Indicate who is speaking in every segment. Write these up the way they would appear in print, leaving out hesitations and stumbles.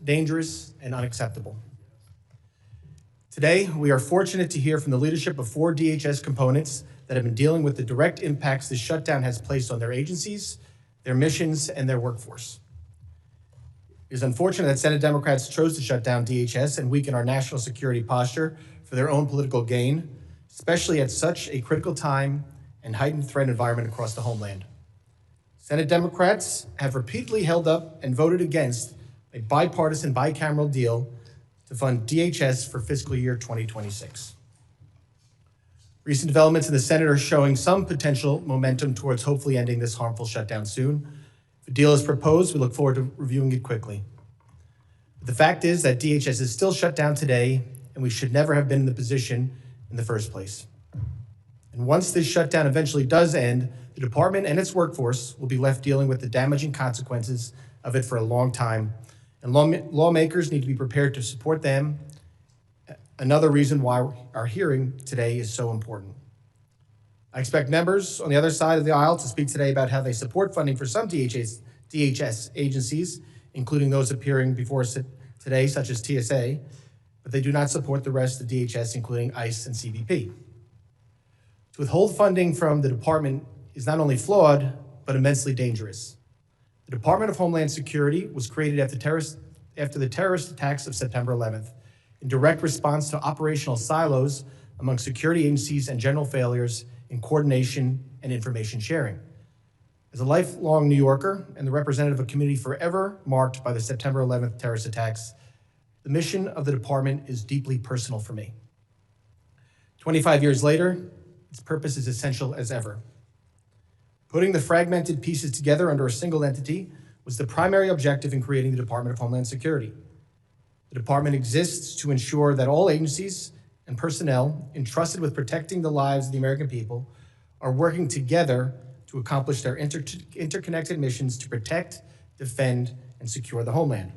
Speaker 1: dangerous, and unacceptable. Today, we are fortunate to hear from the leadership of 4 DHS components that have been dealing with the direct impacts this shutdown has placed on their agencies, their missions, and their workforce. It is unfortunate that Senate Democrats chose to shut down DHS and weaken our national security posture for their own political gain, especially at such a critical time and heightened threat environment across the homeland. Senate Democrats have repeatedly held up and voted against a bipartisan bicameral deal to fund DHS for fiscal year 2026. Recent developments in the Senate are showing some potential momentum towards hopefully ending this harmful shutdown soon. If a deal is proposed, we look forward to reviewing it quickly. But the fact is that DHS is still shut down today, and we should never have been in the position in the first place. And once this shutdown eventually does end, the department and its workforce will be left dealing with the damaging consequences of it for a long time, and lawmakers need to be prepared to support them. Another reason why our hearing today is so important. I expect members on the other side of the aisle to speak today about how they support funding for some DHS agencies, including those appearing before us today, such as TSA, but they do not support the rest of DHS, including ICE and CBP. To withhold funding from the department is not only flawed, but immensely dangerous. The Department of Homeland Security was created after the terrorist attacks of September 11th, in direct response to operational silos among security agencies and general failures in coordination and information sharing. As a lifelong New Yorker and the representative of a community forever marked by the September 11th terrorist attacks, the mission of the department is deeply personal for me. 25 years later, its purpose is essential as ever. Putting the fragmented pieces together under a single entity was the primary objective in creating the Department of Homeland Security. The department exists to ensure that all agencies and personnel entrusted with protecting the lives of the American people are working together to accomplish their interconnected missions to protect, defend, and secure the homeland.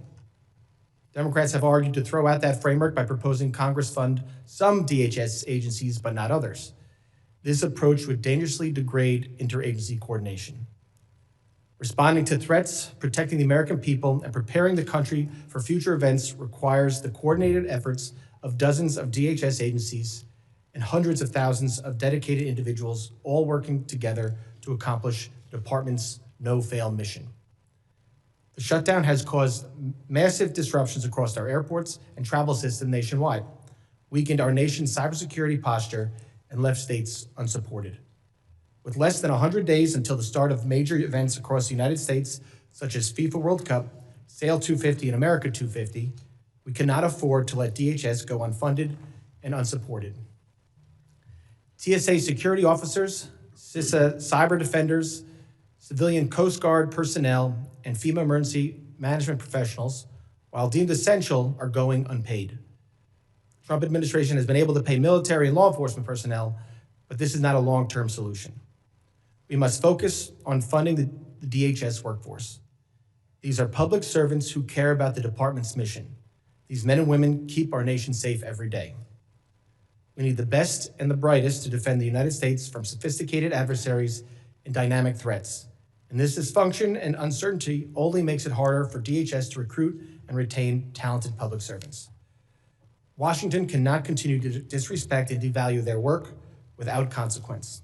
Speaker 1: Democrats have argued to throw out that framework by proposing Congress fund some DHS agencies, but not others. This approach would dangerously degrade interagency coordination. Responding to threats, protecting the American people, and preparing the country for future events requires the coordinated efforts of dozens of DHS agencies and hundreds of thousands of dedicated individuals all working together to accomplish the department's no-fail mission. The shutdown has caused massive disruptions across our airports and travel system nationwide, weakened our nation's cybersecurity posture, and left states unsupported. With less than 100 days until the start of major events across the United States, such as FIFA World Cup, Sail 250, and America 250, we cannot afford to let DHS go unfunded and unsupported. TSA security officers, CISA cyber defenders, civilian Coast Guard personnel, and FEMA emergency management professionals, while deemed essential, are going unpaid. The Trump administration has been able to pay military and law enforcement personnel, but this is not a long-term solution. We must focus on funding the DHS workforce. These are public servants who care about the department's mission. These men and women keep our nation safe every day. We need the best and the brightest to defend the United States from sophisticated adversaries and dynamic threats. And this dysfunction and uncertainty only makes it harder for DHS to recruit and retain talented public servants. Washington cannot continue to disrespect and devalue their work without consequence.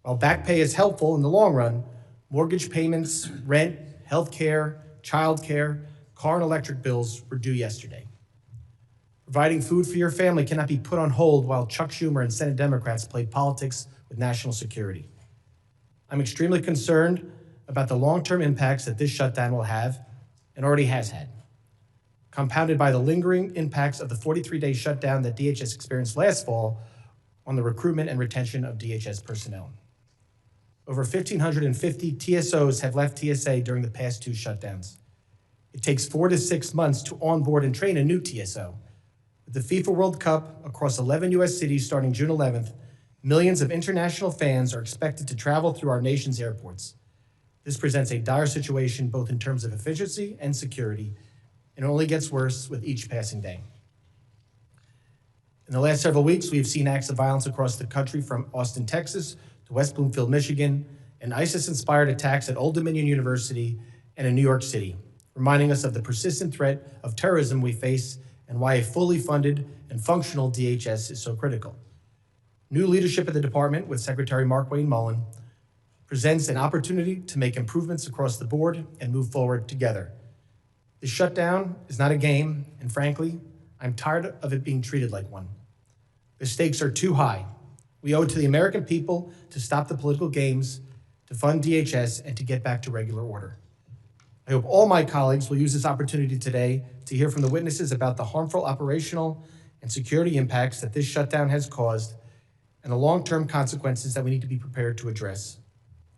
Speaker 1: While back pay is helpful in the long run, mortgage payments, rent, health care, child care, car and electric bills were due yesterday. Providing food for your family cannot be put on hold while Chuck Schumer and Senate Democrats play politics with national security. I'm extremely concerned about the long-term impacts that this shutdown will have and already has had, compounded by the lingering impacts of the 43-day shutdown that DHS experienced last fall on the recruitment and retention of DHS personnel. Over 1,550 TSOs have left TSA during the past 2 shutdowns. It takes 4 to 6 months to onboard and train a new TSO. With the FIFA World Cup across 11 U.S. cities starting June 11th, millions of international fans are expected to travel through our nation's airports. This presents a dire situation both in terms of efficiency and security, and it only gets worse with each passing day. In the last several weeks, we have seen acts of violence across the country from Austin, Texas, to West Bloomfield, Michigan, and ISIS-inspired attacks at Old Dominion University and in New York City, reminding us of the persistent threat of terrorism we face and why a fully funded and functional DHS is so critical. New leadership at the department with Secretary Mark Wayne Mullen presents an opportunity to make improvements across the board and move forward together. The shutdown is not a game, and frankly, I'm tired of it being treated like one. The stakes are too high. We owe it to the American people to stop the political games, to fund DHS, and to get back to regular order. I hope all my colleagues will use this opportunity today to hear from the witnesses about the harmful operational and security impacts that this shutdown has caused and the long-term consequences that we need to be prepared to address.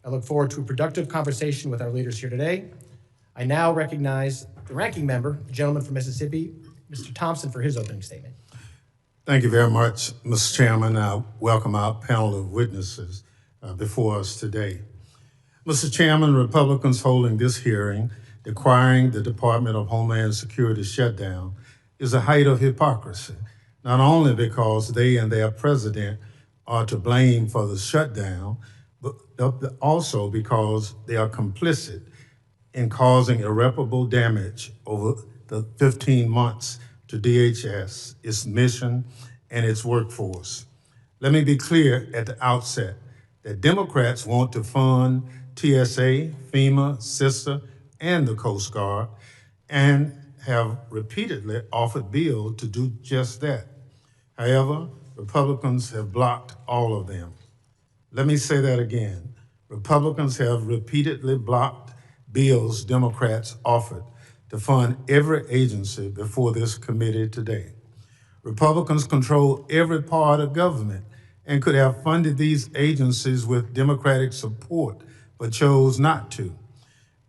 Speaker 1: I look forward to a productive conversation with our leaders here today. I now recognize the ranking member, the gentleman from Mississippi, Mr. Thompson, for his opening statement.
Speaker 2: Thank you very much, Mr. Chairman. I welcome our panel of witnesses before us today. Mr. Chairman, Republicans holding this hearing requiring the Department of Homeland Security shutdown is a height of hypocrisy, not only because they and their president are to blame for the shutdown, but also because they are complicit in causing irreparable damage over the 15 months to DHS, its mission, and its workforce. Let me be clear at the outset that Democrats want to fund TSA, FEMA, CISA, and the Coast Guard, and have repeatedly offered bills to do just that. However, Republicans have blocked all of them. Let me say that again. Republicans have repeatedly blocked bills Democrats offered to fund every agency before this committee today. Republicans control every part of government and could have funded these agencies with Democratic support, but chose not to.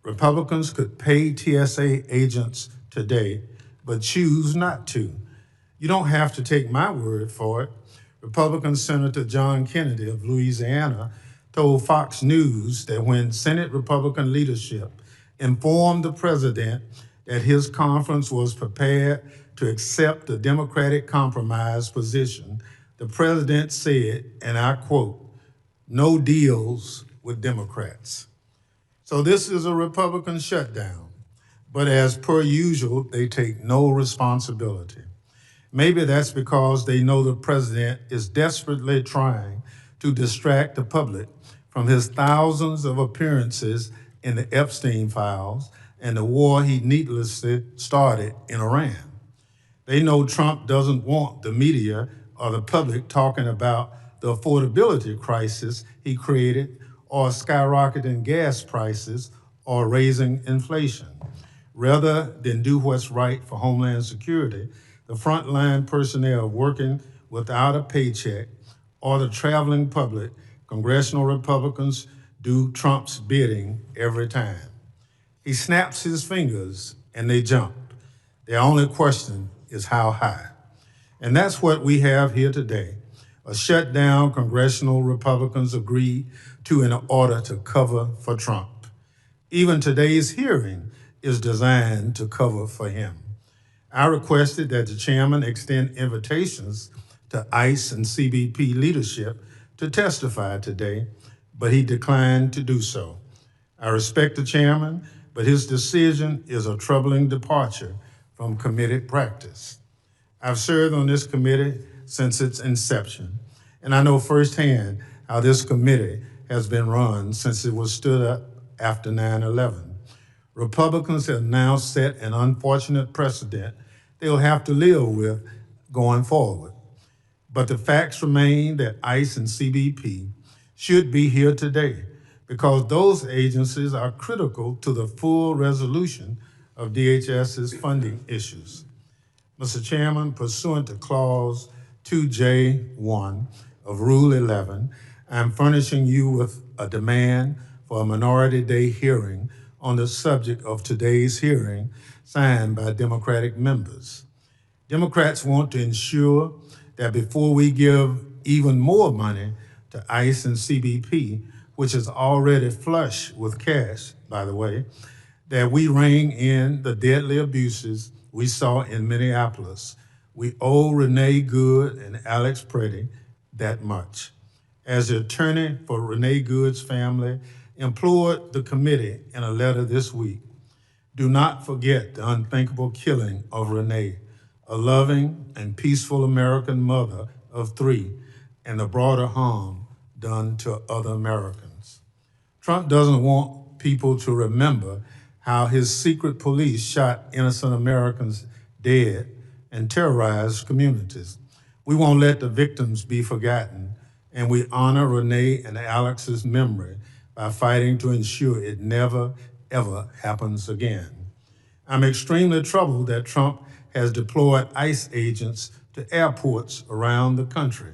Speaker 2: Republicans could pay TSA agents today, but choose not to. You don't have to take my word for it. Republican Senator John Kennedy of Louisiana told Fox News that when Senate Republican leadership informed the president that his conference was prepared to accept the Democratic compromise position, the president said, and I quote, "No deals with Democrats." So this is a Republican shutdown, but as per usual, they take no responsibility. Maybe that's because they know the president is desperately trying to distract the public from his thousands of appearances in the Epstein files and the war he needlessly started in Iran. They know Trump doesn't want the media or the public talking about the affordability crisis he created, or skyrocketing gas prices, or raising inflation. Rather than do what's right for Homeland Security, the frontline personnel working without a paycheck, or the traveling public, congressional Republicans do Trump's bidding every time. He snaps his fingers and they jump. The only question is how high. And that's what we have here today. A shutdown congressional Republicans agreed to in order to cover for Trump. Even today's hearing is designed to cover for him. I requested that the chairman extend invitations to ICE and CBP leadership to testify today, but he declined to do so. I respect the chairman, but his decision is a troubling departure from committee practice. I've served on this committee since its inception, and I know firsthand how this committee has been run since it was stood up after 9/11. Republicans have now set an unfortunate precedent they'll have to live with going forward. But the facts remain that ICE and CBP should be here today because those agencies are critical to the full resolution of DHS's funding issues. Mr. Chairman, pursuant to Clause 2J1 of Rule 11, I'm furnishing you with a demand for a Minority Day hearing on the subject of today's hearing, signed by Democratic members. Democrats want to ensure that before we give even more money to ICE and CBP, which is already flush with cash, by the way, that we rein in the deadly abuses we saw in Minneapolis. We owe Renee Good and Alex Preddy that much. As the attorney for Renee Good's family implored the committee in a letter this week, Do not forget the unthinkable killing of Renee, a loving and peaceful American mother of 3, and the broader harm done to other Americans. Trump doesn't want people to remember how his secret police shot innocent Americans dead and terrorized communities. We won't let the victims be forgotten, and we honor Renee and Alex's memory by fighting to ensure it never, ever happens again. I'm extremely troubled that Trump has deployed ICE agents to airports around the country.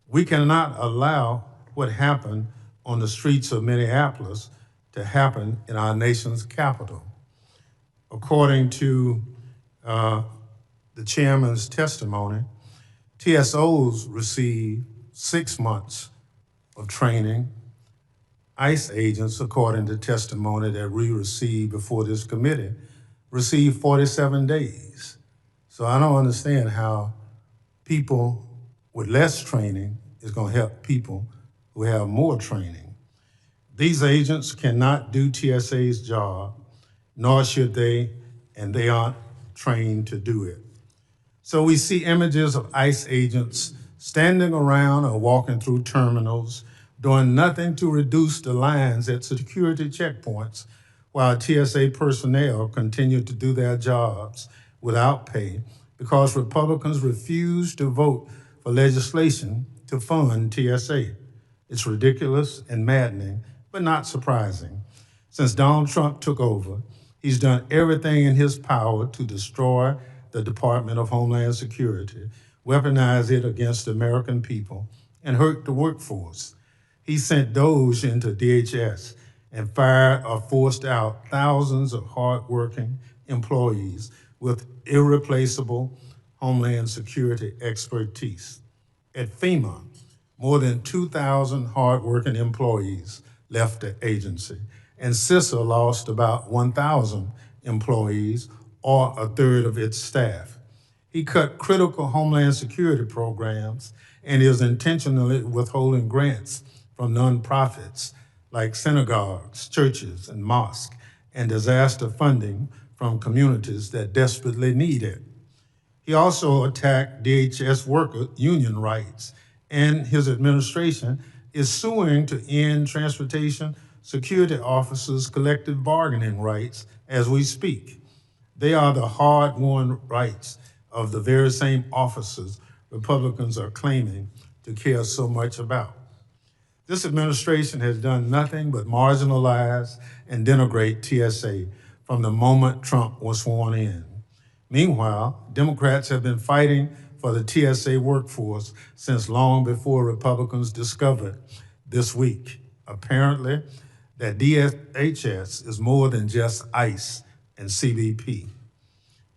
Speaker 2: We cannot allow what happened on the streets of Minneapolis to happen in our nation's capital. According to the chairman's testimony, TSOs receive 6 months of training. ICE agents, according to testimony that we received before this committee, received 47 days. So I don't understand how people with less training is going to help people who have more training. These agents cannot do TSA's job, nor should they, and they aren't trained to do it. So we see images of ICE agents standing around or walking through terminals, doing nothing to reduce the lines at security checkpoints, while TSA personnel continue to do their jobs without pay because Republicans refuse to vote for legislation to fund TSA. It's ridiculous and maddening, but not surprising. Since Donald Trump took over, he's done everything in his power to destroy the Department of Homeland Security, weaponize it against the American people, and hurt the workforce. He sent DOJ into DHS and fired or forced out thousands of hardworking employees with irreplaceable Homeland Security expertise. At FEMA, more than 2,000 hardworking employees left the agency, and CISA lost about 1,000 employees, or a third of its staff. He cut critical Homeland Security programs and is intentionally withholding grants from nonprofits like synagogues, churches, and mosques, and disaster funding from communities that desperately need it. He also attacked DHS worker union rights, and his administration is suing to end transportation security officers' collective bargaining rights as we speak. They are the hard-won rights of the very same officers Republicans are claiming to care so much about. This administration has done nothing but marginalize and denigrate TSA from the moment Trump was sworn in. Meanwhile, Democrats have been fighting for the TSA workforce since long before Republicans discovered this week, apparently, that DHS is more than just ICE and CBP.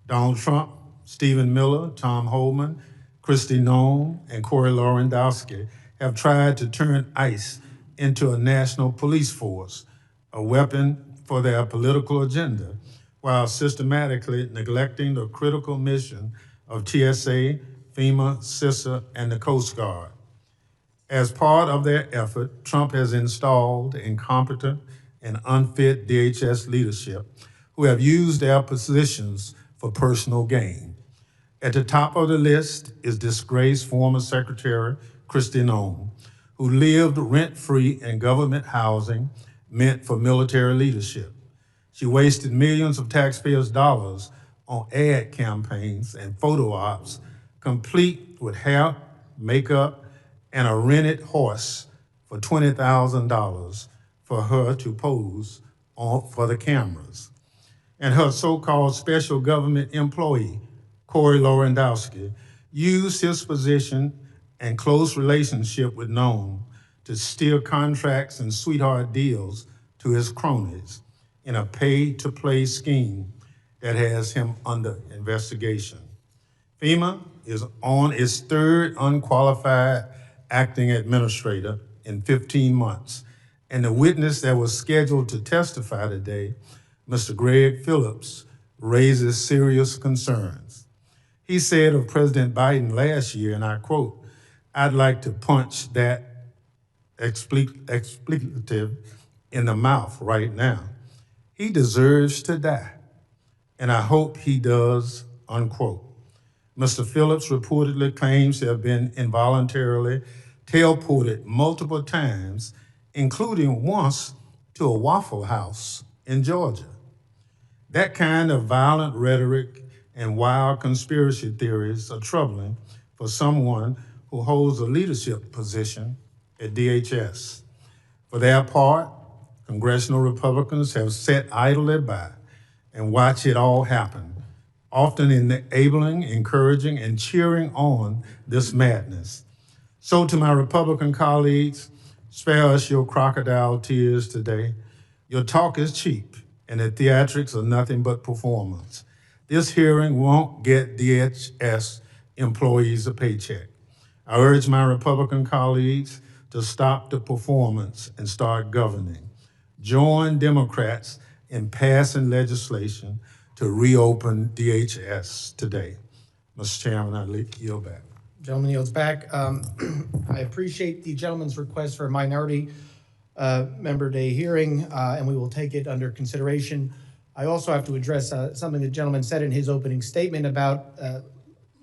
Speaker 2: Donald Trump, Stephen Miller, Tom Homan, Kristi Noem, and Corey Lewandowski have tried to turn ICE into a national police force, a weapon for their political agenda, while systematically neglecting the critical mission of TSA, FEMA, CISA, and the Coast Guard. As part of their effort, Trump has installed incompetent and unfit DHS leadership who have used their positions for personal gain. At the top of the list is disgraced former Secretary Kristi Noem, who lived rent-free in government housing meant for military leadership. She wasted millions of taxpayers' dollars on ad campaigns and photo ops, complete with hair, makeup, and a rented horse for $20,000 for her to pose for the cameras. And her so-called special government employee, Corey Lewandowski, used his position and close relationship with Noem to steer contracts and sweetheart deals to his cronies in a pay-to-play scheme that has him under investigation. FEMA is on its third unqualified acting administrator in 15 months, and the witness that was scheduled to testify today, Mr. Gregg Phillips, raises serious concerns. He said of President Biden last year, and I quote, "I'd like to punch that expletive in the mouth right now. He deserves to die." and I hope he does, unquote. Mr. Phillips reportedly claims to have been involuntarily teleported multiple times, including once to a Waffle House in Georgia. That kind of violent rhetoric and wild conspiracy theories are troubling for someone who holds a leadership position at DHS. For their part, congressional Republicans have sat idly by and watched it all happen, often enabling, encouraging, and cheering on this madness. So to my Republican colleagues, spare us your crocodile tears today. Your talk is cheap, and the theatrics are nothing but performance. This hearing won't get DHS employees a paycheck. I urge my Republican colleagues to stop the performance and start governing. Join Democrats in passing legislation to reopen DHS today. Mr. Chairman, I yield back.
Speaker 1: Gentleman yields back. I appreciate the gentleman's request for a minority member day hearing, and we will take it under consideration. I also have to address something the gentleman said in his opening statement about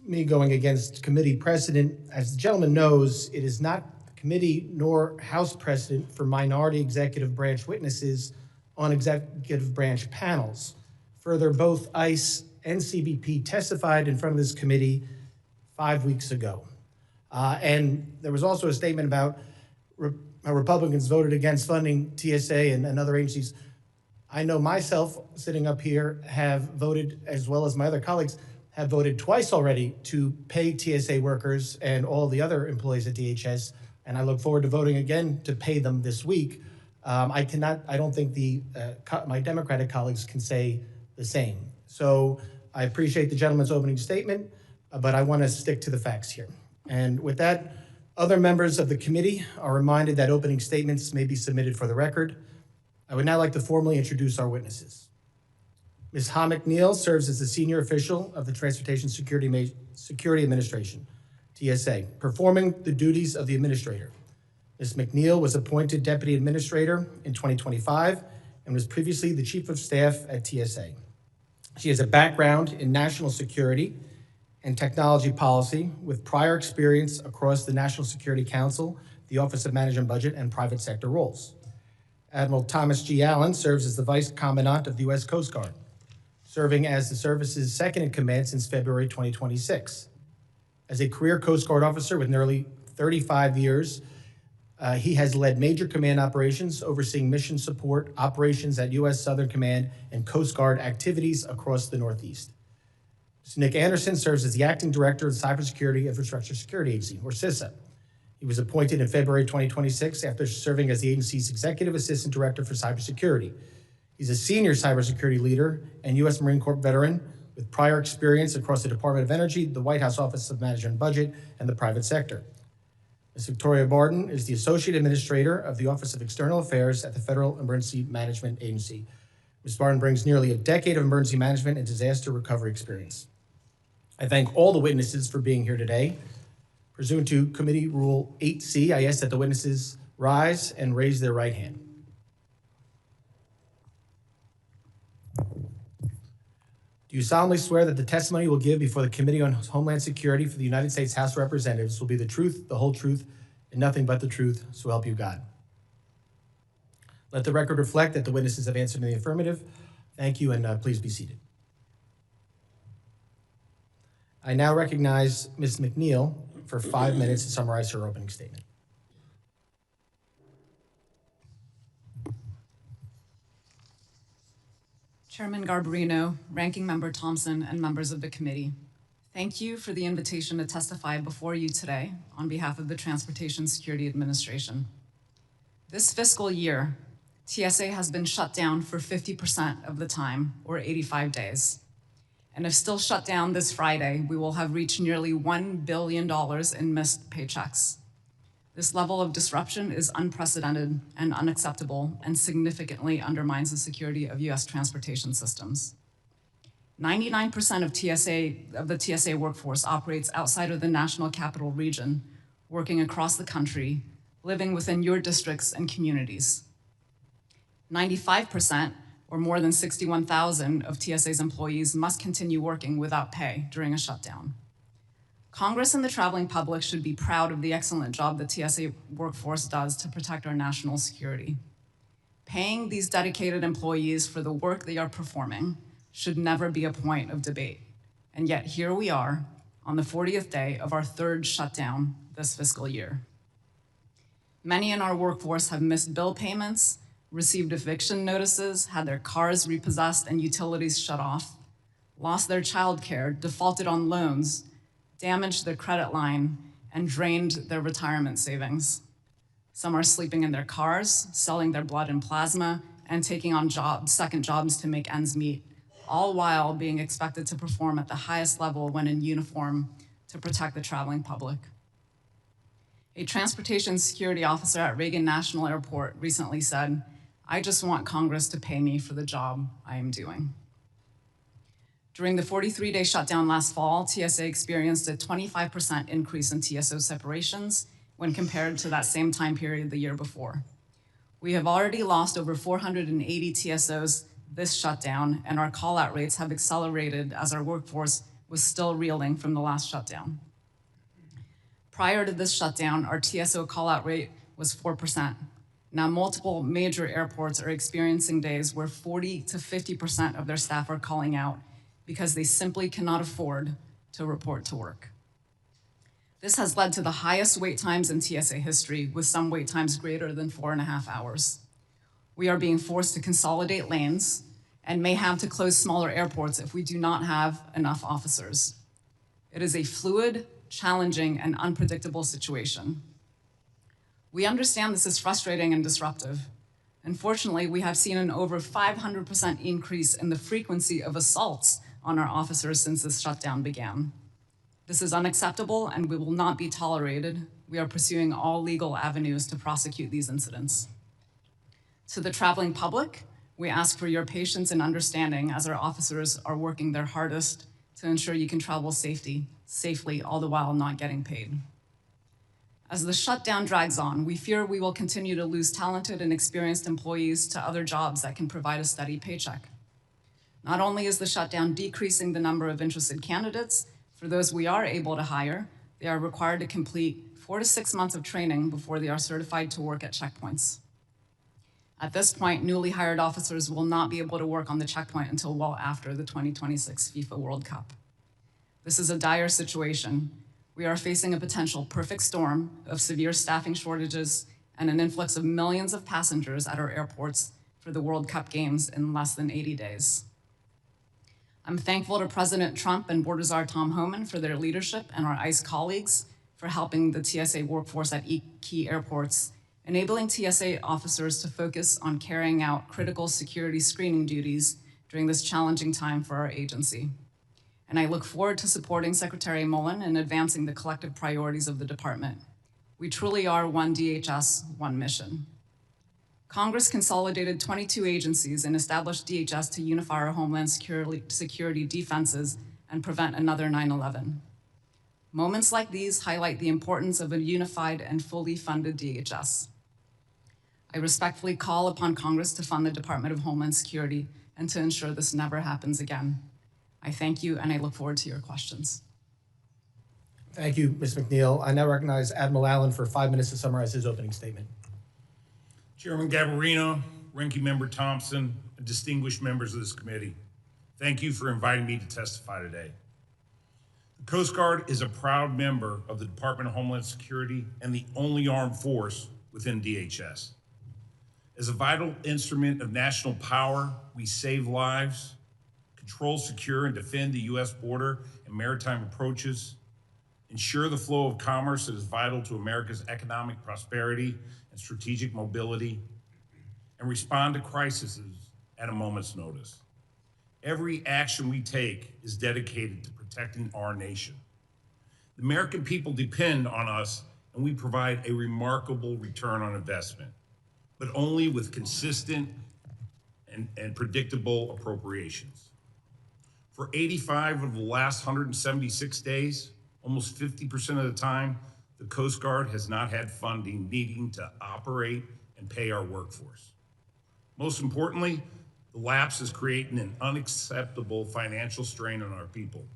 Speaker 1: me going against committee precedent. As the gentleman knows, it is not committee nor House precedent for minority executive branch witnesses on executive branch panels. Further, both ICE and CBP testified in front of this committee 5 weeks ago. And there was also a statement about how Republicans voted against funding TSA and other agencies. I know myself, sitting up here, have voted, as well as my other colleagues, have voted twice already to pay TSA workers and all the other employees at DHS, and I look forward to voting again to pay them this week. I don't think my Democratic colleagues can say the same. So I appreciate the gentleman's opening statement, but I want to stick to the facts here. And with that, other members of the committee are reminded that opening statements may be submitted for the record. I would now like to formally introduce our witnesses. Ms. McNeill serves as the senior official of the Transportation Security Administration, TSA, performing the duties of the administrator. Ms. McNeill was appointed deputy administrator in 2025 and was previously the chief of staff at TSA. She has a background in national security and technology policy with prior experience across the National Security Council, the Office of Management Budget, and private sector roles. Admiral Thomas G. Allan serves as the Vice Commandant of the U.S. Coast Guard, serving as the service's second in command since February 2026. As a career Coast Guard officer with nearly 35 years, he has led major command operations, overseeing mission support operations at U.S. Southern Command and Coast Guard activities across the Northeast. Mr. Nick Andersen serves as the acting director of the Cybersecurity Infrastructure Security Agency, or CISA. He was appointed in February 2026 after serving as the agency's executive assistant director for cybersecurity. He's a senior cybersecurity leader and U.S. Marine Corps veteran with prior experience across the Department of Energy, the White House Office of Management and Budget, and the private sector. Ms. Victoria Barden is the Associate Administrator of the Office of External Affairs at the Federal Emergency Management Agency. Ms. Barden brings nearly a decade of emergency management and disaster recovery experience. I thank all the witnesses for being here today. Pursuant to Committee Rule 8C, I ask that the witnesses rise and raise their right hand. Do you solemnly swear that the testimony you will give before the Committee on Homeland Security for the United States House of Representatives will be the truth, the whole truth, and nothing but the truth, so help you God? Let the record reflect that the witnesses have answered in the affirmative. Thank you, and please be seated. I now recognize Ms. McNeill for 5 minutes to summarize her opening statement.
Speaker 3: Chairman Garbarino, Ranking Member Thompson, and members of the committee, thank you for the invitation to testify before you today on behalf of the Transportation Security Administration. This fiscal year, TSA has been shut down for 50% of the time, or 85 days. And if still shut down this Friday, we will have reached nearly $1 billion in missed paychecks. This level of disruption is unprecedented and unacceptable and significantly undermines the security of U.S. transportation systems. 99% of the TSA workforce operates outside of the National Capital Region, working across the country, living within your districts and communities. 95% or more than 61,000 of TSA's employees must continue working without pay during a shutdown. Congress and the traveling public should be proud of the excellent job the TSA workforce does to protect our national security. Paying these dedicated employees for the work they are performing should never be a point of debate. And yet here we are on the 40th day of our third shutdown this fiscal year. Many in our workforce have missed bill payments, received eviction notices, had their cars repossessed and utilities shut off, lost their childcare, defaulted on loans, damaged their credit line, and drained their retirement savings. Some are sleeping in their cars, selling their blood and plasma, and taking on second jobs to make ends meet, all while being expected to perform at the highest level when in uniform to protect the traveling public. A transportation security officer at Reagan National Airport recently said, "I just want Congress to pay me for the job I am doing." During the 43-day shutdown last fall, TSA experienced a 25% increase in TSO separations when compared to that same time period the year before. We have already lost over 480 TSOs this shutdown, and our call-out rates have accelerated as our workforce was still reeling from the last shutdown. Prior to this shutdown, our TSO call-out rate was 4%. Now, multiple major airports are experiencing days where 40 to 50% of their staff are calling out because they simply cannot afford to report to work. This has led to the highest wait times in TSA history, with some wait times greater than 4.5 hours. We are being forced to consolidate lanes and may have to close smaller airports if we do not have enough officers. It is a fluid, challenging, and unpredictable situation. We understand this is frustrating and disruptive. Unfortunately, we have seen an over 500% increase in the frequency of assaults on our officers since this shutdown began. This is unacceptable and we will not be tolerated. We are pursuing all legal avenues to prosecute these incidents. To the traveling public, we ask for your patience and understanding as our officers are working their hardest to ensure you can travel safely, all the while not getting paid. As the shutdown drags on, we fear we will continue to lose talented and experienced employees to other jobs that can provide a steady paycheck. Not only is the shutdown decreasing the number of interested candidates, for those we are able to hire, they are required to complete 4 to 6 months of training before they are certified to work at checkpoints. At this point, newly hired officers will not be able to work on the checkpoint until well after the 2026 FIFA World Cup. This is a dire situation. We are facing a potential perfect storm of severe staffing shortages and an influx of millions of passengers at our airports for the World Cup games in less than 80 days. I'm thankful to President Trump and Border Czar Tom Homan for their leadership and our ICE colleagues for helping the TSA workforce at key airports, enabling TSA officers to focus on carrying out critical security screening duties during this challenging time for our agency. And I look forward to supporting Secretary Mullen in advancing the collective priorities of the department. We truly are one DHS, one mission. Congress consolidated 22 agencies and established DHS to unify our Homeland Security defenses and prevent another 9/11. Moments like these highlight the importance of a unified and fully funded DHS. I respectfully call upon Congress to fund the Department of Homeland Security and to ensure this never happens again. I thank you, and I look forward to your questions.
Speaker 1: Thank you, Ms. McNeill. I now recognize Admiral Allan for 5 minutes to summarize his opening statement.
Speaker 4: Chairman Garbarino, Ranking Member Thompson, and distinguished members of this committee, thank you for inviting me to testify today. The Coast Guard is a proud member of the Department of Homeland Security and the only armed force within DHS. As a vital instrument of national power, we save lives, control, secure, and defend the U.S. border and maritime approaches, ensure the flow of commerce that is vital to America's economic prosperity and strategic mobility, and respond to crises at a moment's notice. Every action we take is dedicated to protecting our nation. The American people depend on us, and we provide a remarkable return on investment, but only with consistent and predictable appropriations. For 85 of the last 176 days, almost 50% of the time, the Coast Guard has not had funding needing to operate and pay our workforce. Most importantly, The lapse is creating an unacceptable financial strain on our people.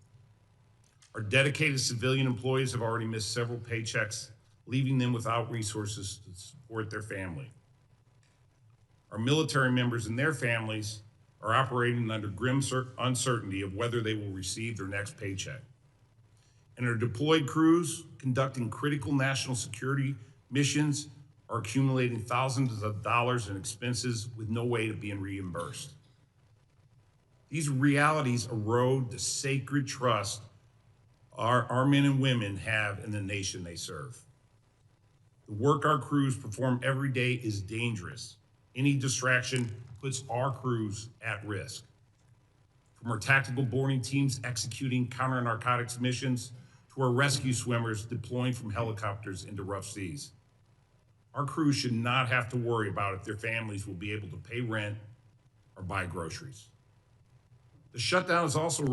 Speaker 4: Our dedicated civilian employees have already missed several paychecks, leaving them without resources to support their family. Our military members and their families are operating under grim uncertainty of whether they will receive their next paycheck. And our deployed crews conducting critical national security missions are accumulating thousands of dollars in expenses with no way of being reimbursed. These realities erode the sacred trust our men and women have in the nation they serve. The work our crews perform every day is dangerous. Any distraction puts our crews at risk. From our tactical boarding teams executing counter-narcotics missions to our rescue swimmers deploying from helicopters into rough seas. Our crews should not have to worry about if their families will be able to pay rent or buy groceries. The shutdown is also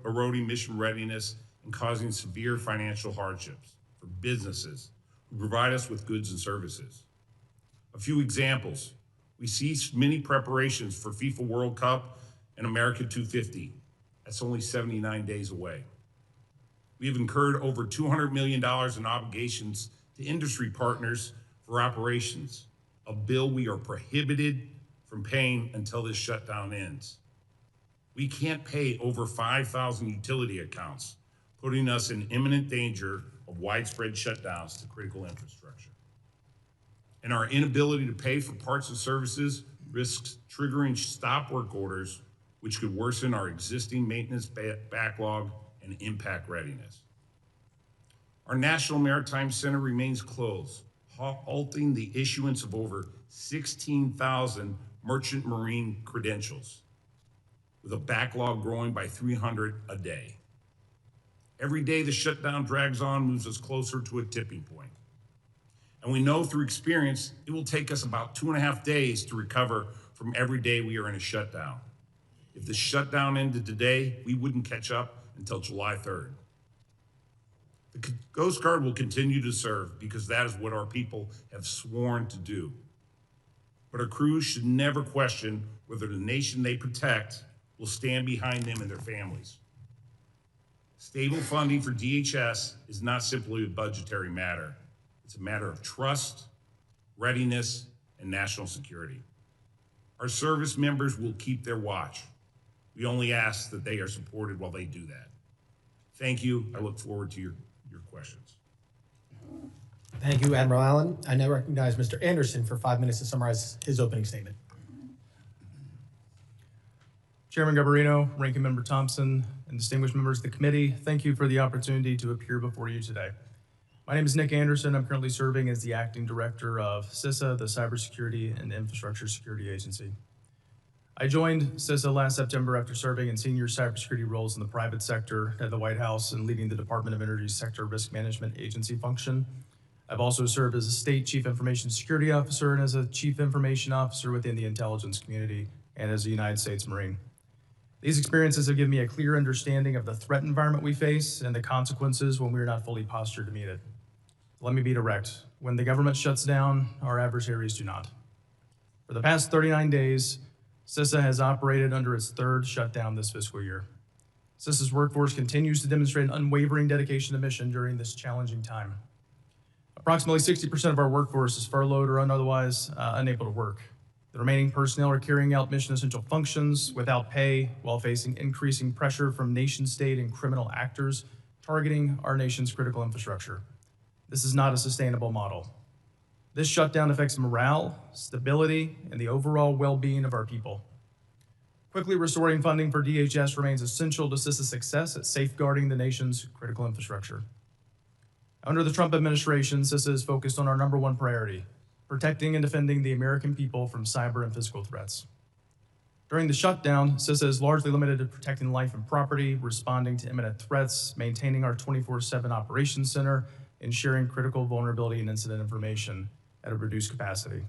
Speaker 4: eroding mission readiness and causing severe financial hardships for businesses who provide us with goods and services. A few examples. We see many preparations for FIFA World Cup and America 250. That's only 79 days away. We have incurred over $200 million in obligations to industry partners for operations, a bill we are prohibited from paying until this shutdown ends. We can't pay over 5,000 utility accounts, putting us in imminent danger of widespread shutdowns to critical infrastructure. And our inability to pay for parts and services risks triggering stop work orders, which could worsen our existing maintenance backlog and impact readiness. Our National Maritime Center remains closed, halting the issuance of over 16,000 merchant marine credentials, with a backlog growing by 300 a day. Every day the shutdown drags on moves us closer to a tipping point. And we know through experience, it will take us about 2.5 days to recover from every day we are in a shutdown. If the shutdown ended today, we wouldn't catch up until July 3rd. The Coast Guard will continue to serve because that is what our people have sworn to do. But our crews should never question whether the nation they protect will stand behind them and their families. Stable funding for DHS is not simply a budgetary matter. It's a matter of trust, readiness, and national security. Our service members will keep their watch. We only ask that they are supported while they do that. Thank you. I look forward to your questions.
Speaker 1: Thank you, Admiral Allan. I now recognize Mr. Andersen for 5 minutes to summarize his opening statement.
Speaker 5: Chairman Garbarino, Ranking Member Thompson, and distinguished members of the committee, thank you for the opportunity to appear before you today. My name is Nick Andersen. I'm currently serving as the Acting Director of CISA, the Cybersecurity and Infrastructure Security Agency. I joined CISA last September after serving in senior cybersecurity roles in the private sector at the White House and leading the Department of Energy's Sector Risk Management Agency function. I've also served as a State Chief Information Security Officer and as a Chief Information Officer within the intelligence community and as a United States Marine. These experiences have given me a clear understanding of the threat environment we face and the consequences when we are not fully postured to meet it. Let me be direct. When the government shuts down, our adversaries do not. For the past 39 days, CISA has operated under its third shutdown this fiscal year. CISA's workforce continues to demonstrate an unwavering dedication to mission during this challenging time. Approximately 60% of our workforce is furloughed or otherwise unable to work. The remaining personnel are carrying out mission essential functions without pay while facing increasing pressure from nation state and criminal actors targeting our nation's critical infrastructure. This is not a sustainable model. This shutdown affects morale, stability, and the overall well-being of our people. Quickly restoring funding for DHS remains essential to CISA's success at safeguarding the nation's critical infrastructure. Under the Trump administration, CISA is focused on our number one priority, protecting and defending the American people from cyber and physical threats. During the shutdown, CISA is largely limited to protecting life and property, responding to imminent threats, maintaining our 24/7 operations center, and sharing critical vulnerability and incident information at a reduced capacity.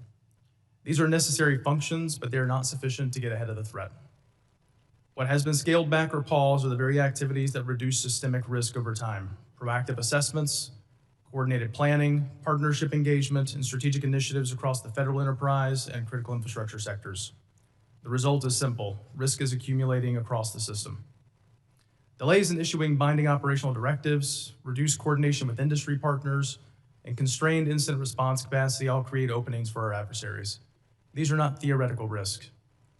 Speaker 5: These are necessary functions, but they are not sufficient to get ahead of the threat. What has been scaled back or paused are the very activities that reduce systemic risk over time: proactive assessments, coordinated planning, partnership engagement, and strategic initiatives across the federal enterprise and critical infrastructure sectors. The result is simple. Risk is accumulating across the system. Delays in issuing binding operational directives, reduced coordination with industry partners, and constrained incident response capacity all create openings for our adversaries. These are not theoretical risks.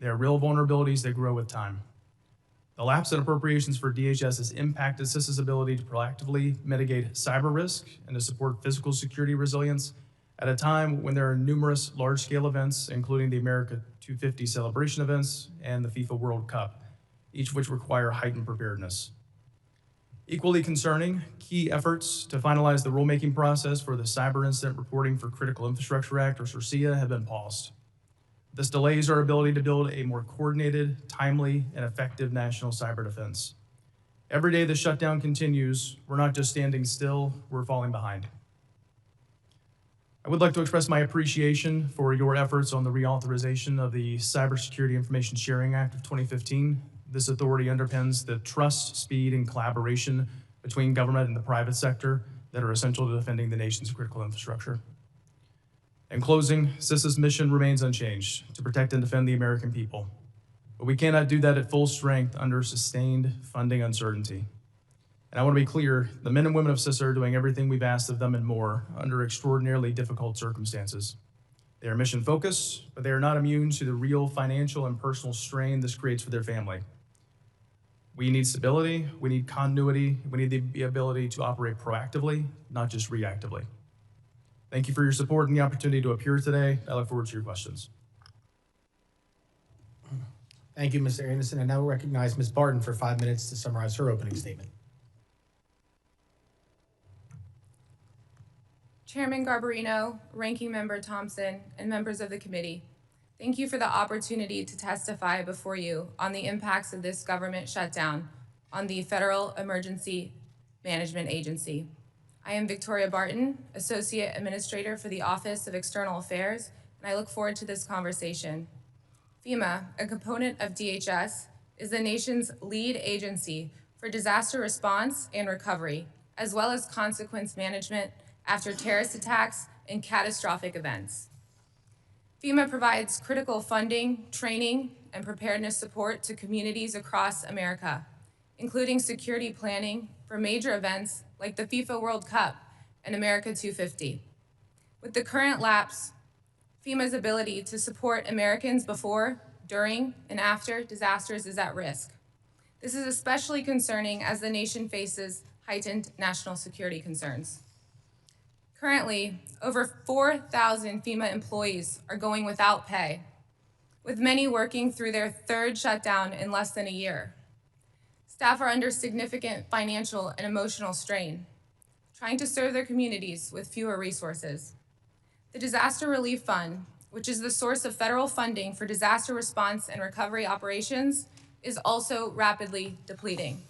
Speaker 5: They are real vulnerabilities that grow with time. The lapse in appropriations for DHS has impacted CISA's ability to proactively mitigate cyber risk and to support physical security resilience at a time when there are numerous large-scale events, including the America 250 celebration events and the FIFA World Cup, each of which require heightened preparedness. Equally concerning, key efforts to finalize the rulemaking process for the Cyber Incident Reporting for Critical Infrastructure Act, or CIRCIA, have been paused. This delays our ability to build a more coordinated, timely, and effective national cyber defense. Every day the shutdown continues, we're not just standing still, we're falling behind. I would like to express my appreciation for your efforts on the reauthorization of the Cybersecurity Information Sharing Act of 2015. This authority underpins the trust, speed, and collaboration between government and the private sector that are essential to defending the nation's critical infrastructure. In closing, CISA's mission remains unchanged, to protect and defend the American people. But we cannot do that at full strength under sustained funding uncertainty. And I want to be clear, the men and women of CISA are doing everything we've asked of them and more under extraordinarily difficult circumstances. They are mission focused, but they are not immune to the real financial and personal strain this creates for their family. We need stability, we need continuity, we need the ability to operate proactively, not just reactively. Thank you for your support and the opportunity to appear today. I look forward to your questions.
Speaker 1: Thank you, Mr. Andersen. I now recognize Ms. Barton for 5 minutes to summarize her opening statement.
Speaker 6: Chairman Garbarino, Ranking Member Thompson, and members of the committee, thank you for the opportunity to testify before you on the impacts of this government shutdown on the Federal Emergency Management Agency. I am Victoria Barton, Associate Administrator for the Office of External Affairs, and I look forward to this conversation. FEMA, a component of DHS, is the nation's lead agency for disaster response and recovery, as well as consequence management after terrorist attacks and catastrophic events. FEMA provides critical funding, training, and preparedness support to communities across America, including security planning for major events like the FIFA World Cup and America 250. With the current lapse, FEMA's ability to support Americans before, during, and after disasters is at risk. This is especially concerning as the nation faces heightened national security concerns. Currently, over 4,000 FEMA employees are going without pay, with many working through their third shutdown in less than a year. Staff are under significant financial and emotional strain, trying to serve their communities with fewer resources. The Disaster Relief Fund, which is the source of federal funding for disaster response and recovery operations, is also rapidly depleting.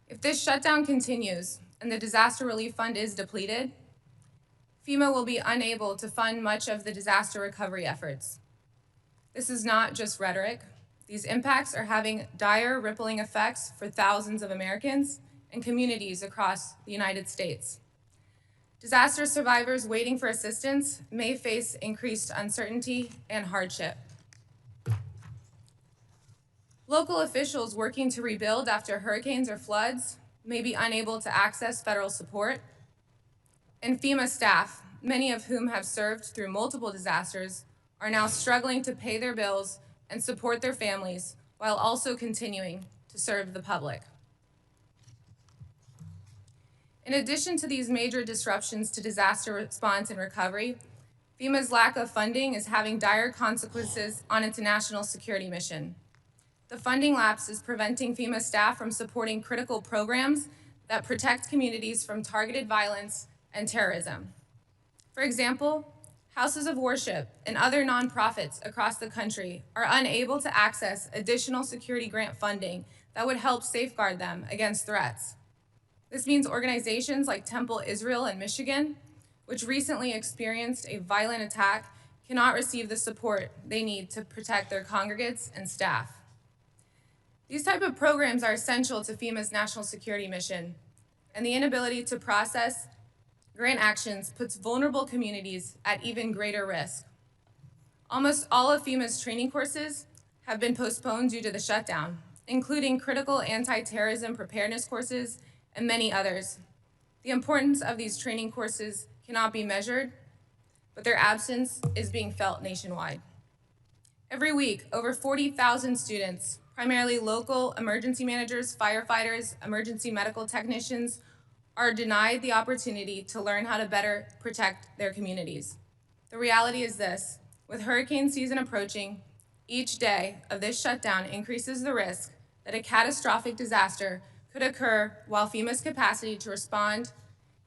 Speaker 6: If this shutdown continues and the Disaster Relief Fund is depleted, FEMA will be unable to fund much of the disaster recovery efforts. This is not just rhetoric. These impacts are having dire rippling effects for thousands of Americans and communities across the United States. Disaster survivors waiting for assistance may face increased uncertainty and hardship. Local officials working to rebuild after hurricanes or floods may be unable to access federal support. And FEMA staff, many of whom have served through multiple disasters, are now struggling to pay their bills and support their families while also continuing to serve the public. In addition to these major disruptions to disaster response and recovery, FEMA's lack of funding is having dire consequences on its national security mission. The funding lapse is preventing FEMA staff from supporting critical programs that protect communities from targeted violence and terrorism. For example, houses of worship and other nonprofits across the country are unable to access additional security grant funding that would help safeguard them against threats. This means organizations like Temple Israel in Michigan, which recently experienced a violent attack, cannot receive the support they need to protect their congregates and staff. These type of programs are essential to FEMA's national security mission, and the inability to process grant actions puts vulnerable communities at even greater risk. Almost all of FEMA's training courses have been postponed due to the shutdown, including critical anti-terrorism preparedness courses and many others. The importance of these training courses cannot be measured, but their absence is being felt nationwide. Every week, over 40,000 students, primarily local emergency managers, firefighters, emergency medical technicians, are denied the opportunity to learn how to better protect their communities. The reality is this: with hurricane season approaching, each day of this shutdown increases the risk that a catastrophic disaster could occur while FEMA's capacity to respond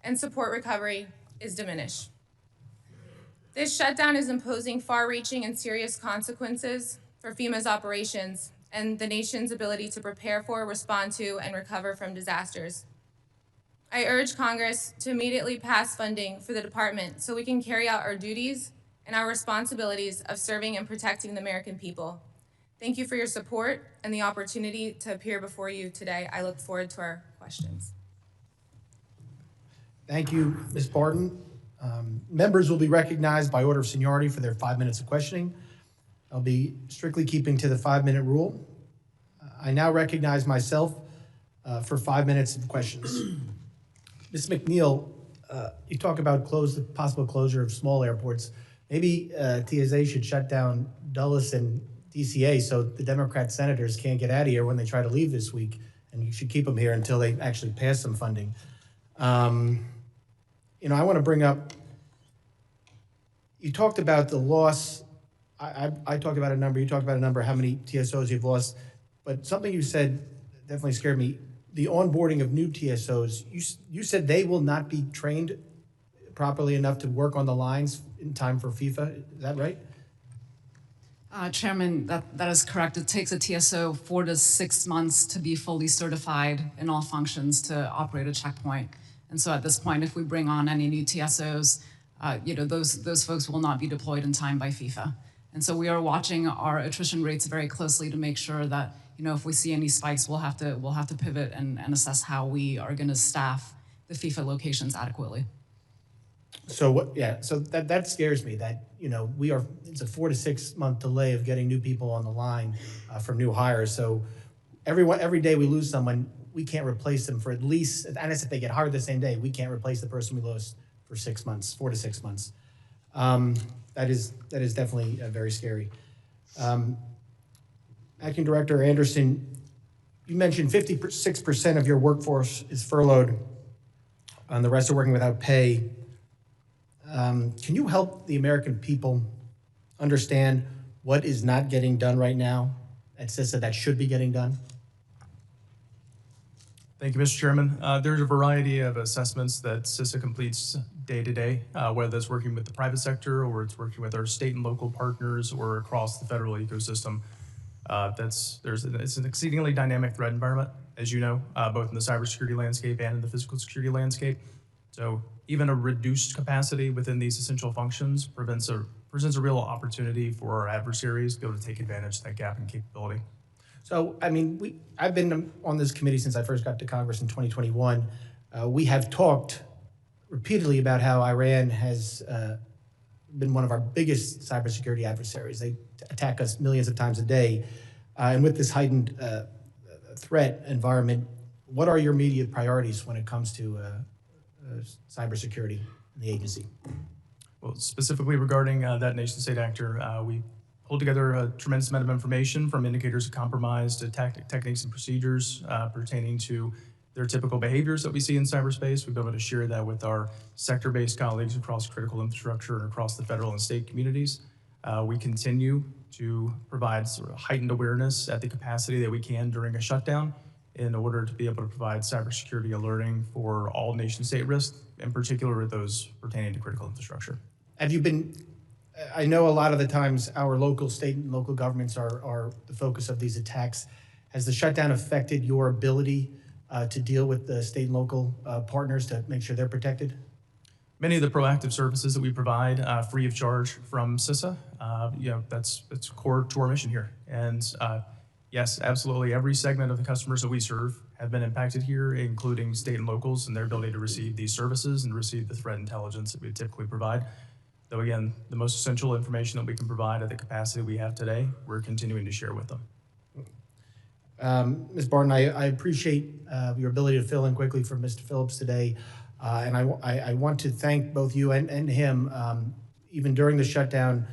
Speaker 6: and support recovery is diminished. This shutdown is imposing far-reaching and serious consequences for FEMA's operations and the nation's ability to prepare for, respond to, and recover from disasters. I urge Congress to immediately pass funding for the department so we can carry out our duties and our responsibilities of serving and protecting the American people. Thank you for your support and the opportunity to appear before you today. I look forward to our questions.
Speaker 1: Thank you, Ms. Barton. Members will be recognized by order of seniority for their 5 minutes of questioning. I'll be strictly keeping to the 5-minute rule. I now recognize myself for 5 minutes of questions. Ms. McNeill, you talk about the possible closure of small airports. Maybe TSA should shut down Dulles and DCA so the Democrat senators can't get out of here when they try to leave this week, and you should keep them here until they actually pass some funding. I want to bring up, you talked about the loss. I talked about a number, you talked about a number, how many TSOs you've lost, but something you said definitely scared me. The onboarding of new TSOs, you said they will not be trained properly enough to work on the lines in time for FIFA. Is that right?
Speaker 3: Chairman, that is correct. It takes a TSO 4 to 6 months to be fully certified in all functions to operate a checkpoint. And so at this point, if we bring on any new TSOs, those folks will not be deployed in time by FIFA. And so we are watching our attrition rates very closely to make sure that, if we see any spikes, we'll have to pivot and assess how we are going to staff the FIFA locations adequately.
Speaker 1: So so that scares me that, it's a 4 to 6 month delay of getting new people on the line from new hires. So every day we lose someone, we can't replace them for at least, and if they get hired the same day, we can't replace the person we lost for 6 months, 4 to 6 months. That is definitely very scary. Acting Director Andersen, you mentioned 56% of your workforce is furloughed, and the rest are working without pay. Can you help the American people understand what is not getting done right now at CISA that should be getting done?
Speaker 5: Thank you, Mr. Chairman. There's a variety of assessments that CISA completes day to day, whether that's working with the private sector or it's working with our state and local partners or across the federal ecosystem. It's an exceedingly dynamic threat environment, as you know, both in the cybersecurity landscape and in the physical security landscape. So even a reduced capacity within these essential functions presents a real opportunity for our adversaries to be able to take advantage of that gap in capability.
Speaker 1: So, I've been on this committee since I first got to Congress in 2021. We have talked repeatedly about how Iran has been one of our biggest cybersecurity adversaries. They attack us millions of times a day. And with this heightened threat environment, what are your immediate priorities when it comes to cybersecurity in the agency?
Speaker 5: Well, specifically regarding that nation-state actor, we pulled together a tremendous amount of information from indicators of compromise to techniques and procedures pertaining to their typical behaviors that we see in cyberspace. We've been able to share that with our sector-based colleagues across critical infrastructure and across the federal and state communities. We continue to provide sort of heightened awareness at the capacity that we can during a shutdown in order to be able to provide cybersecurity alerting for all nation-state risks, in particular those pertaining to critical infrastructure.
Speaker 1: I know a lot of the times our local, state, and local governments are the focus of these attacks. Has the shutdown affected your ability to deal with the state and local partners to make sure they're protected?
Speaker 5: Many of the proactive services that we provide free of charge from CISA, that's core to our mission here. And yes, absolutely, every segment of the customers that we serve have been impacted here, including state and locals and their ability to receive these services and receive the threat intelligence that we typically provide. Though again, the most essential information that we can provide at the capacity we have today, we're continuing to share with them.
Speaker 1: Ms. Barton, I appreciate your ability to fill in quickly for Mr. Phillips today. And I want to thank both you and him. Even during the shutdown,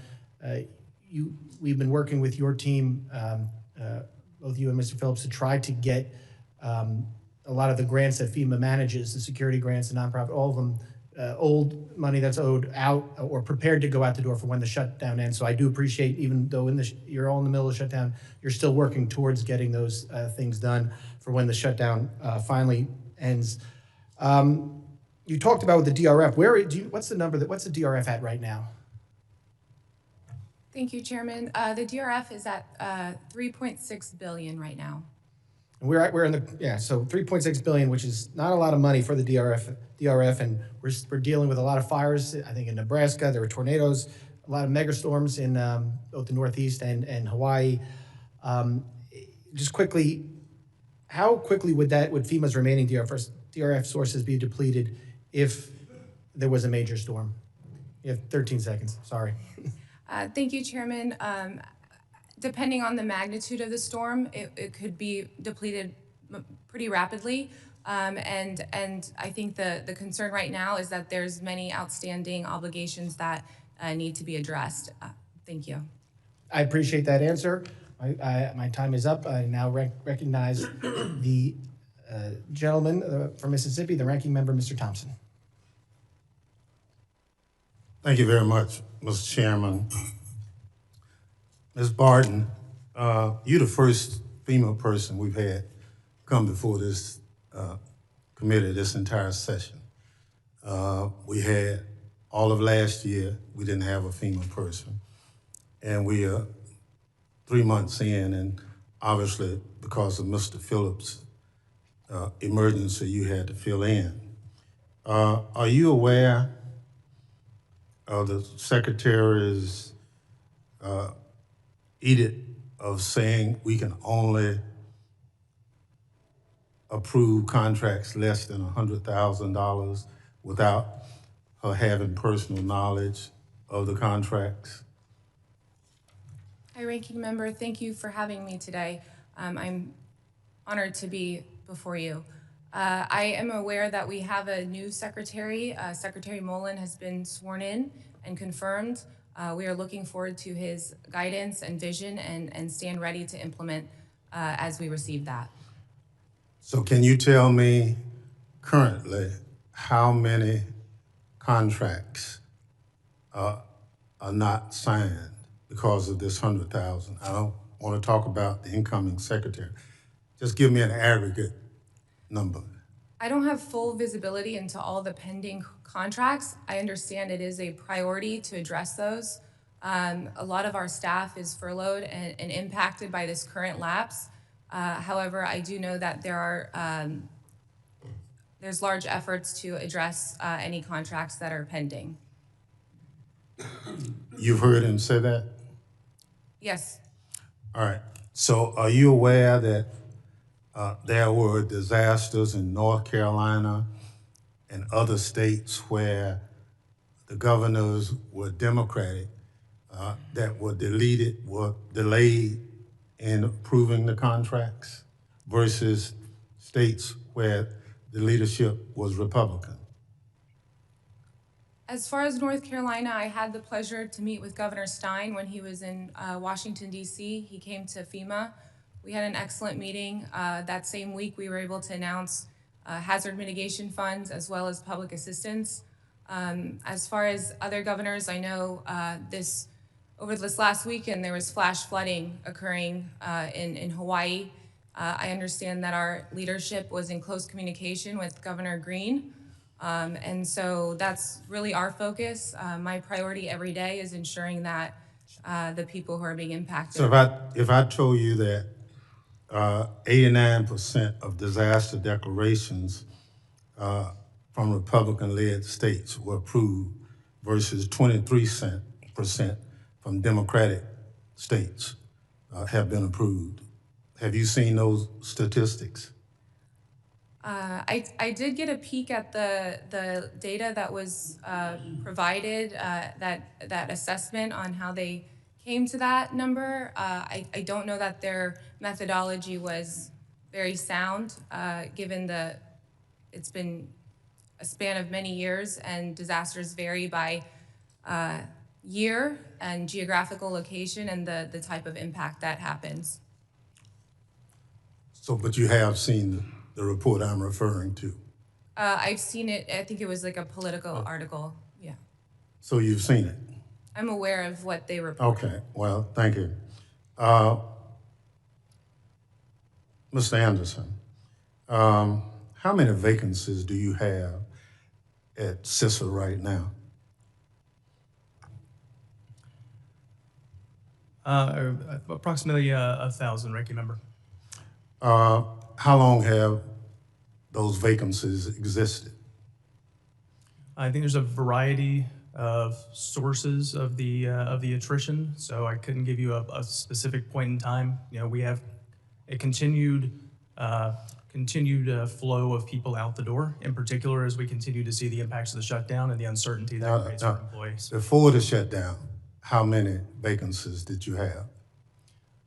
Speaker 1: we've been working with your team, both you and Mr. Phillips, to try to get a lot of the grants that FEMA manages, the security grants, the nonprofit, all of them, old money that's owed out or prepared to go out the door for when the shutdown ends. So I do appreciate, even though you're all in the middle of the shutdown, you're still working towards getting those things done for when the shutdown finally ends. You talked about with the DRF. What's the number what's the DRF at right now?
Speaker 6: Thank you, Chairman. The DRF is at 3.6 billion right now.
Speaker 1: And we're in the so 3.6 billion, which is not a lot of money for the DRF, and we're dealing with a lot of fires. I think in Nebraska there were tornadoes, a lot of megastorms in both the Northeast and Hawaii. Just quickly, how quickly would FEMA's remaining DRF sources be depleted if there was a major storm? You have 13 seconds. Sorry.
Speaker 6: Thank you, Chairman. Depending on the magnitude of the storm, it could be depleted pretty rapidly. And I think the concern right now is that there's many outstanding obligations that need to be addressed. Thank you.
Speaker 1: I appreciate that answer. My time is up. I now recognize the gentleman from Mississippi, the ranking member, Mr. Thompson.
Speaker 2: Thank you very much, Mr. Chairman. Ms. Barton, you're the first FEMA person we've had come before this committee this entire session. We had all of last year, we didn't have a FEMA person. And we are 3 months in, and obviously because of Mr. Phillips' emergency, you had to fill in. Are you aware of the Secretary's edict of saying we can only approve contracts less than $100,000 without her having personal knowledge of the contracts?
Speaker 6: Hi, Ranking Member. Thank you for having me today. I'm honored to be before you. I am aware that we have a new secretary. Secretary Mullen has been sworn in and confirmed. We are looking forward to his guidance and vision and stand ready to implement as we receive that.
Speaker 2: So can you tell me currently how many contracts are not signed because of this 100,000? I don't want to talk about the incoming secretary. Just give me an aggregate number.
Speaker 6: I don't have full visibility into all the pending contracts. I understand it is a priority to address those. A lot of our staff is furloughed and impacted by this current lapse. However, I do know that there's large efforts to address any contracts that are pending.
Speaker 2: You've heard him say that?
Speaker 6: Yes.
Speaker 2: All right. So are you aware that there were disasters in North Carolina and other states where the governors were Democratic that were delayed in approving the contracts versus states where the leadership was Republican?
Speaker 6: As far as North Carolina, I had the pleasure to meet with Governor Stein when he was in Washington, D.C. He came to FEMA. We had an excellent meeting. That same week, we were able to announce hazard mitigation funds as well as public assistance. As far as other governors, I know over this last weekend, there was flash flooding occurring in Hawaii. I understand that our leadership was in close communication with Governor Green. And so that's really our focus. My priority every day is ensuring that the people who are being impacted.
Speaker 2: So if I told you that 89% of disaster declarations from Republican-led states were approved versus 23% from Democratic states have been approved. Have you seen those statistics?
Speaker 6: I did get a peek at the data that was provided, that assessment on how they came to that number. I don't know that their methodology was very sound, given it's been a span of many years and disasters vary by year and geographical location and the type of impact that happens.
Speaker 2: So, but you have seen the report I'm referring to.
Speaker 6: I've seen it, I think it was like a Politico article, yeah.
Speaker 2: So you've seen it?
Speaker 6: I'm aware of what they reported.
Speaker 2: Okay, well, thank you. Mr. Andersen, how many vacancies do you have at CISA right now?
Speaker 5: Approximately 1,000, ranking member.
Speaker 2: How long have those vacancies existed?
Speaker 5: I think there's a variety of sources of the attrition, so I couldn't give you a specific point in time. You know, we have a continued flow of people out the door, in particular as we continue to see the impacts of the shutdown and the uncertainty that creates for employees.
Speaker 2: Before the shutdown, how many vacancies did you have?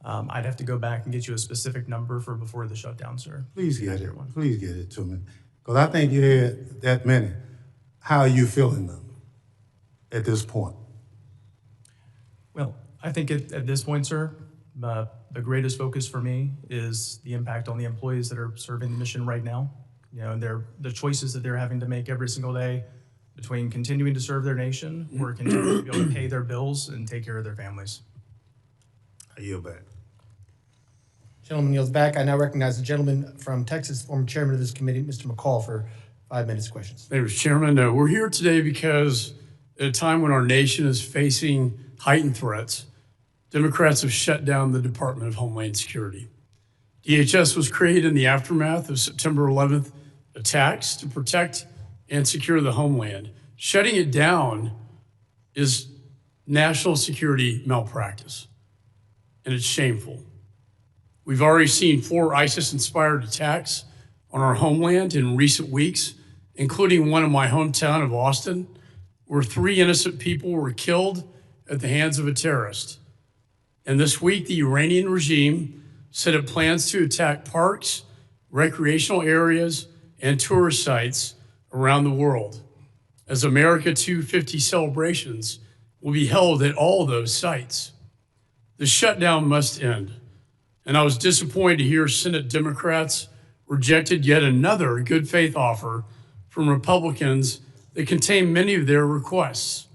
Speaker 5: I'd have to go back and get you a specific number for before the shutdown, sir.
Speaker 2: Please get it. Please get it to me, because I think you had that many. How are you feeling them at this point?
Speaker 5: Well, I think at this point, sir, the greatest focus for me is the impact on the employees that are serving the mission right now. You know, and the choices that they're having to make every single day between continuing to serve their nation or continuing to be able to pay their bills and take care of their families.
Speaker 2: I yield back.
Speaker 1: Gentleman yields back. I now recognize the gentleman from Texas, former chairman of this committee, Mr. McCall, for 5 minutes of questions.
Speaker 7: Thank you, Mr. Chairman. We're here today because at a time when our nation is facing heightened threats, Democrats have shut down the Department of Homeland Security. DHS was created in the aftermath of September 11th attacks to protect and secure the homeland. Shutting it down is national security malpractice, and it's shameful. We've already seen 4 ISIS-inspired attacks on our homeland in recent weeks, including one in my hometown of Austin, where 3 innocent people were killed at the hands of a terrorist. And this week, the Iranian regime said it plans to attack parks, recreational areas, and tourist sites around the world, as America 250 celebrations will be held at all those sites. The shutdown must end. And I was disappointed to hear Senate Democrats rejected yet another good faith offer from Republicans that contained many of their requests.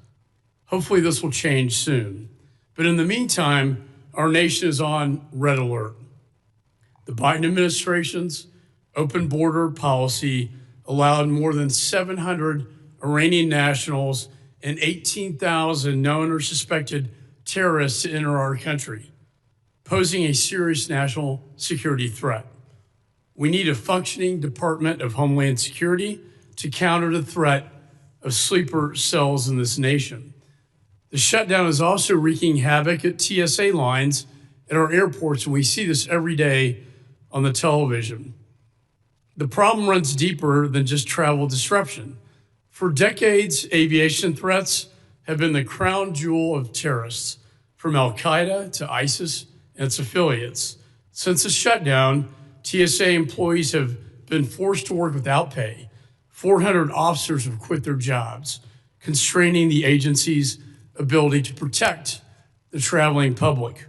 Speaker 7: Hopefully this will change soon. But in the meantime, our nation is on red alert. The Biden administration's open border policy allowed more than 700 Iranian nationals and 18,000 known or suspected terrorists to enter our country, posing a serious national security threat. We need a functioning Department of Homeland Security to counter the threat of sleeper cells in this nation. The shutdown is also wreaking havoc at TSA lines at our airports, and we see this every day on the television. The problem runs deeper than just travel disruption. For decades, aviation threats have been the crown jewel of terrorists, from Al-Qaeda to ISIS and its affiliates. Since the shutdown, TSA employees have been forced to work without pay. 400 officers have quit their jobs, constraining the agency's ability to protect the traveling public.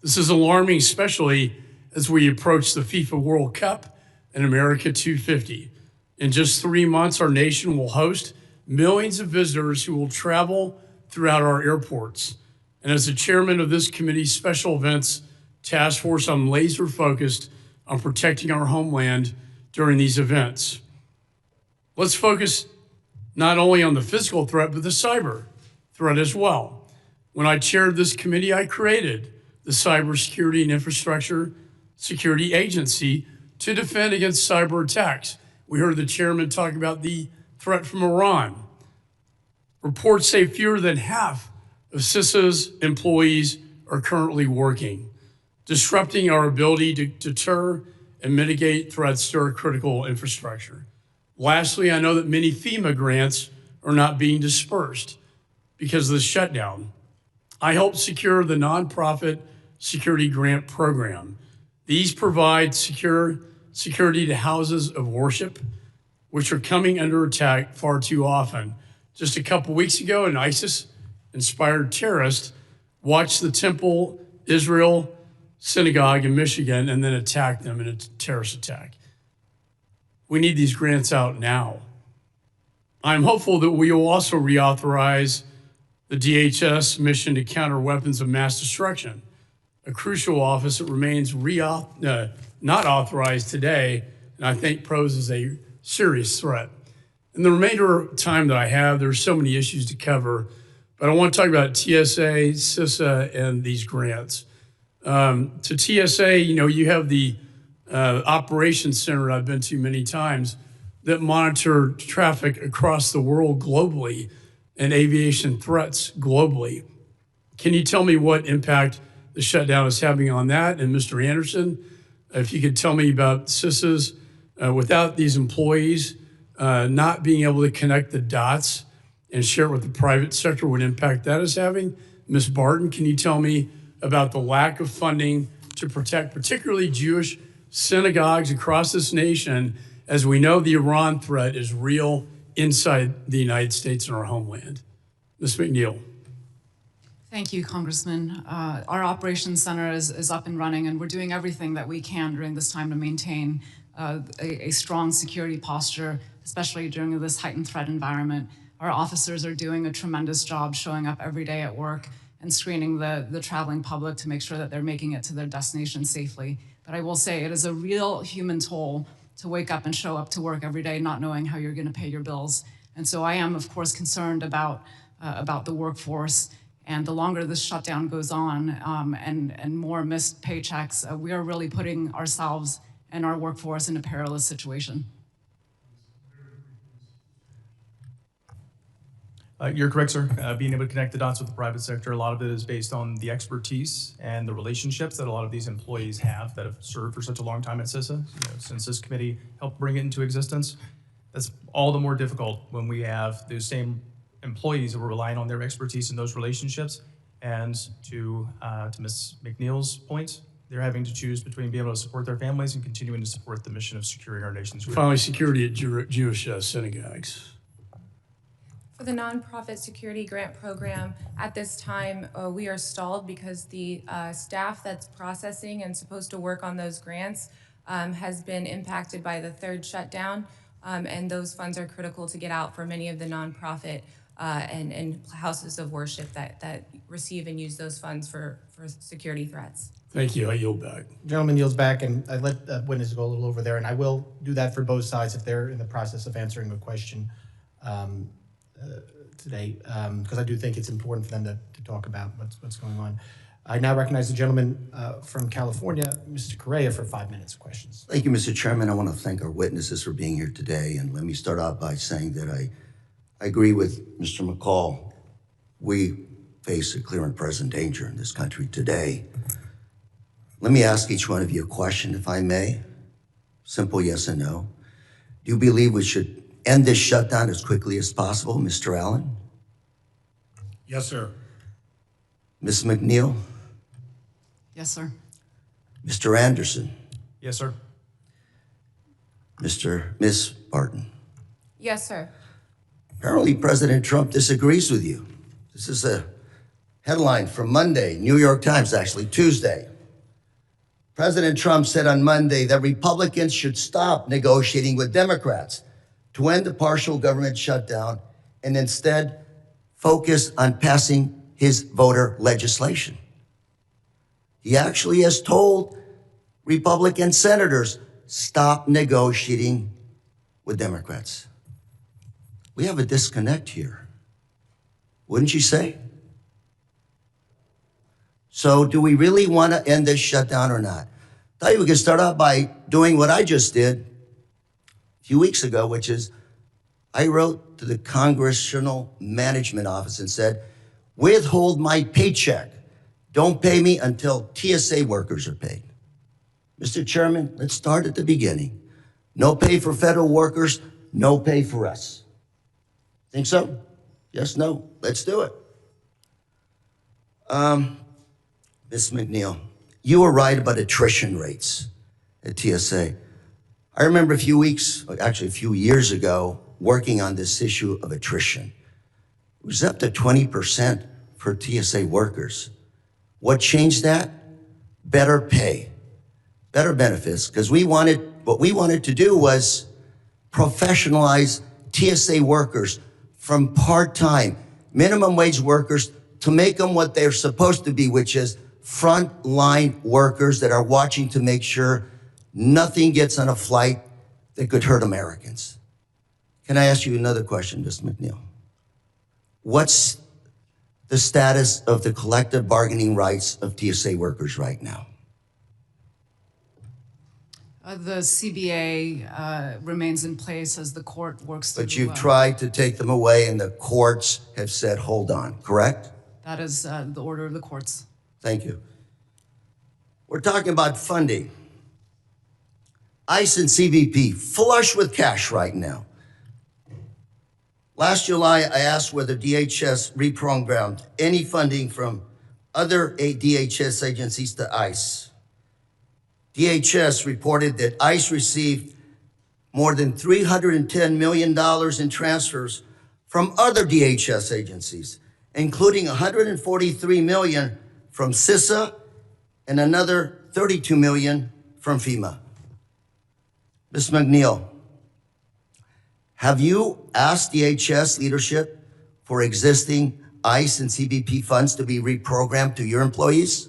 Speaker 7: This is alarming, especially as we approach the FIFA World Cup and America 250. In just 3 months, our nation will host millions of visitors who will travel throughout our airports. And as the chairman of this committee's special events task force, I'm laser focused on protecting our homeland during these events. Let's focus not only on the physical threat, but the cyber threat as well. When I chaired this committee, I created the Cybersecurity and Infrastructure Security Agency to defend against cyber attacks. We heard the chairman talk about the threat from Iran. Reports say fewer than half of CISA's employees are currently working, disrupting our ability to deter and mitigate threats to our critical infrastructure. Lastly, I know that many FEMA grants are not being dispersed because of the shutdown. I helped secure the nonprofit security grant program. These provide security to houses of worship, which are coming under attack far too often. Just a couple weeks ago, an ISIS-inspired terrorist watched the Temple Israel synagogue in Michigan and then attacked them in a terrorist attack. We need these grants out now. I'm hopeful that we will also reauthorize the DHS mission to counter weapons of mass destruction, a crucial office that remains not authorized today, and I think poses a serious threat. In the remainder of time that I have, there's so many issues to cover, but I want to talk about TSA, CISA, and these grants. To TSA, you have the operations center I've been to many times that monitor traffic across the world globally and aviation threats globally. Can you tell me what impact the shutdown is having on that? And Mr. Andersen, if you could tell me about CISA's, without these employees, not being able to connect the dots and share it with the private sector, what impact that is having. Ms. Barton, can you tell me about the lack of funding to protect particularly Jewish synagogues across this nation, as we know the Iran threat is real inside the United States and our homeland? Ms. McNeill.
Speaker 3: Thank you, Congressman. Our operations center is up and running, and we're doing everything that we can during this time to maintain a strong security posture, especially during this heightened threat environment. Our officers are doing a tremendous job showing up every day at work and screening the traveling public to make sure that they're making it to their destination safely. But I will say it is a real human toll to wake up and show up to work every day not knowing how you're going to pay your bills. And so I am, of course, concerned about the workforce. And the longer this shutdown goes on and more missed paychecks, we are really putting ourselves and our workforce in a perilous situation.
Speaker 5: You're correct, sir. Being able to connect the dots with the private sector, a lot of it is based on the expertise and the relationships that a lot of these employees have that have served for such a long time at CISA. Since this committee helped bring it into existence, that's all the more difficult when we have those same employees who are relying on their expertise in those relationships. And to Ms. McNeill's point, they're having to choose between being able to support their families and continuing to support the mission of securing our nation's freedom.
Speaker 7: Finally, security at Jewish synagogues.
Speaker 6: For the nonprofit security grant program, at this time, we are stalled because the staff that's processing and supposed to work on those grants has been impacted by the third shutdown, and those funds are critical to get out for many of the nonprofit and houses of worship that receive and use those funds for security threats.
Speaker 7: Thank you. I yield back.
Speaker 1: Gentleman yields back, and I let witnesses go a little over there, and I will do that for both sides if they're in the process of answering a question today, because I do think it's important for them to talk about what's going on. I now recognize the gentleman from California, Mr. Correa, for 5 minutes of questions.
Speaker 8: Thank you, Mr. Chairman. I want to thank our witnesses for being here today, and let me start out by saying that I agree with Mr. McCall. We face a clear and present danger in this country today. Let me ask each one of you a question, if I may. Simple yes and no. Do you believe we should end this shutdown as quickly as possible, Mr. Allan?
Speaker 4: Yes, sir.
Speaker 8: Ms. McNeill?
Speaker 3: Yes, sir.
Speaker 8: Mr. Andersen?
Speaker 5: Yes, sir.
Speaker 8: Ms. Barton?
Speaker 6: Yes, sir.
Speaker 8: Apparently, President Trump disagrees with you. This is a headline from Monday, New York Times, actually, Tuesday. President Trump said on Monday that Republicans should stop negotiating with Democrats to end the partial government shutdown and instead focus on passing his voter legislation. He actually has told Republican senators, stop negotiating with Democrats. We have a disconnect here, wouldn't you say? So do we really want to end this shutdown or not? I tell you, we can start out by doing what I just did a few weeks ago, which is I wrote to the Congressional Management Office and said, withhold my paycheck. Don't pay me until TSA workers are paid. Mr. Chairman, let's start at the beginning. No pay for federal workers, no pay for us. Think so? Yes, no? Let's do it. Ms. McNeill, you were right about attrition rates at TSA. I remember a few years ago, working on this issue of attrition. It was up to 20% for TSA workers. What changed that? Better pay, better benefits, because what we wanted to do was professionalize TSA workers from part-time, minimum wage workers to make them what they're supposed to be, which is front-line workers that are watching to make sure nothing gets on a flight that could hurt Americans. Can I ask you another question, Ms. McNeill? What's the status of the collective bargaining rights of TSA workers right now?
Speaker 3: The CBA remains in place as the court works through.
Speaker 8: But you've tried to take them away and the courts have said, hold on, correct?
Speaker 3: That is the order of the courts.
Speaker 8: Thank you. We're talking about funding. ICE and CBP, flush with cash right now. Last July, I asked whether DHS reprogrammed any funding from other DHS agencies to ICE. DHS reported that ICE received more than $310 million in transfers from other DHS agencies, including $143 million from CISA and another $32 million from FEMA. Ms. McNeill, have you asked DHS leadership for existing ICE and CBP funds to be reprogrammed to your employees?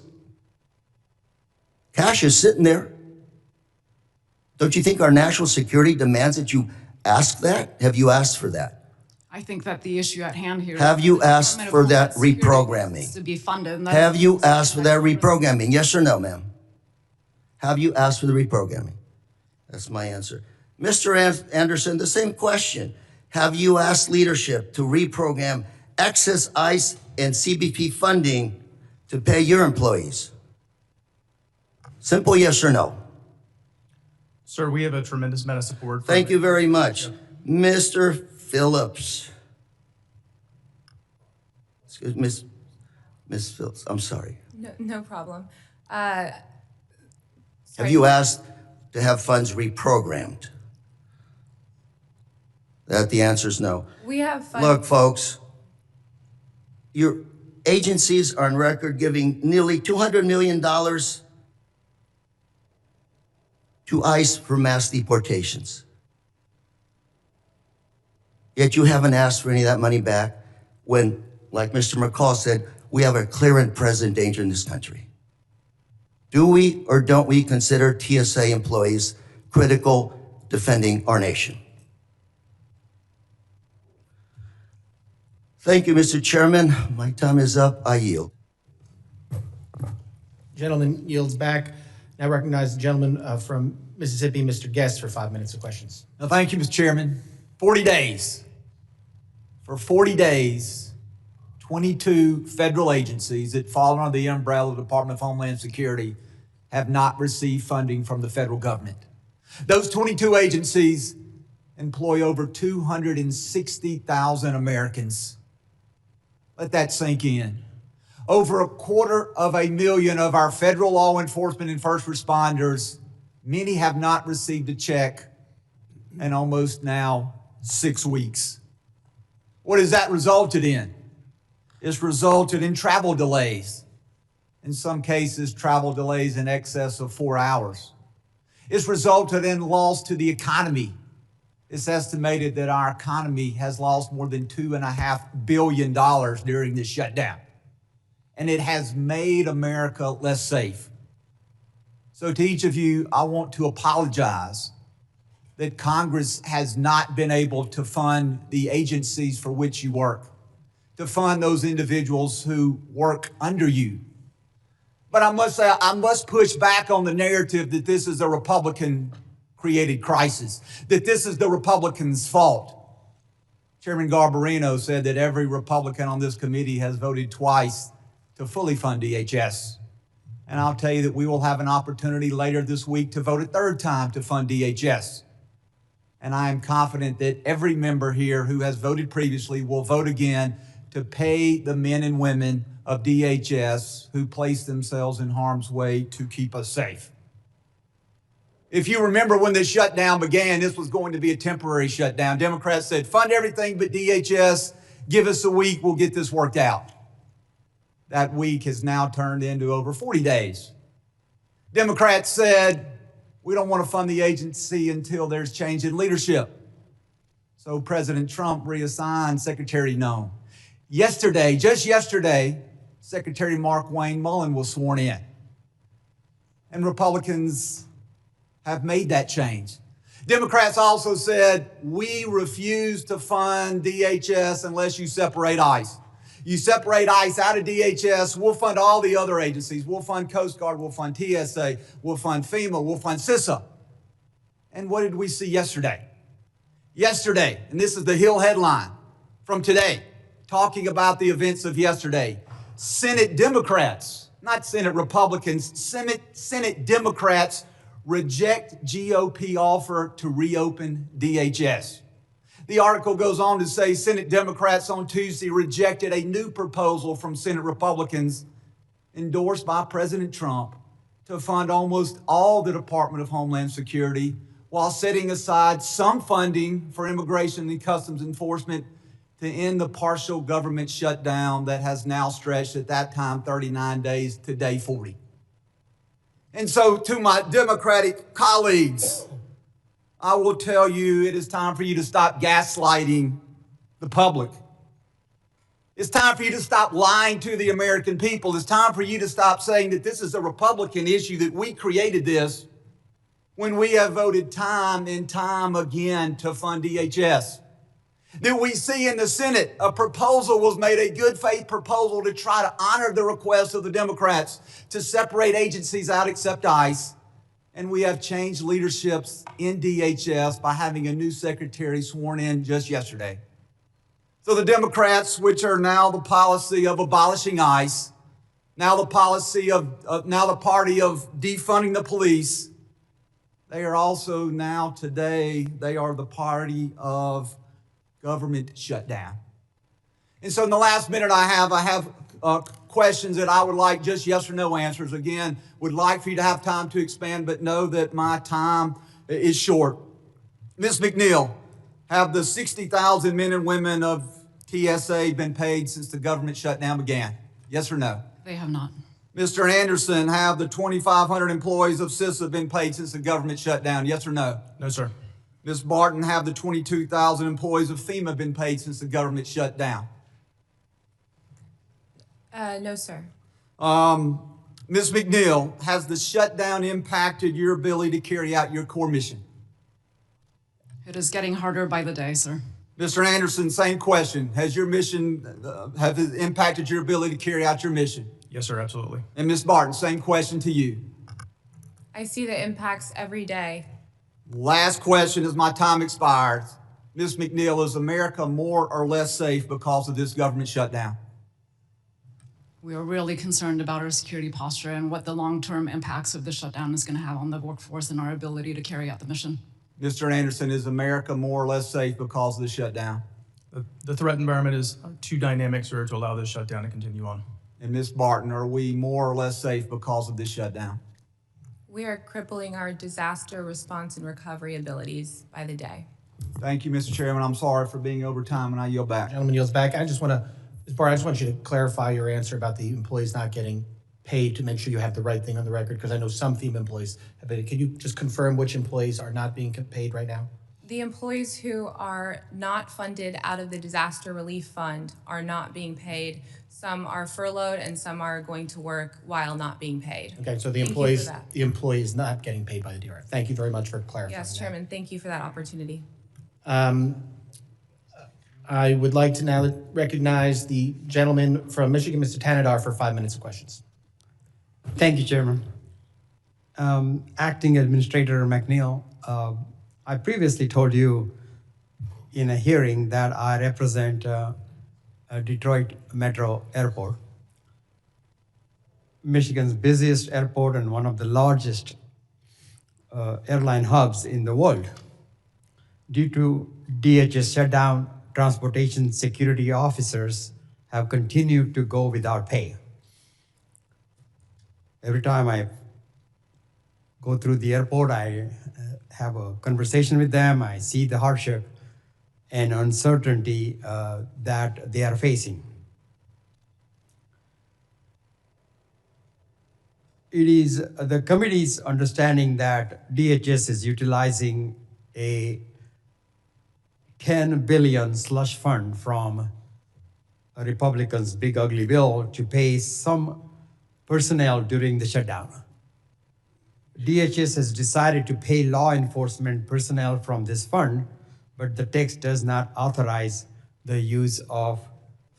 Speaker 8: Cash is sitting there. Don't you think our national security demands that you ask that? Have you asked for that?
Speaker 3: I think that the issue at hand here.
Speaker 8: Have you asked for that reprogramming?
Speaker 3: To be funded.
Speaker 8: Have you asked for that reprogramming? Yes or no, ma'am? Have you asked for the reprogramming? That's my answer. Mr. Andersen, the same question. Have you asked leadership to reprogram excess ICE and CBP funding to pay your employees? Simple yes or no.
Speaker 5: Sir, we have a tremendous amount of support.
Speaker 8: Thank you very much. Mr. Phillips. Excuse me, Ms. Phillips, I'm sorry.
Speaker 6: No problem.
Speaker 8: Have you asked to have funds reprogrammed? The answer is no.
Speaker 6: We have funds.
Speaker 8: Look, folks, your agencies are on record giving nearly $200 million to ICE for mass deportations. Yet you haven't asked for any of that money back when, like Mr. McCall said, we have a clear and present danger in this country. Do we or don't we consider TSA employees critical defending our nation? Thank you, Mr. Chairman. My time is up. I yield.
Speaker 1: Gentleman yields back. Now recognize the gentleman from Mississippi, Mr. Guest, for 5 minutes of questions.
Speaker 9: Thank you, Mr. Chairman. 40 days. For 40 days, 22 federal agencies that fall under the umbrella of the Department of Homeland Security have not received funding from the federal government. Those 22 agencies employ over 260,000 Americans. Let that sink in. Over 250,000 of our federal law enforcement and first responders, many have not received a check in almost now 6 weeks. What has that resulted in? It's resulted in travel delays. In some cases, travel delays in excess of 4 hours. It's resulted in loss to the economy. It's estimated that our economy has lost more than $2.5 billion during this shutdown. And it has made America less safe. So to each of you, I want to apologize that Congress has not been able to fund the agencies for which you work, to fund those individuals who work under you. But I must say, I must push back on the narrative that this is a Republican-created crisis, that this is the Republicans' fault. Chairman Garbarino said that every Republican on this committee has voted twice to fully fund DHS. And I'll tell you that we will have an opportunity later this week to vote a third time to fund DHS. And I am confident that every member here who has voted previously will vote again to pay the men and women of DHS who place themselves in harm's way to keep us safe. If you remember when this shutdown began, this was going to be a temporary shutdown. Democrats said, fund everything but DHS, give us a week, we'll get this worked out. That week has now turned into over 40 days. Democrats said, we don't want to fund the agency until there's change in leadership. So President Trump reassigned Secretary Nguyen. Yesterday, just yesterday, Secretary Mark Wayne Mullen was sworn in. And Republicans have made that change. Democrats also said, we refuse to fund DHS unless you separate ICE. You separate ICE out of DHS, we'll fund all the other agencies. We'll fund Coast Guard, we'll fund TSA, we'll fund FEMA, we'll fund CISA. And what did we see yesterday? Yesterday, and this is the Hill headline from today, talking about the events of yesterday. Senate Democrats, not Senate Republicans, Senate Democrats reject GOP offer to reopen DHS. The article goes on to say Senate Democrats on Tuesday rejected a new proposal from Senate Republicans endorsed by President Trump to fund almost all the Department of Homeland Security while setting aside some funding for Immigration and Customs Enforcement to end the partial government shutdown that has now stretched at that time 39 days to day 40. And so to my Democratic colleagues, I will tell you it is time for you to stop gaslighting the public. It's time for you to stop lying to the American people. It's time for you to stop saying that this is a Republican issue, that we created this, when we have voted time and time again to fund DHS. That we see in the Senate a proposal was made, a good faith proposal to try to honor the request of the Democrats to separate agencies out except ICE. And we have changed leaderships in DHS by having a new secretary sworn in just yesterday. So the Democrats, which are now the policy of abolishing ICE, now the policy now the party of defunding the police, they are also now today, they are the party of government shutdown. And so in the last minute I have questions that I would like just yes or no answers. Again, would like for you to have time to expand, but know that my time is short. Ms. McNeill, have the 60,000 men and women of TSA been paid since the government shutdown began? Yes or no?
Speaker 3: They have not.
Speaker 9: Mr. Andersen, have the 2,500 employees of CISA been paid since the government shutdown? Yes or no?
Speaker 5: No, sir.
Speaker 9: Ms. Barton, have the 22,000 employees of FEMA been paid since the government shut down?
Speaker 6: No, sir.
Speaker 9: Ms. McNeill, has the shutdown impacted your ability to carry out your core mission?
Speaker 3: It is getting harder by the day, sir.
Speaker 9: Mr. Andersen, same question. Has your mission, have it impacted your ability to carry out your mission?
Speaker 5: Yes, sir, absolutely.
Speaker 9: And Ms. Barton, same question to you.
Speaker 6: I see the impacts every day.
Speaker 9: Last question as my time expires. Ms. McNeill, is America more or less safe because of this government shutdown?
Speaker 3: We are really concerned about our security posture and what the long-term impacts of the shutdown is going to have on the workforce and our ability to carry out the mission.
Speaker 9: Mr. Andersen, is America more or less safe because of the shutdown?
Speaker 5: The threat environment is too dynamic, sir, to allow this shutdown to continue on.
Speaker 9: And Ms. Barton, are we more or less safe because of this shutdown?
Speaker 6: We are crippling our disaster response and recovery abilities by the day.
Speaker 9: Thank you, Mr. Chairman. I'm sorry for being over time, and I yield back.
Speaker 1: Gentleman yields back. I just want to, Ms. Barr, I just want you to clarify your answer about the employees not getting paid to make sure you have the right thing on the record, because I know some FEMA employees have been. Can you just confirm which employees are not being paid right now?
Speaker 6: The employees who are not funded out of the disaster relief fund are not being paid. Some are furloughed and some are going to work while not being paid.
Speaker 1: Okay, so the employees not getting paid by the DRF. Thank you very much for clarifying.
Speaker 6: Yes, Chairman, thank you for that opportunity.
Speaker 1: I would like to now recognize the gentleman from Michigan, Mr. Tanadar, for 5 minutes of questions.
Speaker 10: Thank you, Chairman. Acting Administrator McNeill, I previously told you in a hearing that I represent Detroit Metro Airport. Michigan's busiest airport and one of the largest airline hubs in the world. Due to DHS shutdown, transportation security officers have continued to go without pay. Every time I go through the airport, I have a conversation with them. I see the hardship and uncertainty that they are facing. It is the committee's understanding that DHS is utilizing a $10 billion slush fund from a Republicans' big ugly bill to pay some personnel during the shutdown. DHS has decided to pay law enforcement personnel from this fund, but the text does not authorize the use of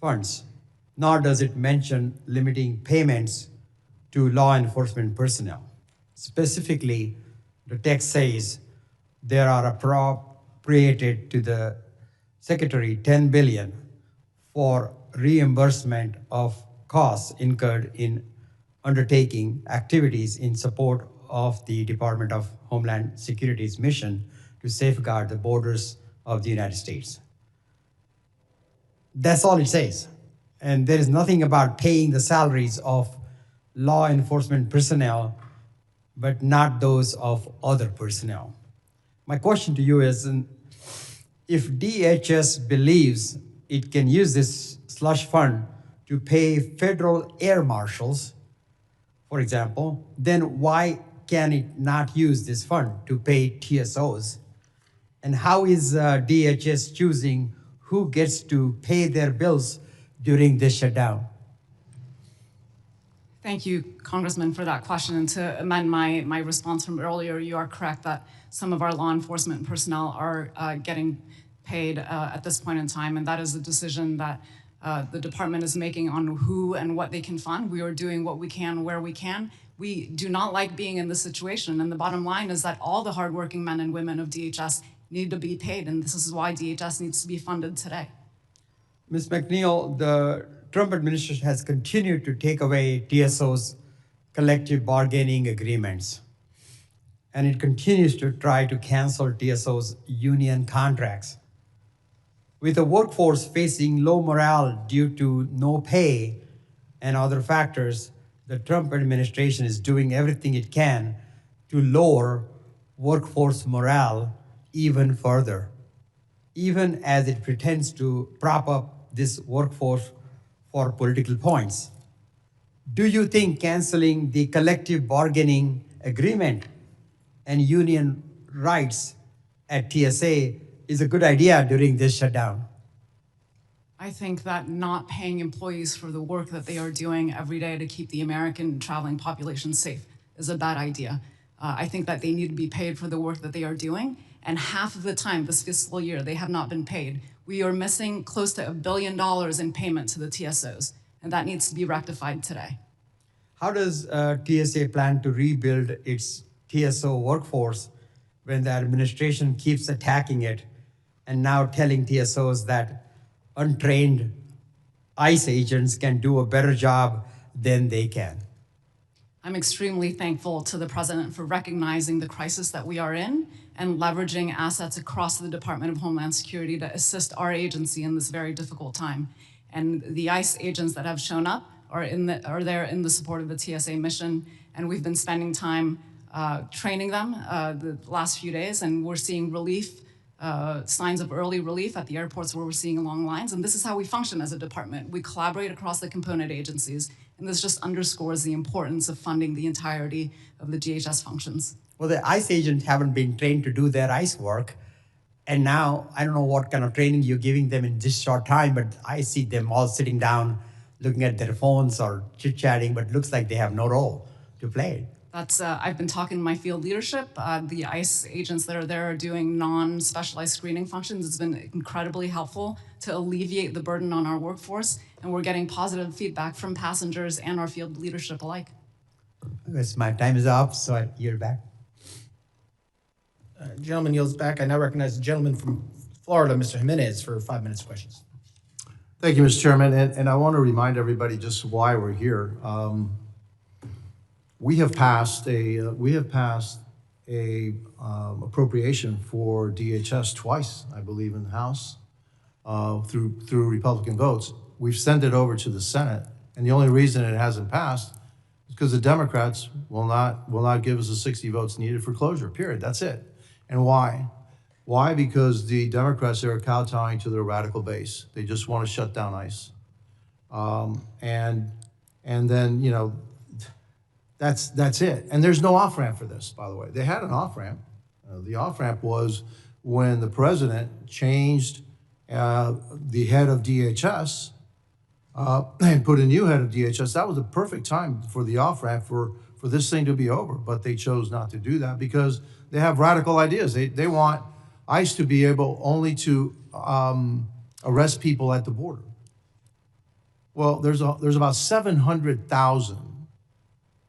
Speaker 10: funds, nor does it mention limiting payments to law enforcement personnel. Specifically, the text says there are appropriated to the Secretary $10 billion for reimbursement of costs incurred in undertaking activities in support of the Department of Homeland Security's mission to safeguard the borders of the United States. That's all it says. And there is nothing about paying the salaries of law enforcement personnel, but not those of other personnel. My question to you is, if DHS believes it can use this slush fund to pay federal air marshals, for example, then why can it not use this fund to pay TSOs? And how is DHS choosing who gets to pay their bills during this shutdown?
Speaker 3: Thank you, Congressman, for that question. And to amend my response from earlier, you are correct that some of our law enforcement personnel are getting paid at this point in time, and that is a decision that the department is making on who and what they can fund. We are doing what we can where we can. We do not like being in this situation, and the bottom line is that all the hardworking men and women of DHS need to be paid, and this is why DHS needs to be funded today.
Speaker 10: Ms. McNeill, the Trump administration has continued to take away TSO's collective bargaining agreements, and it continues to try to cancel TSO's union contracts. With a workforce facing low morale due to no pay and other factors, the Trump administration is doing everything it can to lower workforce morale even further, even as it pretends to prop up this workforce for political points. Do you think canceling the collective bargaining agreement and union rights at TSA is a good idea during this shutdown?
Speaker 3: I think that not paying employees for the work that they are doing every day to keep the American traveling population safe is a bad idea. I think that they need to be paid for the work that they are doing, and half of the time this fiscal year they have not been paid. We are missing close to $1 billion in payment to the TSOs, and that needs to be rectified today.
Speaker 10: How does TSA plan to rebuild its TSO workforce when the administration keeps attacking it and now telling TSOs that untrained ICE agents can do a better job than they can?
Speaker 3: I'm extremely thankful to the president for recognizing the crisis that we are in and leveraging assets across the Department of Homeland Security to assist our agency in this very difficult time. And the ICE agents that have shown up are there in the support of the TSA mission, and we've been spending time training them the last few days, and we're seeing relief, signs of early relief at the airports where we're seeing long lines. And this is how we function as a department. We collaborate across the component agencies, and this just underscores the importance of funding the entirety of the DHS functions.
Speaker 10: Well, the ICE agents haven't been trained to do their ICE work, and now I don't know what kind of training you're giving them in this short time, but I see them all sitting down, looking at their phones or chit-chatting, but it looks like they have no role to play.
Speaker 3: That's, I've been talking to my field leadership. The ICE agents that are there are doing non-specialized screening functions. It's been incredibly helpful to alleviate the burden on our workforce, and we're getting positive feedback from passengers and our field leadership alike.
Speaker 10: I guess my time is up, so I yield back.
Speaker 1: Gentleman yields back. I now recognize the gentleman from Florida, Mr. Jimenez, for 5 minutes of questions.
Speaker 11: Thank you, Mr. Chairman. And I want to remind everybody just why we're here. we have passed a appropriation for DHS twice, I believe, in the House through Republican votes. We've sent it over to the Senate, and the only reason it hasn't passed is because the Democrats will not give us the 60 votes needed for closure. Period. That's it. And why? Why? Because the Democrats are kowtowing to their radical base. They just want to shut down ICE, and then that's it. And there's no off ramp for this, by the way. They had an off ramp. The off ramp was when the president changed the head of DHS and put a new head of DHS. That was the perfect time for the off ramp for this thing to be over. But they chose not to do that because they have radical ideas. They want ICE to be able only to arrest people at the border. Well, there's about 700,000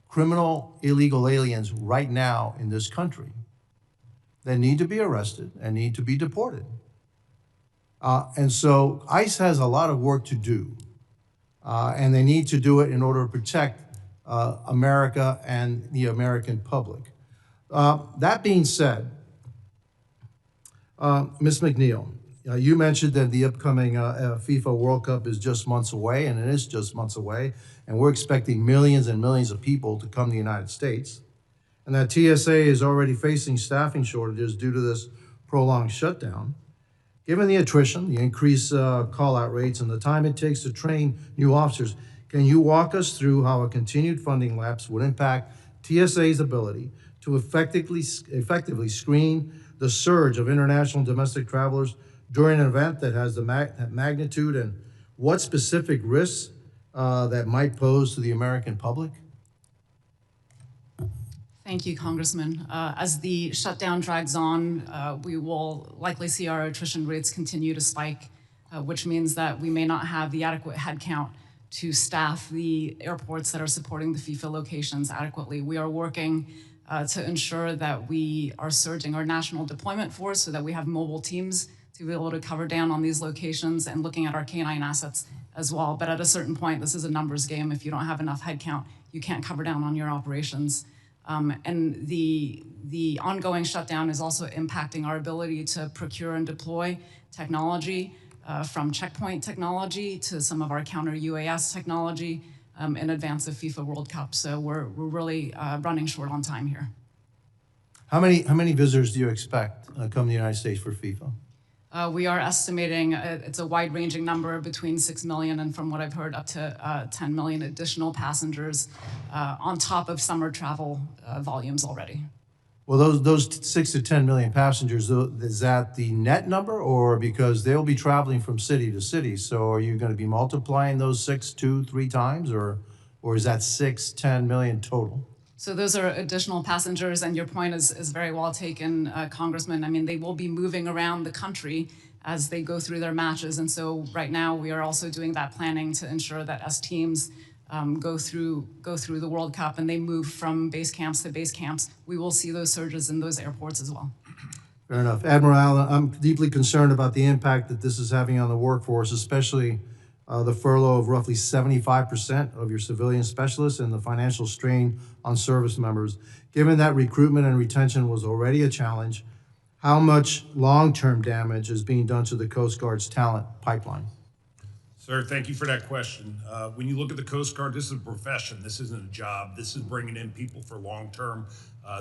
Speaker 11: criminal illegal aliens right now in this country that need to be arrested and need to be deported. And so ICE has a lot of work to do, and they need to do it in order to protect America and the American public. That being said, Ms. McNeill, you mentioned that the upcoming FIFA World Cup is just months away, and it is just months away, and we're expecting millions and millions of people to come to the United States, and that TSA is already facing staffing shortages due to this prolonged shutdown. Given the attrition, the increased call-out rates, and the time it takes to train new officers, can you walk us through how a continued funding lapse would impact TSA's ability to effectively screen the surge of international and domestic travelers during an event that has the magnitude, and what specific risks that might pose to the American public?
Speaker 3: Thank you, Congressman. As the shutdown drags on, we will likely see our attrition rates continue to spike, which means that we may not have the adequate headcount to staff the airports that are supporting the FIFA locations adequately. We are working to ensure that we are surging our national deployment force so that we have mobile teams to be able to cover down on these locations, and looking at our canine assets as well. But at a certain point, this is a numbers game. If you don't have enough headcount, you can't cover down on your operations. And the ongoing shutdown is also impacting our ability to procure and deploy technology, from checkpoint technology to some of our counter UAS technology in advance of FIFA World Cup. So we're really running short on time here.
Speaker 11: How many visitors do you expect come to the United States for FIFA?
Speaker 3: We are estimating it's a wide-ranging number between 6 million and, from what I've heard, up to 10 million additional passengers on top of summer travel volumes already.
Speaker 11: Well, those 6 to 10 million passengers, is that the net number, or because they'll be traveling from city to city? So are you going to be multiplying those 6 2, 3 times, or is that 6, 10 million total?
Speaker 3: So those are additional passengers, and your point is very well taken, Congressman. I mean, they will be moving around the country as they go through their matches, and so right now we are also doing that planning to ensure that as teams go through the World Cup and they move from base camps to base camps, we will see those surges in those airports as well.
Speaker 11: Fair enough. Admiral Allan, I'm deeply concerned about the impact that this is having on the workforce, especially the furlough of roughly 75% of your civilian specialists and the financial strain on service members. Given that recruitment and retention was already a challenge, how much long-term damage is being done to the Coast Guard's talent pipeline?
Speaker 4: Sir, thank you for that question. When you look at the Coast Guard, this is a profession. This isn't a job. This is bringing in people for long-term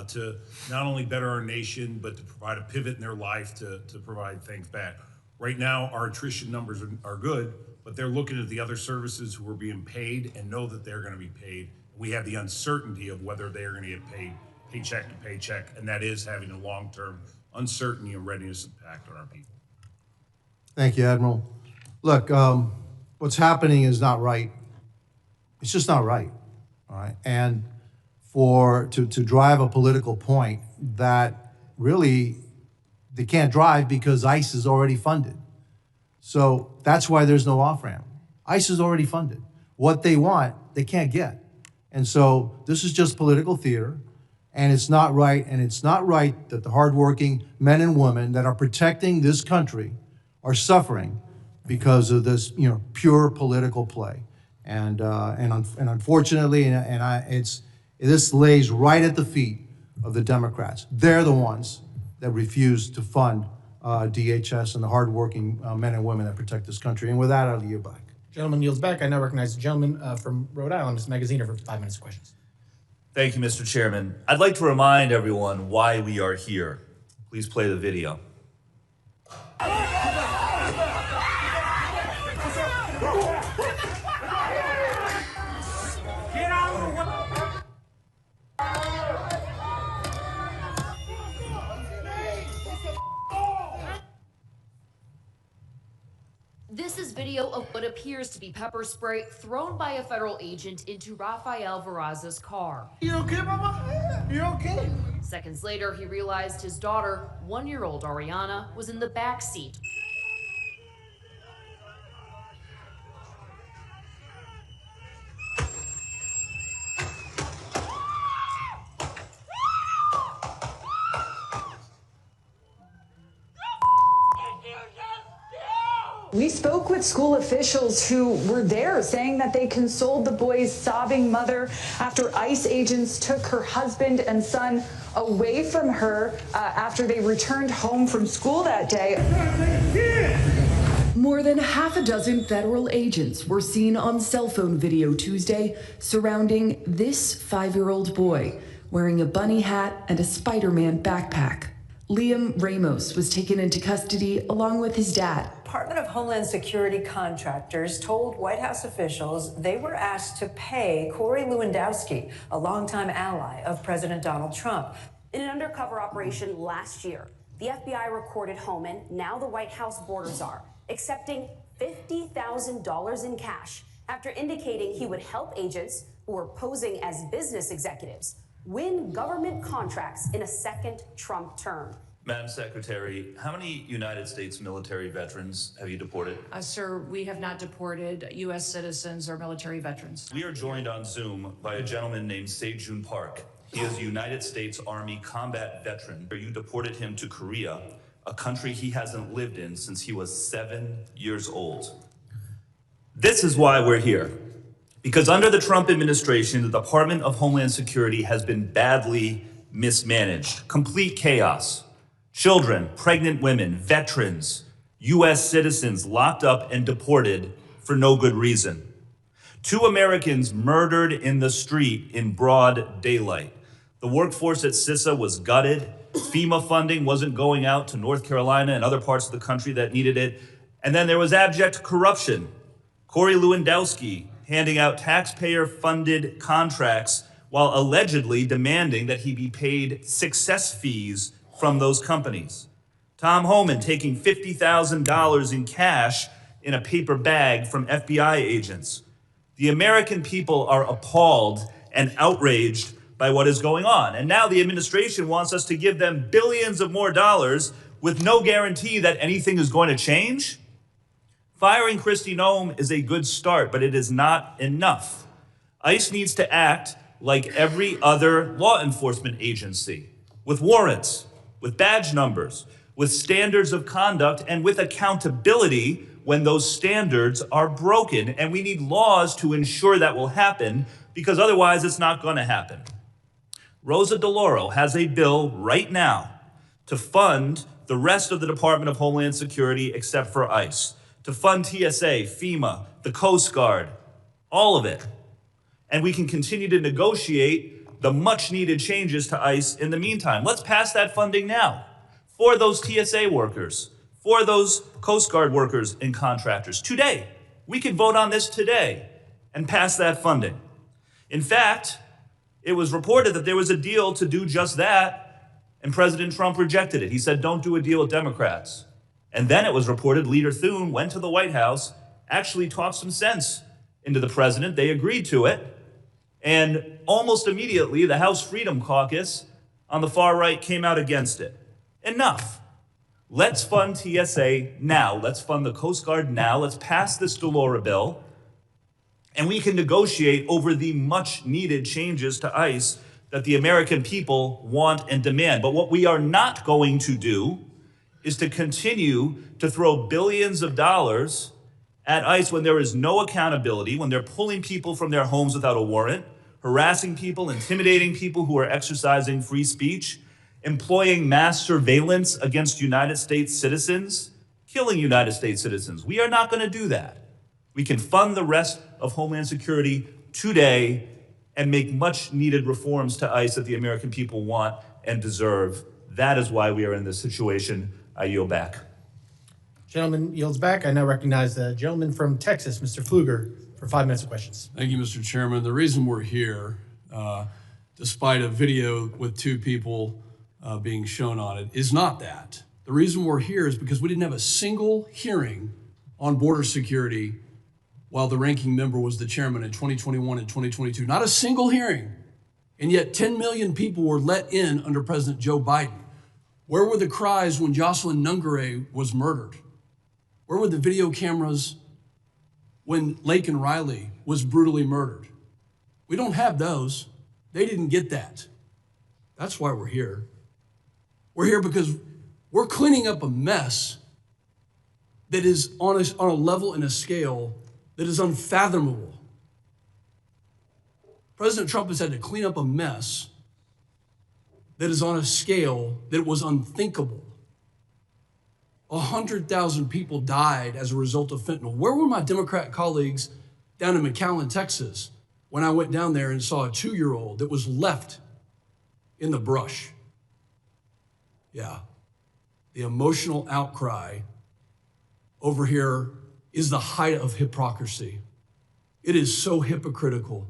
Speaker 4: to not only better our nation, but to provide a pivot in their life to provide things back. Right now, our attrition numbers are good, but they're looking at the other services who are being paid and know that they're going to be paid. We have the uncertainty of whether they're going to get paid paycheck to paycheck, and that is having a long-term uncertainty and readiness impact on our people.
Speaker 11: Thank you, Admiral. Look, what's happening is not right. It's just not right, all right? And to drive a political point that really they can't drive because ICE is already funded. So that's why there's no off-ramp. ICE is already funded. What they want, they can't get. And so this is just political theater, and it's not right, and it's not right that the hardworking men and women that are protecting this country are suffering because of this, pure political play. And unfortunately, it's This lays right at the feet of the Democrats. They're the ones that refuse to fund DHS and the hardworking men and women that protect this country. And with that, I'll yield back.
Speaker 1: Gentleman yields back. I now recognize the gentleman from Rhode Island, Ms. Magaziner, for 5 minutes of questions.
Speaker 12: Thank you, Mr. Chairman. I'd like to remind everyone why we are here. Please play the video.
Speaker 13: This is video of what appears to be pepper spray thrown by a federal agent into Rafael Veraza's car.
Speaker 14: You okay, Mama? You okay?
Speaker 13: Seconds later, he realized his daughter, 1-year-old Ariana, was in the back seat.
Speaker 15: We spoke with school officials who were there saying that they consoled the boy's sobbing mother after ICE agents took her husband and son away from her after they returned home from school that day.
Speaker 16: More than half a dozen federal agents were seen on cell phone video Tuesday surrounding this 5-year-old boy wearing a bunny hat and a Spider-Man backpack. Liam Ramos was taken into custody along with his dad.
Speaker 17: Department of Homeland Security contractors told White House officials they were asked to pay Corey Lewandowski, a longtime ally of President Donald Trump.
Speaker 18: In an undercover operation last year, the FBI recorded Homan, now the White House border czar, accepting $50,000 in cash after indicating he would help agents who were posing as business executives win government contracts in a second Trump term.
Speaker 12: Madam Secretary, how many United States military veterans have you deported?
Speaker 17: Sir, we have not deported U.S. citizens or military veterans.
Speaker 12: We are joined on Zoom by a gentleman named Sejun Park. He is a United States Army combat veteran. You deported him to Korea, a country he hasn't lived in since he was 7 years old. This is why we're here. Because under the Trump administration, the Department of Homeland Security has been badly mismanaged. Complete chaos. Children, pregnant women, veterans, U.S. citizens locked up and deported for no good reason. 2 Americans murdered in the street in broad daylight. The workforce at CISA was gutted. FEMA funding wasn't going out to North Carolina and other parts of the country that needed it. And then there was abject corruption. Corey Lewandowski handing out taxpayer-funded contracts while allegedly demanding that he be paid success fees from those companies. Tom Homan taking $50,000 in cash in a paper bag from FBI agents. The American people are appalled and outraged by what is going on. And now the administration wants us to give them billions of more dollars with no guarantee that anything is going to change. Firing Kristi Noem is a good start, but it is not enough. ICE needs to act like every other law enforcement agency, with warrants, with badge numbers, with standards of conduct, and with accountability when those standards are broken. And we need laws to ensure that will happen, because otherwise it's not going to happen. Rosa DeLauro has a bill right now to fund the rest of the Department of Homeland Security except for ICE, to fund TSA, FEMA, the Coast Guard, all of it. And we can continue to negotiate the much needed changes to ICE in the meantime. Let's pass that funding now for those TSA workers, for those Coast Guard workers and contractors. Today, we could vote on this today and pass that funding. In fact, it was reported that there was a deal to do just that, and President Trump rejected it. He said, don't do a deal with Democrats. And then it was reported Leader Thune went to the White House, actually talked some sense into the president. They agreed to it. And almost immediately, the House Freedom Caucus on the far right came out against it. Enough. Let's fund TSA now. Let's fund the Coast Guard now. Let's pass this DeLauro bill. And we can negotiate over the much needed changes to ICE that the American people want and demand. But what we are not going to do is to continue to throw billions of dollars at ICE when there is no accountability, when they're pulling people from their homes without a warrant, harassing people, intimidating people who are exercising free speech, employing mass surveillance against United States citizens, killing United States citizens. We are not going to do that. We can fund the rest of Homeland Security today and make much needed reforms to ICE that the American people want and deserve. That is why we are in this situation. I yield back.
Speaker 1: Gentleman yields back. I now recognize the gentleman from Texas, Mr. Pfluger, for 5 minutes of questions.
Speaker 7: Thank you, Mr. Chairman. The reason we're here, despite a video with two people being shown on it, is not that. The reason we're here is because we didn't have a single hearing on border security while the ranking member was the chairman in 2021 and 2022. Not a single hearing. And yet 10 million people were let in under President Joe Biden. Where were the cries when Jocelyn Nguyen was murdered? Where were the video cameras when Laken Riley was brutally murdered? We don't have those. They didn't get that. That's why we're here. We're here because we're cleaning up a mess that is on a level and a scale that is unfathomable. President Trump has had to clean up a mess that is on a scale that was unthinkable. 100,000 people died as a result of fentanyl. Where were my Democrat colleagues down in McAllen, Texas, when I went down there and saw a 2-year-old that was left in the brush? Yeah, the emotional outcry over here is the height of hypocrisy. It is so hypocritical.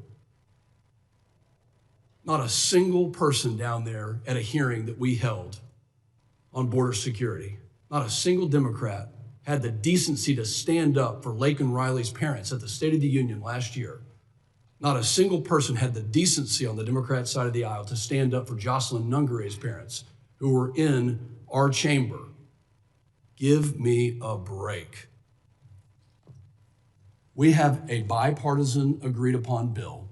Speaker 7: Not a single person down there at a hearing that we held on border security, not a single Democrat had the decency to stand up for Laken Riley's parents at the State of the Union last year. Not a single person had the decency on the Democrat side of the aisle to stand up for Jocelyn Nguyen's parents who were in our chamber. Give me a break. We have a bipartisan agreed upon bill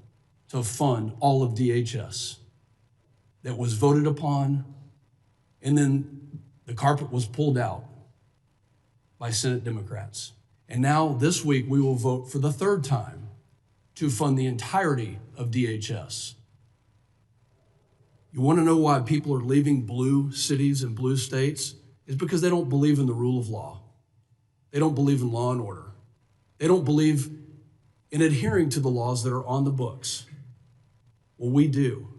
Speaker 7: to fund all of DHS that was voted upon, and then the carpet was pulled out by Senate Democrats. And now this week we will vote for the third time to fund the entirety of DHS. You want to know why people are leaving blue cities and blue states? It's because they don't believe in the rule of law. They don't believe in law and order. They don't believe in adhering to the laws that are on the books. Well, we do.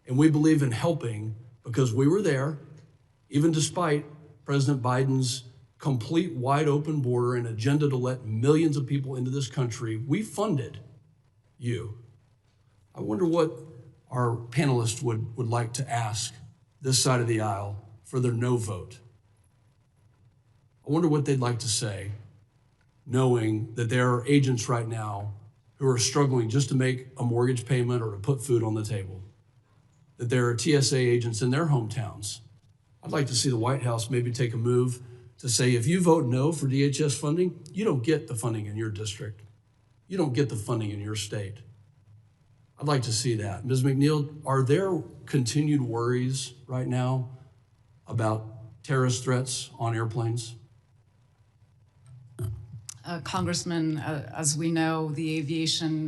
Speaker 7: And we believe in helping because we were there, even despite President Biden's complete wide open border and agenda to let millions of people into this country. We funded you. I wonder what our panelists would like to ask this side of the aisle for their no vote. I wonder what they'd like to say, knowing that there are agents right now who are struggling just to make a mortgage payment or to put food on the table, that there are TSA agents in their hometowns. I'd like to see the White House maybe take a move to say, if you vote no for DHS funding, you don't get the funding in your district. You don't get the funding in your state. I'd like to see that. Ms. McNeill, are there continued worries right now about terrorist threats on airplanes?
Speaker 3: Congressman, as we know, the aviation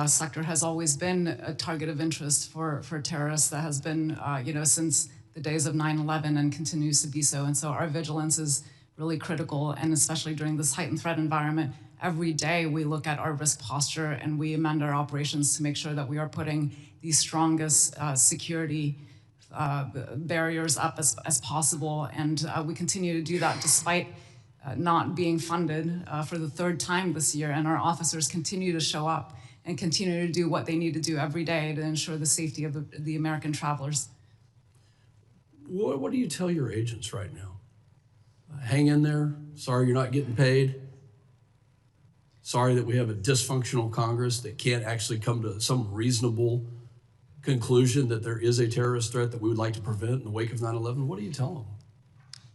Speaker 3: sector has always been a target of interest for terrorists. That has been, since the days of 9/11 and continues to be so. And so our vigilance is really critical, and especially during this heightened threat environment. Every day we look at our risk posture and we amend our operations to make sure that we are putting the strongest security barriers up as possible. And we continue to do that despite not being funded for the third time this year. And our officers continue to show up and continue to do what they need to do every day to ensure the safety of the American travelers.
Speaker 7: What do you tell your agents right now? Hang in there. Sorry you're not getting paid. Sorry that we have a dysfunctional Congress that can't actually come to some reasonable conclusion that there is a terrorist threat that we would like to prevent in the wake of 9/11. What do you tell them?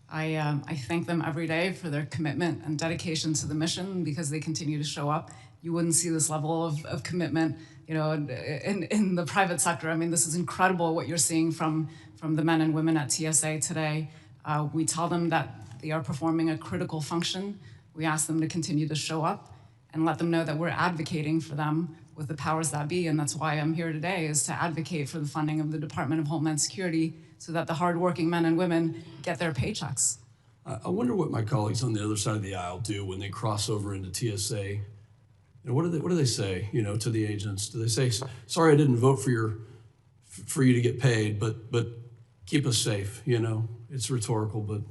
Speaker 3: I thank them every day for their commitment and dedication to the mission because they continue to show up. You wouldn't see this level of commitment, in the private sector. I mean, this is incredible what you're seeing from the men and women at TSA today. We tell them that they are performing a critical function. We ask them to continue to show up and let them know that we're advocating for them with the powers that be, and that's why I'm here today, is to advocate for the funding of the Department of Homeland Security so that the hardworking men and women get their paychecks.
Speaker 19: I wonder what my colleagues on the other side of the aisle do when they cross over into TSA. You know, what do they say, you know, to the agents? Do they say, sorry, I didn't vote for you to get paid, but keep us safe, you know? It's rhetorical, but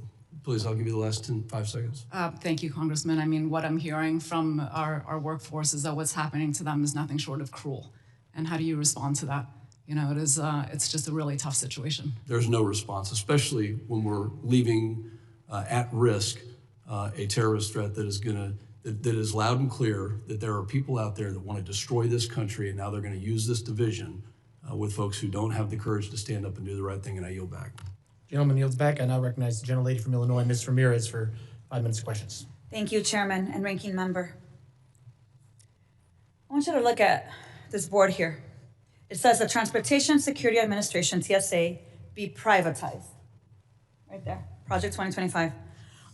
Speaker 19: please, I'll give you the last 5 seconds.
Speaker 3: Thank you, Congressman. I mean, what I'm hearing from our workforce is that what's happening to them is nothing short of cruel. And how do you respond to that? You know, it's just a really tough situation.
Speaker 19: There's no response, especially when we're leaving at risk a terrorist threat that is loud and clear that there are people out there that want to destroy this country, and now they're going to use this division with folks who don't have the courage to stand up and do the right thing, and I yield back.
Speaker 1: Gentleman yields back. I now recognize the gentlelady from Illinois, Ms. Ramirez, for 5 minutes of questions.
Speaker 20: Thank you, Chairman and Ranking Member. I want you to look at this board here. It says the Transportation Security Administration, TSA, be privatized. Right there, Project 2025.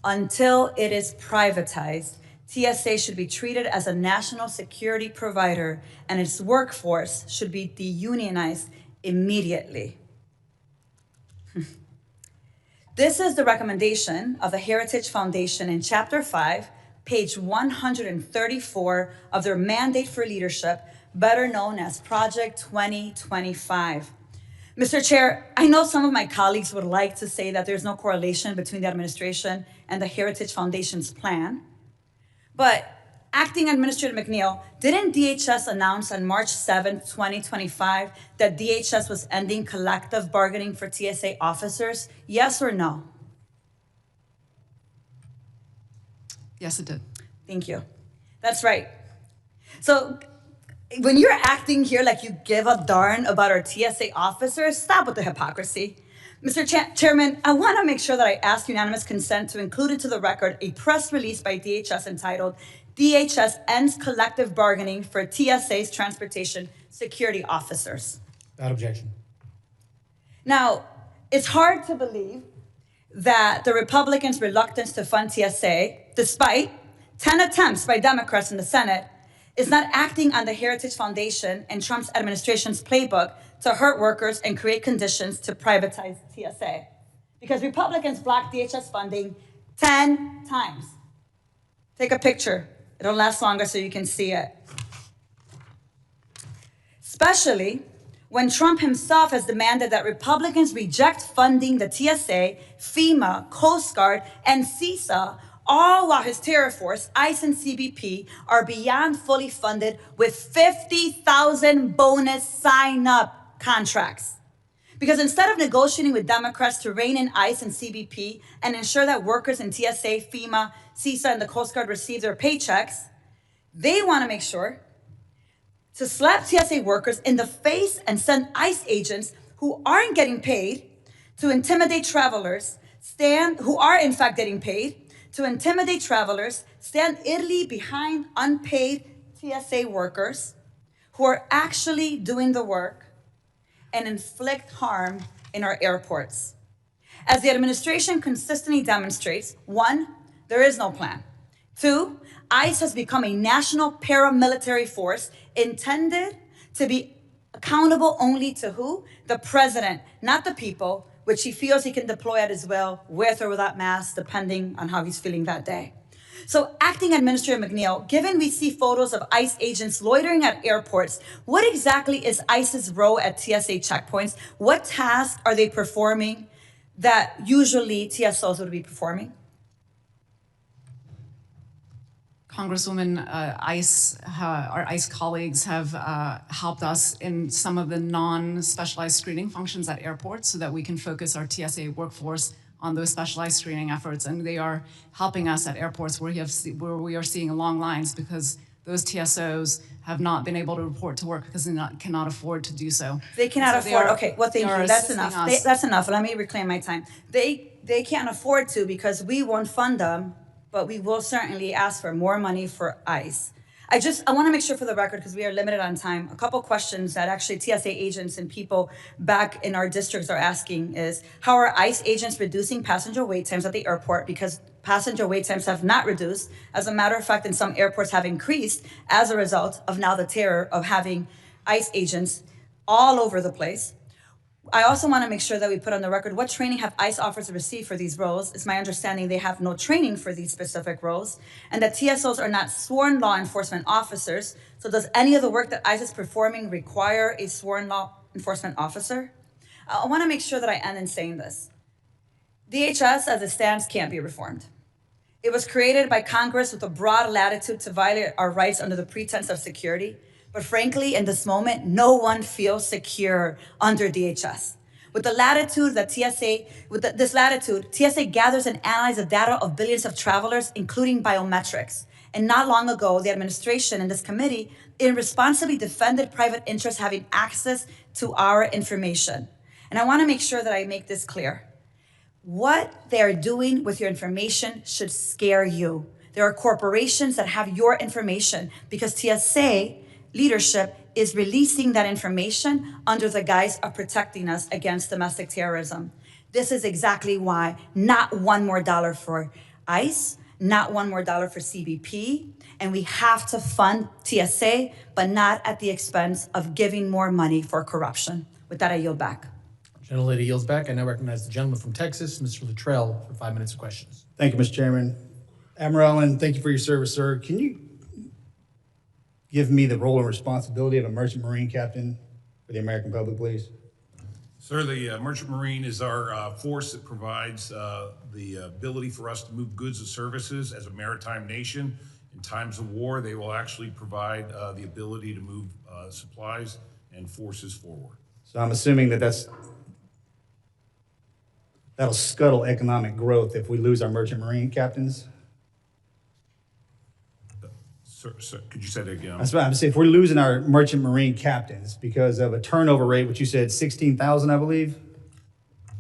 Speaker 20: Until it is privatized, TSA should be treated as a national security provider, and its workforce should be deunionized immediately. This is the recommendation of the Heritage Foundation in Chapter 5, page 134 of their Mandate for Leadership, better known as Project 2025. Mr. Chair, I know some of my colleagues would like to say that there's no correlation between the administration and the Heritage Foundation's plan, but Acting Administrator McNeill, didn't DHS announce on March 7, 2025 that DHS was ending collective bargaining for TSA officers? Yes or no?
Speaker 3: Yes, it did.
Speaker 20: Thank you. That's right. So when you're acting here like you give a darn about our TSA officers, stop with the hypocrisy. Mr. Chairman, I want to make sure that I ask unanimous consent to include into the record a press release by DHS entitled, DHS ends collective bargaining for TSA's transportation security officers.
Speaker 1: Without objection.
Speaker 20: Now, it's hard to believe that the Republicans' reluctance to fund TSA, despite 10 attempts by Democrats in the Senate, is not acting on the Heritage Foundation and Trump's administration's playbook to hurt workers and create conditions to privatize TSA. Because Republicans blocked DHS funding 10 times. Take a picture. It'll last longer so you can see it. Especially when Trump himself has demanded that Republicans reject funding the TSA, FEMA, Coast Guard, and CISA, all while his terror force, ICE and CBP, are beyond fully funded with 50,000 bonus sign-up contracts. Because instead of negotiating with Democrats to rein in ICE and CBP and ensure that workers in TSA, FEMA, CISA, and the Coast Guard receive their paychecks, they want to make sure to slap TSA workers in the face and send ICE agents who aren't getting paid to intimidate travelers, who are in fact getting paid, to intimidate travelers, stand idly behind unpaid TSA workers who are actually doing the work and inflict harm in our airports. As the administration consistently demonstrates, 1, there is no plan. 2, ICE has become a national paramilitary force intended to be accountable only to who? The president, not the people, which he feels he can deploy at his will, with or without masks, depending on how he's feeling that day. So Acting Administrator McNeill, given we see photos of ICE agents loitering at airports, what exactly is ICE's role at TSA checkpoints? What tasks are they performing that usually TSOs would be performing?
Speaker 3: Congresswoman, our ICE colleagues have helped us in some of the non-specialized screening functions at airports so that we can focus our TSA workforce on those specialized screening efforts. And they are helping us at airports where we are seeing long lines because those TSOs have not been able to report to work because they cannot afford to do so.
Speaker 20: They cannot afford, okay, well, thank you, that's enough. That's enough, let me reclaim my time. They can't afford to because we won't fund them, but we will certainly ask for more money for ICE. I want to make sure for the record, because we are limited on time, a couple questions that actually TSA agents and people back in our districts are asking is, how are ICE agents reducing passenger wait times at the airport because Passenger wait times have not reduced. As a matter of fact, in some airports have increased as a result of now the terror of having ICE agents all over the place. I also want to make sure that we put on the record what training have ICE officers received for these roles. It's my understanding they have no training for these specific roles, and that TSOs are not sworn law enforcement officers. So does any of the work that ICE is performing require a sworn law enforcement officer? I want to make sure that I end in saying this. DHS, as it stands, can't be reformed. It was created by Congress with a broad latitude to violate our rights under the pretense of security. But frankly, in this moment, no one feels secure under DHS. With the latitude that TSA gathers and analyzes the data of billions of travelers, including biometrics. And not long ago, the administration and this committee irresponsibly defended private interests having access to our information. And I want to make sure that I make this clear. What they are doing with your information should scare you. There are corporations that have your information because TSA leadership is releasing that information under the guise of protecting us against domestic terrorism. This is exactly why not one more dollar for ICE, not one more dollar for CBP, and we have to fund TSA, but not at the expense of giving more money for corruption. With that, I yield back.
Speaker 1: Gentlelady yields back. I now recognize the gentleman from Texas, Mr. Luttrell, for 5 minutes of questions.
Speaker 21: Thank you, Mr. Chairman. Admiral Allan, thank you for your service, sir. Can you give me the role and responsibility of a merchant marine captain for the American public, please?
Speaker 4: Sir, the Merchant Marine is our force that provides the ability for us to move goods and services as a maritime nation. In times of war, they will actually provide the ability to move supplies and forces forward.
Speaker 21: So I'm assuming that that'll scuttle economic growth if we lose our merchant marine captains?
Speaker 4: Sir, could you say that again?
Speaker 21: That's what I'm saying. If we're losing our merchant marine captains because of a turnover rate, which you said 16,000, I believe?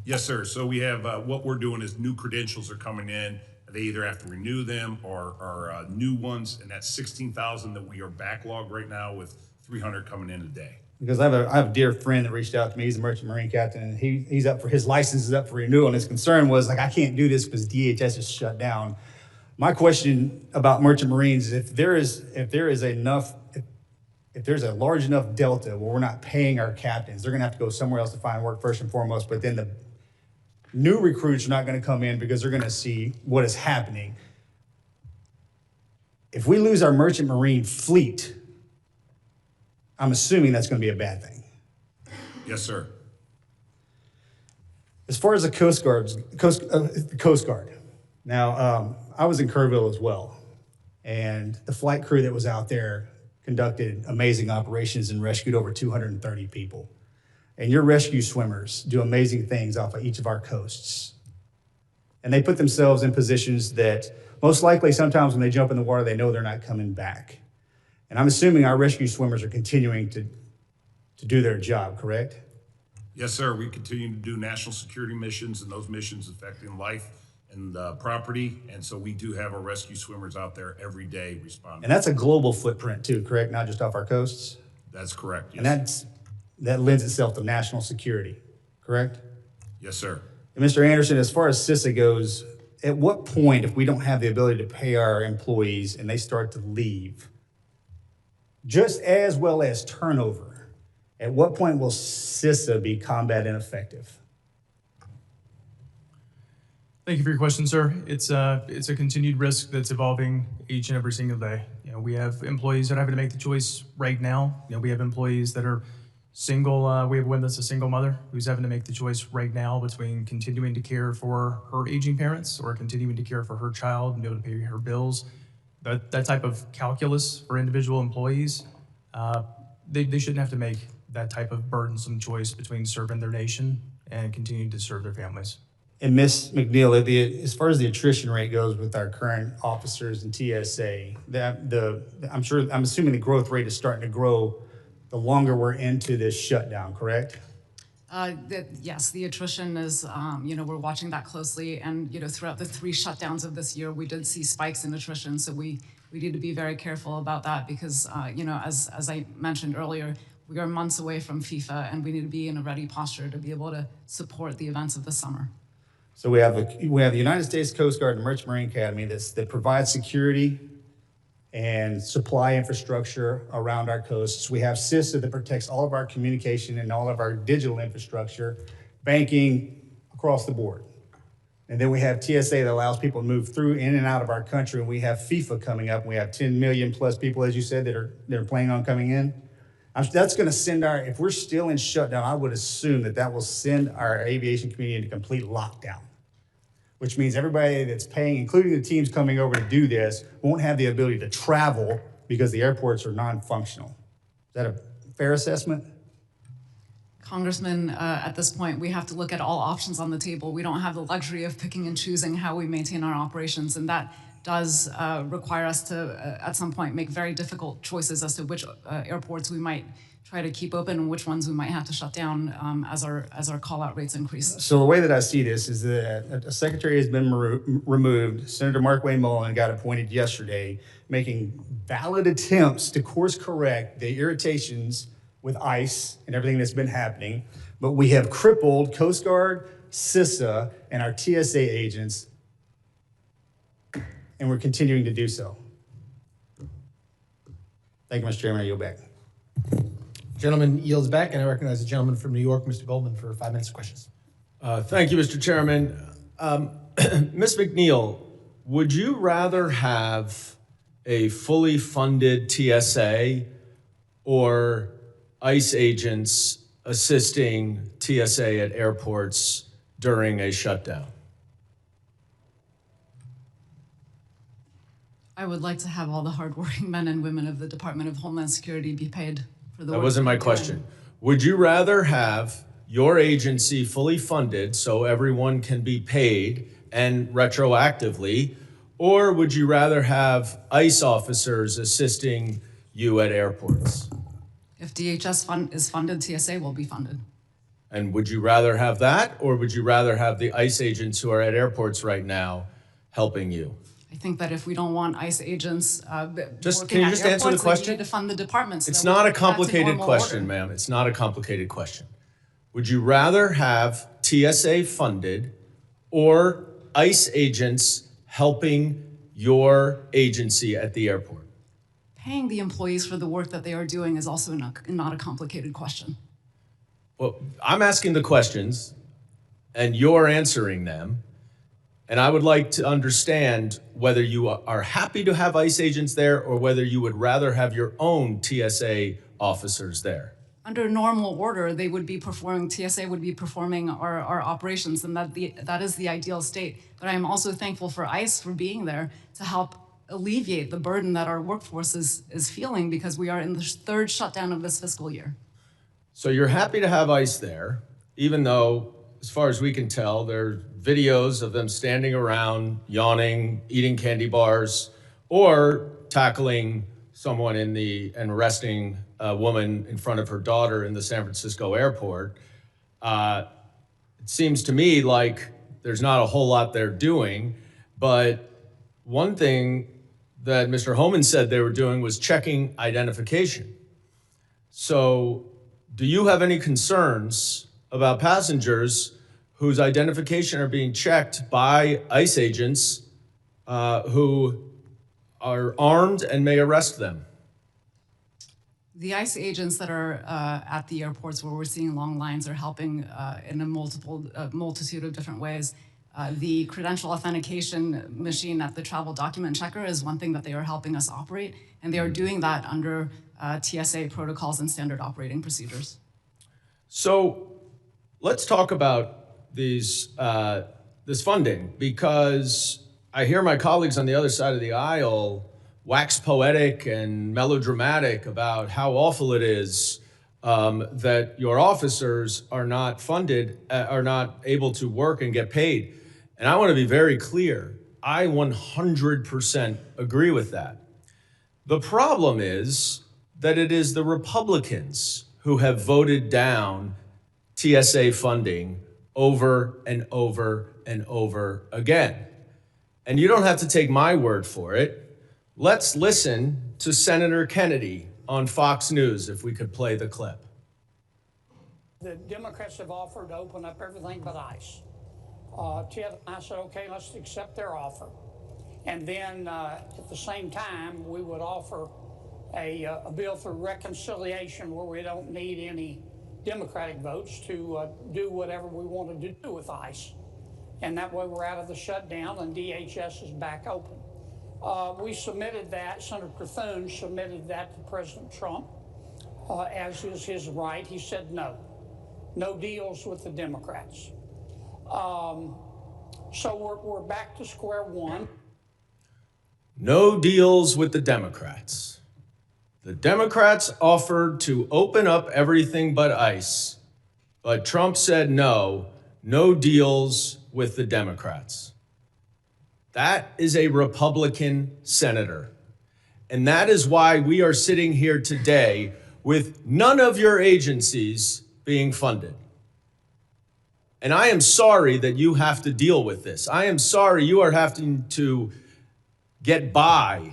Speaker 4: Yes, sir. So we have, what we're doing is new credentials are coming in. They either have to renew them or new ones, and that's 16,000 that we are backlogged right now with 300 coming in a day.
Speaker 21: Because I have a dear friend that reached out to me. He's a merchant marine captain, and he's up for his license is up for renewal. And his concern was like, I can't do this because DHS is shut down. My question about merchant marines is if there's a large enough delta where we're not paying our captains, they're going to have to go somewhere else to find work first and foremost. But then the new recruits are not going to come in because they're going to see what is happening. If we lose our merchant marine fleet, I'm assuming that's going to be a bad thing.
Speaker 4: Yes, sir.
Speaker 21: As far as the Coast Guard. Now, I was in Kerrville as well, and the flight crew that was out there conducted amazing operations and rescued over 230 people. And your rescue swimmers do amazing things off of each of our coasts. And they put themselves in positions that most likely sometimes when they jump in the water, they know they're not coming back. And I'm assuming our rescue swimmers are continuing to do their job, correct?
Speaker 4: Yes, sir. We continue to do national security missions, and those missions affecting life and property. And so we do have our rescue swimmers out there every day responding.
Speaker 21: And that's a global footprint too, correct? Not just off our coasts?
Speaker 4: That's correct, yes.
Speaker 21: And that lends itself to national security, correct?
Speaker 4: Yes, sir.
Speaker 21: And Mr. Andersen, as far as CISA goes, at what point, if we don't have the ability to pay our employees and they start to leave, just as well as turnover, at what point will CISA be combat ineffective?
Speaker 5: Thank you for your question, sir. It's a continued risk that's evolving each and every single day. You know, we have employees that are having to make the choice right now. You know, we have employees that are single. We have one that's a single mother who's having to make the choice right now between continuing to care for her aging parents or continuing to care for her child and be able to pay her bills. That type of calculus for individual employees, they shouldn't have to make that type of burdensome choice between serving their nation and continuing to serve their families.
Speaker 21: And Ms. McNeill, as far as the attrition rate goes with our current officers in TSA, I'm assuming the growth rate is starting to grow the longer we're into this shutdown, correct?
Speaker 3: Yes, the attrition is, we're watching that closely. And, throughout the 3 shutdowns of this year, we did see spikes in attrition. So we need to be very careful about that because, as I mentioned earlier, we are months away from FIFA and we need to be in a ready posture to be able to support the events of the summer.
Speaker 21: So we have the United States Coast Guard and Merchant Marine Academy that provides security and supply infrastructure around our coasts. We have CISA that protects all of our communication and all of our digital infrastructure, banking across the board. And then we have TSA that allows people to move through, in and out of our country. And we have FIFA coming up. We have 10 million plus people, as you said, that are planning on coming in. That's going to send if we're still in shutdown, I would assume that will send our aviation community into complete lockdown, which means everybody that's paying, including the teams coming over to do this, won't have the ability to travel because the airports are non-functional. Is that a fair assessment?
Speaker 3: Congressman, at this point, we have to look at all options on the table. We don't have the luxury of picking and choosing how we maintain our operations, and that does require us to, at some point, make very difficult choices as to which airports we might try to keep open and which ones we might have to shut down as our call-out rates increase.
Speaker 21: So the way that I see this is that a secretary has been removed. Senator Mark Wayne Mullen got appointed yesterday, making valid attempts to course correct the irritations with ICE and everything that's been happening. But we have crippled Coast Guard, CISA, and our TSA agents, and we're continuing to do so. Thank you, Mr. Chairman. I yield back.
Speaker 1: Gentleman yields back, and I recognize the gentleman from New York, Mr. Goldman, for 5 minutes of questions.
Speaker 2: Thank you, Mr. Chairman. Ms. McNeill, would you rather have a fully funded TSA or ICE agents assisting TSA at airports during a shutdown?
Speaker 3: I would like to have all the hardworking men and women of the Department of Homeland Security be paid for the work.
Speaker 2: That wasn't my question. Would you rather have your agency fully funded so everyone can be paid and retroactively, or would you rather have ICE officers assisting you at airports?
Speaker 3: If DHS is funded, TSA will be funded.
Speaker 2: And would you rather have that, or would you rather have the ICE agents who are at airports right now helping you?
Speaker 3: I think that if we don't want ICE agents
Speaker 2: can you
Speaker 3: working
Speaker 2: just
Speaker 3: at
Speaker 2: answer the
Speaker 3: airports,
Speaker 2: question?
Speaker 3: we need to fund the departments. So
Speaker 2: It's
Speaker 3: that we
Speaker 2: not a
Speaker 3: can get back to
Speaker 2: complicated
Speaker 3: normal
Speaker 2: question,
Speaker 3: order.
Speaker 2: ma'am. It's not a complicated question. Would you rather have TSA funded or ICE agents helping your agency at the airport?
Speaker 3: Paying the employees for the work that they are doing is also not a complicated question.
Speaker 2: Well, I'm asking the questions, and you're answering them. And I would like to understand whether you are happy to have ICE agents there or whether you would rather have your own TSA officers there.
Speaker 3: Under normal order, TSA would be performing our operations, and that is the ideal state. But I am also thankful for ICE for being there to help alleviate the burden that our workforce is feeling because we are in the third shutdown of this fiscal year.
Speaker 2: So you're happy to have ICE there, even though, as far as we can tell, there are videos of them standing around, yawning, eating candy bars, or tackling someone and arresting a woman in front of her daughter in the San Francisco airport. It seems to me like there's not a whole lot they're doing, but one thing that Mr. Homan said they were doing was checking identification. So do you have any concerns about passengers whose identification are being checked by ICE agents who are armed and may arrest them?
Speaker 3: The ICE agents that are at the airports where we're seeing long lines are helping in a multitude of different ways. The credential authentication machine at the travel document checker is one thing that they are helping us operate, and they are doing that under TSA protocols and standard operating procedures.
Speaker 2: So let's talk about this funding, because I hear my colleagues on the other side of the aisle wax poetic and melodramatic about how awful it is that your officers are not funded, are not able to work and get paid. And I want to be very clear. I 100% agree with that. The problem is that it is the Republicans who have voted down TSA funding over and over and over again. And you don't have to take my word for it. Let's listen to Senator Kennedy on Fox News, if we could play the clip.
Speaker 22: The Democrats have offered to open up everything but ICE.
Speaker 8: Ted and I said, okay, let's accept their offer. And then at the same time, we would offer a bill for reconciliation where we don't need any Democratic votes to do whatever we wanted to do with ICE. And that way we're out of the shutdown and DHS is back open. We submitted that, Senator Thune submitted that to President Trump, as is his right. He said no deals with the Democrats. So we're back to square one.
Speaker 2: No deals with the Democrats. The Democrats offered to open up everything but ICE, but Trump said no deals with the Democrats. That is a Republican senator. And that is why we are sitting here today with none of your agencies being funded. And I am sorry that you have to deal with this. I am sorry you are having to get by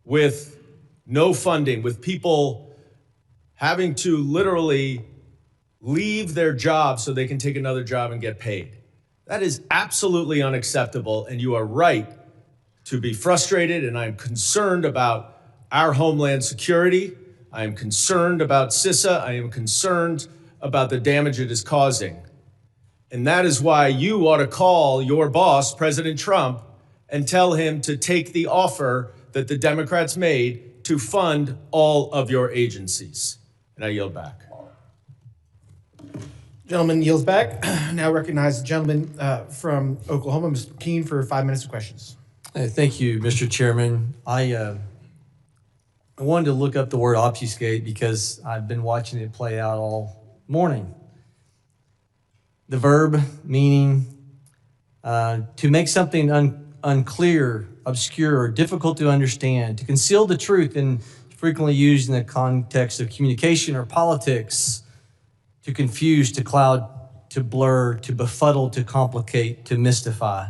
Speaker 2: with no funding, with people having to literally leave their job so they can take another job and get paid. That is absolutely unacceptable, and you are right to be frustrated, and I'm concerned about our Homeland Security. I am concerned about CISA. I am concerned about the damage it is causing. And that is why you ought to call your boss, President Trump, and tell him to take the offer that the Democrats made to fund all of your agencies. And I yield back.
Speaker 1: Gentleman yields back. Now recognize the gentleman from Oklahoma, Mr. Keene, for 5 minutes of questions.
Speaker 22: Thank you, Mr. Chairman. I wanted to look up the word obfuscate because I've been watching it play out all morning. The verb meaning to make something unclear, obscure, or difficult to understand, to conceal the truth, and frequently used in the context of communication or politics, to confuse, to cloud, to blur, to befuddle, to complicate, to mystify.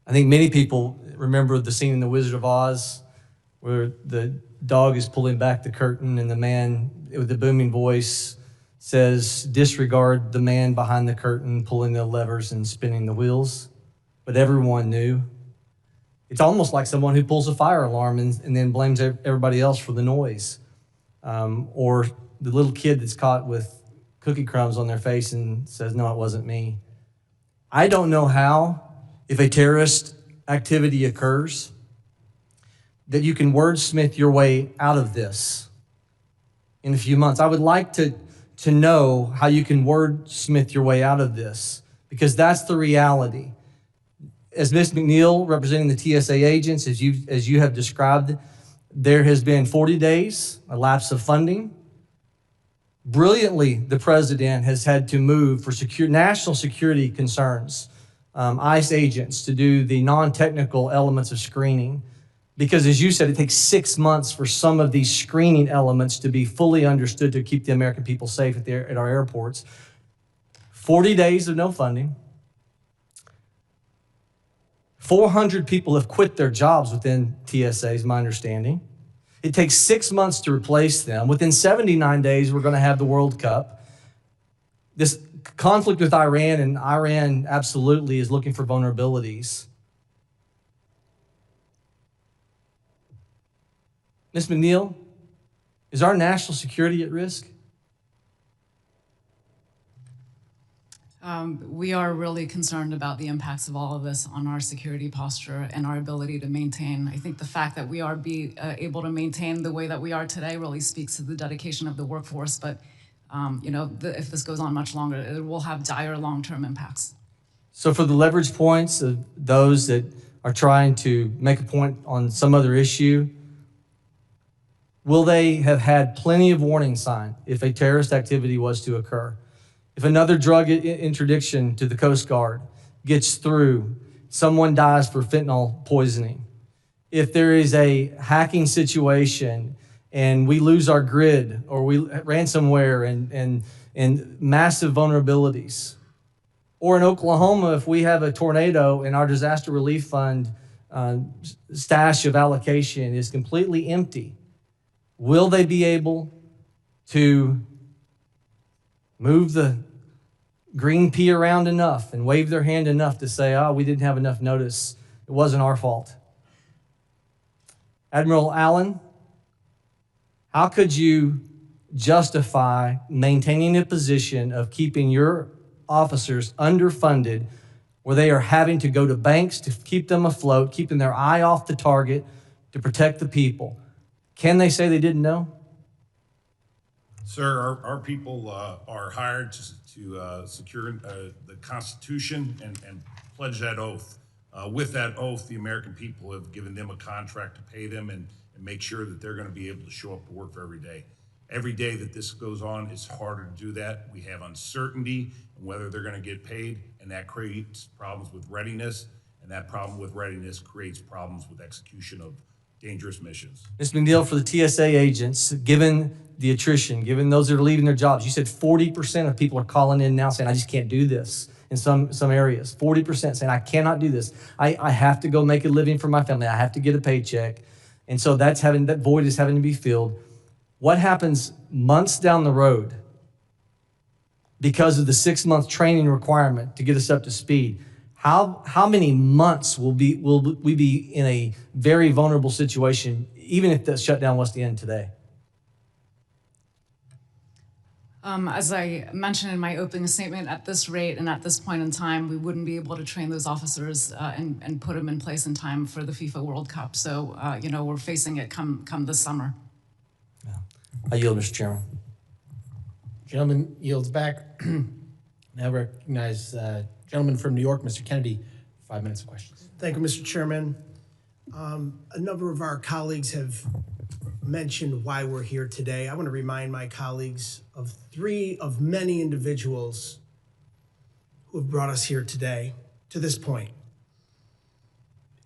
Speaker 22: I think many people remember the scene in The Wizard of Oz where the dog is pulling back the curtain and the man with the booming voice says, disregard the man behind the curtain pulling the levers and spinning the wheels. But everyone knew. It's almost like someone who pulls a fire alarm and then blames everybody else for the noise. Or the little kid that's caught with cookie crumbs on their face and says, no, it wasn't me. I don't know how, if a terrorist activity occurs, that you can wordsmith your way out of this in a few months. I would like to know how you can wordsmith your way out of this, because that's the reality. As Ms. McNeill, representing the TSA agents, as you have described, there has been 40 days, a lapse of funding. Brilliantly, the president has had to move for national security concerns, ICE agents to do the non-technical elements of screening. Because as you said, it takes 6 months for some of these screening elements to be fully understood to keep the American people safe at our airports. 40 days of no funding. 400 people have quit their jobs within TSA, is my understanding. It takes 6 months to replace them. Within 79 days, we're going to have the World Cup. This conflict with Iran, and Iran absolutely is looking for vulnerabilities. Ms. McNeill, is our national security at risk?
Speaker 3: We are really concerned about the impacts of all of this on our security posture and our ability to maintain. I think the fact that we are able to maintain the way that we are today really speaks to the dedication of the workforce. But if this goes on much longer, it will have dire long-term impacts.
Speaker 22: So for the leverage points of those that are trying to make a point on some other issue, will they have had plenty of warning sign if a terrorist activity was to occur? If another drug interdiction to the Coast Guard gets through, someone dies for fentanyl poisoning. If there is a hacking situation and we lose our grid, or we ransomware and massive vulnerabilities, or in Oklahoma, if we have a tornado and our disaster relief fund stash of allocation is completely empty, will they be able to move the green pea around enough and wave their hand enough to say, oh, we didn't have enough notice. It wasn't our fault. Admiral Allan, how could you justify maintaining a position of keeping your officers underfunded where they are having to go to banks to keep them afloat, keeping their eye off the target to protect the people? Can they say they didn't know?
Speaker 4: Sir, our people are hired to secure the Constitution and pledge that oath. With that oath, the American people have given them a contract to pay them and make sure that they're going to be able to show up to work for every day. Every day that this goes on, it's harder to do that. We have uncertainty in whether they're going to get paid, and that creates problems with readiness, and that problem with readiness creates problems with execution of dangerous missions.
Speaker 22: Ms. McNeill, for the TSA agents, given the attrition, given those that are leaving their jobs, you said 40% of people are calling in now saying, I just can't do this in some areas. 40% saying, I cannot do this. I have to go make a living for my family. I have to get a paycheck. And so that void is having to be filled. What happens months down the road because of the 6-month training requirement to get us up to speed? How many months will we be in a very vulnerable situation, even if the shutdown was to end today?
Speaker 3: As I mentioned in my opening statement, at this rate and at this point in time, we wouldn't be able to train those officers and put them in place in time for the FIFA World Cup. So, we're facing it come this summer.
Speaker 22: I yield, Mr. Chairman.
Speaker 1: Gentleman yields back. Now recognize gentleman from New York, Mr. Kennedy, 5 minutes of questions.
Speaker 6: Thank you, Mr. Chairman. A number of our colleagues have mentioned why we're here today. I want to remind my colleagues of 3 of many individuals who have brought us here today to this point.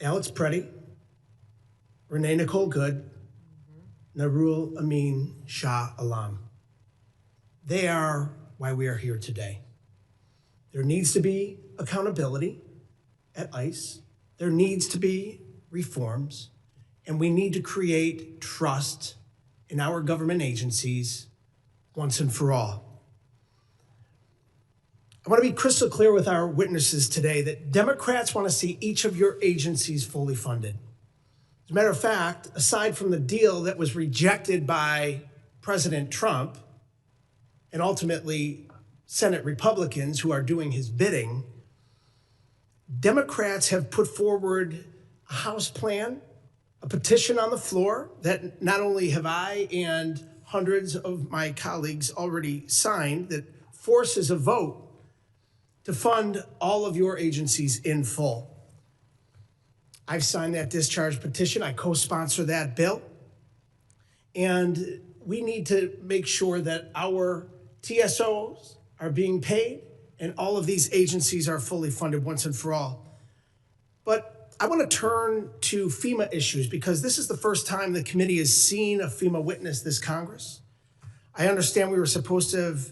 Speaker 6: Alex Preddy, Renee Nicole Good, Narul Amin Shah Alam. They are why we are here today. There needs to be accountability at ICE. There needs to be reforms, and we need to create trust in our government agencies once and for all. I want to be crystal clear with our witnesses today that Democrats want to see each of your agencies fully funded. As a matter of fact, aside from the deal that was rejected by President Trump and ultimately Senate Republicans who are doing his bidding, Democrats have put forward a House plan, a petition on the floor that not only have I and hundreds of my colleagues already signed that forces a vote to fund all of your agencies in full. I've signed that discharge petition. I co-sponsor that bill. And we need to make sure that our TSOs are being paid and all of these agencies are fully funded once and for all. But I want to turn to FEMA issues because this is the first time the committee has seen a FEMA witness this Congress. I understand we were supposed to have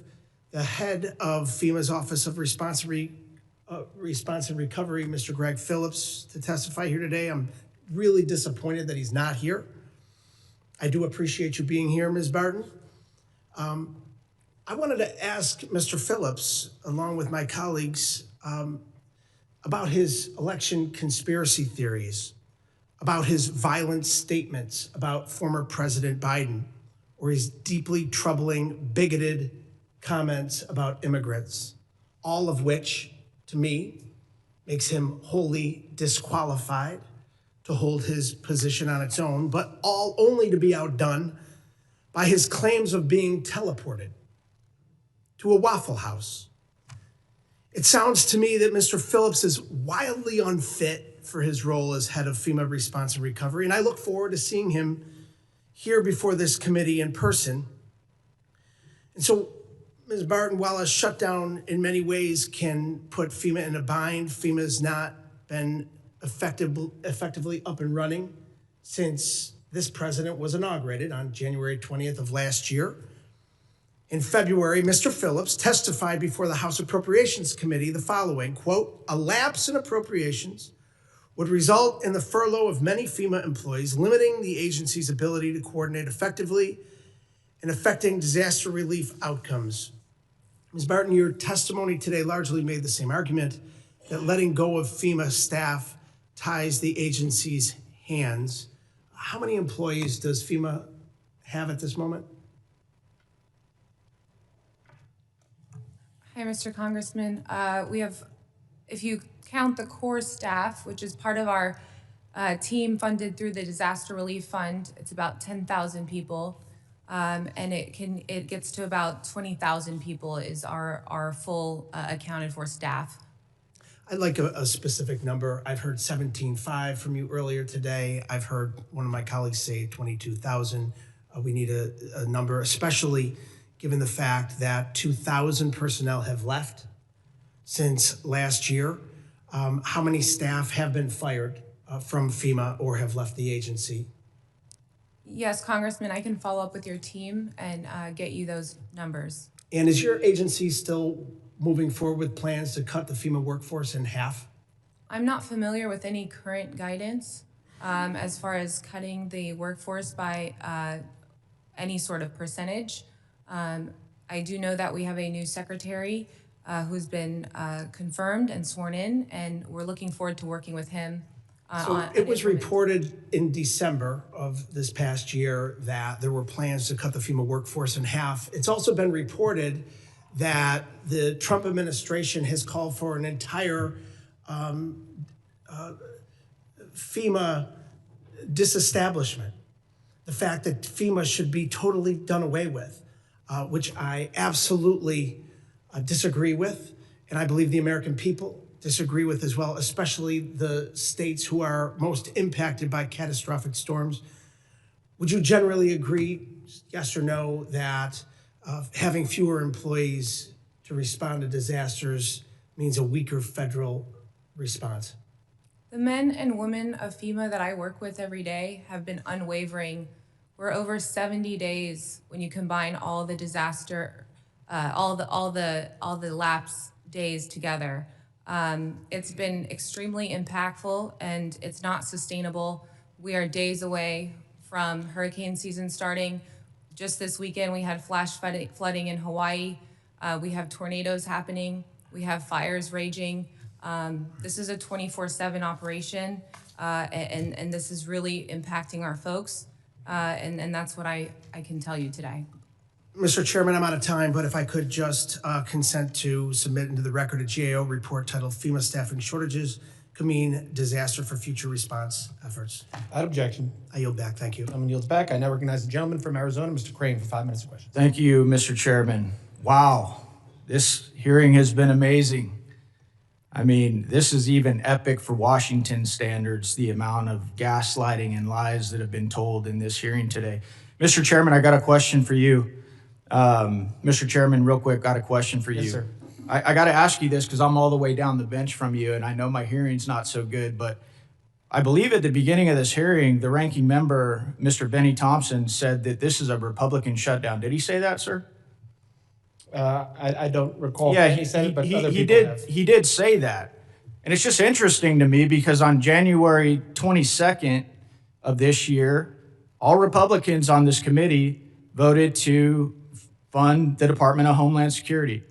Speaker 6: the head of FEMA's Office of Response and Recovery, Mr. Gregg Phillips, to testify here today. I'm really disappointed that he's not here. I do appreciate you being here, Ms. Barton. I wanted to ask Mr. Phillips, along with my colleagues, about his election conspiracy theories, about his violent statements about former President Biden, or his deeply troubling, bigoted comments about immigrants, all of which, to me, makes him wholly disqualified to hold his position on its own, but all only to be outdone by his claims of being teleported to a Waffle House. It sounds to me that Mr. Phillips is wildly unfit for his role as head of FEMA Response and Recovery, and I look forward to seeing him here before this committee in person. And so, Ms. Barton, while a shutdown in many ways can put FEMA in a bind, FEMA has not been effectively up and running since this president was inaugurated on January 20th of last year. In February, Mr. Phillips testified before the House Appropriations Committee the following, quote, "A lapse in appropriations would result in the furlough of many FEMA employees, limiting the agency's ability to coordinate effectively and affecting disaster relief outcomes. Ms. Barton, your testimony today largely made the same argument that letting go of FEMA staff ties the agency's hands. How many employees does FEMA have at this moment?
Speaker 9: Hi, Mr. Congressman. We have, if you count the core staff, which is part of our team funded through the Disaster Relief Fund, it's about 10,000 people. And it gets to about 20,000 people is our full accounted for staff.
Speaker 6: I'd like a specific number. I've heard 17.5 from you earlier today. I've heard one of my colleagues say 22,000. We need a number, especially given the fact that 2,000 personnel have left since last year. How many staff have been fired from FEMA or have left the agency?
Speaker 9: Yes, Congressman, I can follow up with your team and get you those numbers.
Speaker 6: And is your agency still moving forward with plans to cut the FEMA workforce in half?
Speaker 9: I'm not familiar with any current guidance as far as cutting the workforce by any sort of percentage. I do know that we have a new secretary who's been confirmed and sworn in, and we're looking forward to working with him.
Speaker 6: So it was reported in December of this past year that there were plans to cut the FEMA workforce in half. It's also been reported that the Trump administration has called for an entire FEMA disestablishment. The fact that FEMA should be totally done away with, which I absolutely disagree with, and I believe the American people disagree with as well, especially the states who are most impacted by catastrophic storms. Would you generally agree, yes or no, that having fewer employees to respond to disasters means a weaker federal response?
Speaker 9: The men and women of FEMA that I work with every day have been unwavering. We're over 70 days when you combine all the disaster, all the lapse days together. It's been extremely impactful and it's not sustainable. We are days away from hurricane season starting. Just this weekend, we had flash flooding in Hawaii. We have tornadoes happening. We have fires raging. This is a 24/7 operation, and this is really impacting our folks. And that's what I can tell you today.
Speaker 6: Mr. Chairman, I'm out of time, but if I could just consent to submit into the record a GAO report titled FEMA Staffing Shortages Could Mean Disaster for Future Response Efforts.
Speaker 1: Without objection.
Speaker 6: I yield back. Thank you.
Speaker 1: Someone yields back. I now recognize the gentleman from Arizona, Mr. Crane, for 5 minutes of questions.
Speaker 10: Thank you, Mr. Chairman. Wow, this hearing has been amazing. I mean, this is even epic for Washington standards, the amount of gaslighting and lies that have been told in this hearing today. Mr. Chairman, I got a question for you. Mr. Chairman, real quick, got a question for you.
Speaker 1: Yes, sir.
Speaker 10: I got to ask you this because I'm all the way down the bench from you, and I know my hearing's not so good, but I believe at the beginning of this hearing, the ranking member, Mr. Benny Thompson, said that this is a Republican shutdown. Did he say that, sir?
Speaker 1: I don't recall
Speaker 10: Yeah,
Speaker 1: if he said it, but other
Speaker 10: he
Speaker 1: people
Speaker 10: did.
Speaker 1: have.
Speaker 10: He did say that, and it's just interesting to me because on January 22nd of this year, all Republicans on this committee voted to fund the Department of Homeland Security.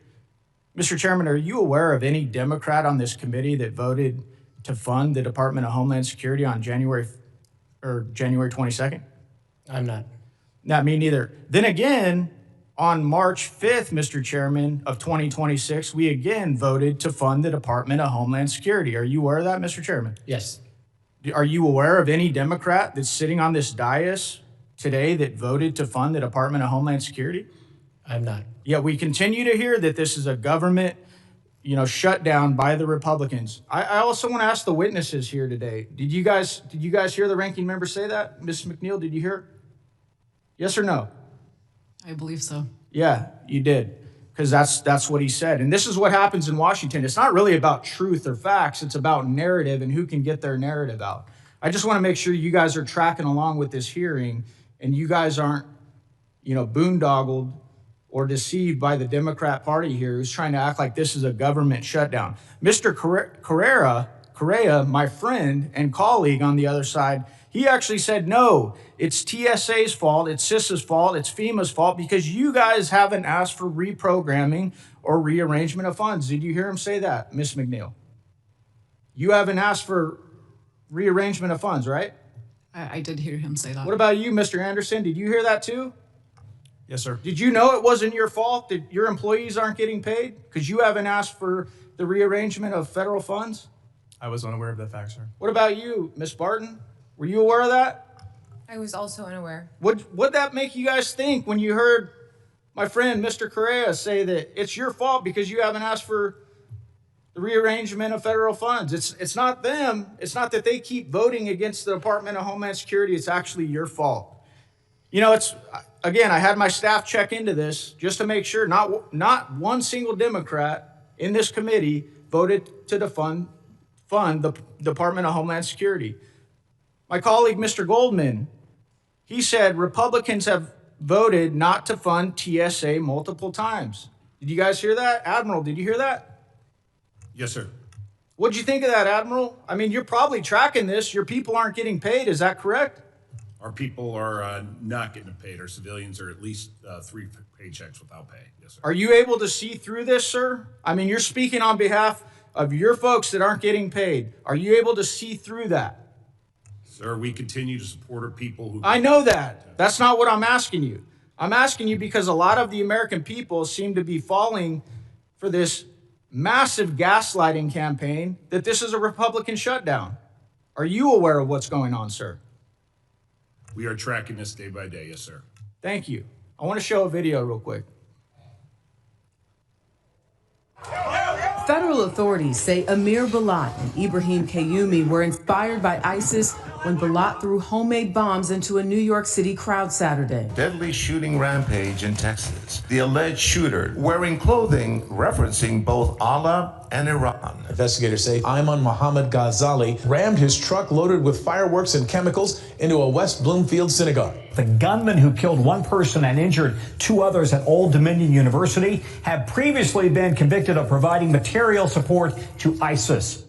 Speaker 10: Mr. Chairman, are you aware of any Democrat on this committee that voted to fund the Department of Homeland Security on January 22nd?
Speaker 1: I'm not.
Speaker 10: Not me neither. Then again, on March 5th, Mr. Chairman, of 2026, we again voted to fund the Department of Homeland Security. Are you aware of that, Mr. Chairman?
Speaker 1: Yes.
Speaker 10: Are you aware of any Democrat that's sitting on this dais today that voted to fund the Department of Homeland Security?
Speaker 1: I'm not.
Speaker 10: Yet we continue to hear that this is a government, shutdown by the Republicans. I also want to ask the witnesses here today. Did you guys hear the ranking member say that? Ms. McNeill, did you hear? Yes or no?
Speaker 3: I believe so.
Speaker 10: Yeah, you did. Because that's what he said. And this is what happens in Washington. It's not really about truth or facts. It's about narrative and who can get their narrative out. I just want to make sure you guys are tracking along with this hearing and you guys aren't, boondoggled or deceived by the Democrat Party here who's trying to act like this is a government shutdown. Mr. Correa, my friend and colleague on the other side, he actually said, no, it's TSA's fault, it's CISA's fault, it's FEMA's fault because you guys haven't asked for reprogramming or rearrangement of funds. Did you hear him say that, Ms. McNeill? You haven't asked for rearrangement of funds, right?
Speaker 3: I did hear him say that.
Speaker 10: What about you, Mr. Anderson? Did you hear that too?
Speaker 5: Yes, sir.
Speaker 10: Did you know it wasn't your fault that your employees aren't getting paid because you haven't asked for the rearrangement of federal funds?
Speaker 5: I was unaware of that fact, sir.
Speaker 10: What about you, Ms. Barton? Were you aware of that?
Speaker 9: I was also unaware.
Speaker 10: What'd that make you guys think when you heard my friend, Mr. Correa, say that it's your fault because you haven't asked for the rearrangement of federal funds? It's not them. It's not that they keep voting against the Department of Homeland Security. It's actually your fault. You know, again, I had my staff check into this just to make sure not one single Democrat in this committee voted to fund the Department of Homeland Security. My colleague, Mr. Goldman, he said Republicans have voted not to fund TSA multiple times. Did you guys hear that? Admiral, did you hear that?
Speaker 4: Yes, sir.
Speaker 10: What'd you think of that, Admiral? I mean, you're probably tracking this. Your people aren't getting paid. Is that correct?
Speaker 4: Our people are not getting paid. Our civilians are at least 3 paychecks without pay. Yes, sir.
Speaker 10: Are you able to see through this, sir? I mean, you're speaking on behalf of your folks that aren't getting paid. Are you able to see through that?
Speaker 4: Sir, we continue to support our people who...
Speaker 10: I know that. That's not what I'm asking you. I'm asking you because a lot of the American people seem to be falling for this massive gaslighting campaign that this is a Republican shutdown. Are you aware of what's going on, sir?
Speaker 4: We are tracking this day by day. Yes, sir.
Speaker 10: Thank you. I want to show a video real quick.
Speaker 11: Federal authorities say Amir Balat and Ibrahim Kayumi were inspired by ISIS when Balat threw homemade bombs into a New York City crowd Saturday.
Speaker 14: Deadly shooting rampage in Texas. The alleged shooter wearing clothing referencing both Allah and Iran.
Speaker 23: Investigators say Ayman Mohammed Ghazali rammed his truck loaded with fireworks and chemicals into a West Bloomfield synagogue.
Speaker 24: The gunman who killed one person and injured 2 others at Old Dominion University had previously been convicted of providing material support to ISIS.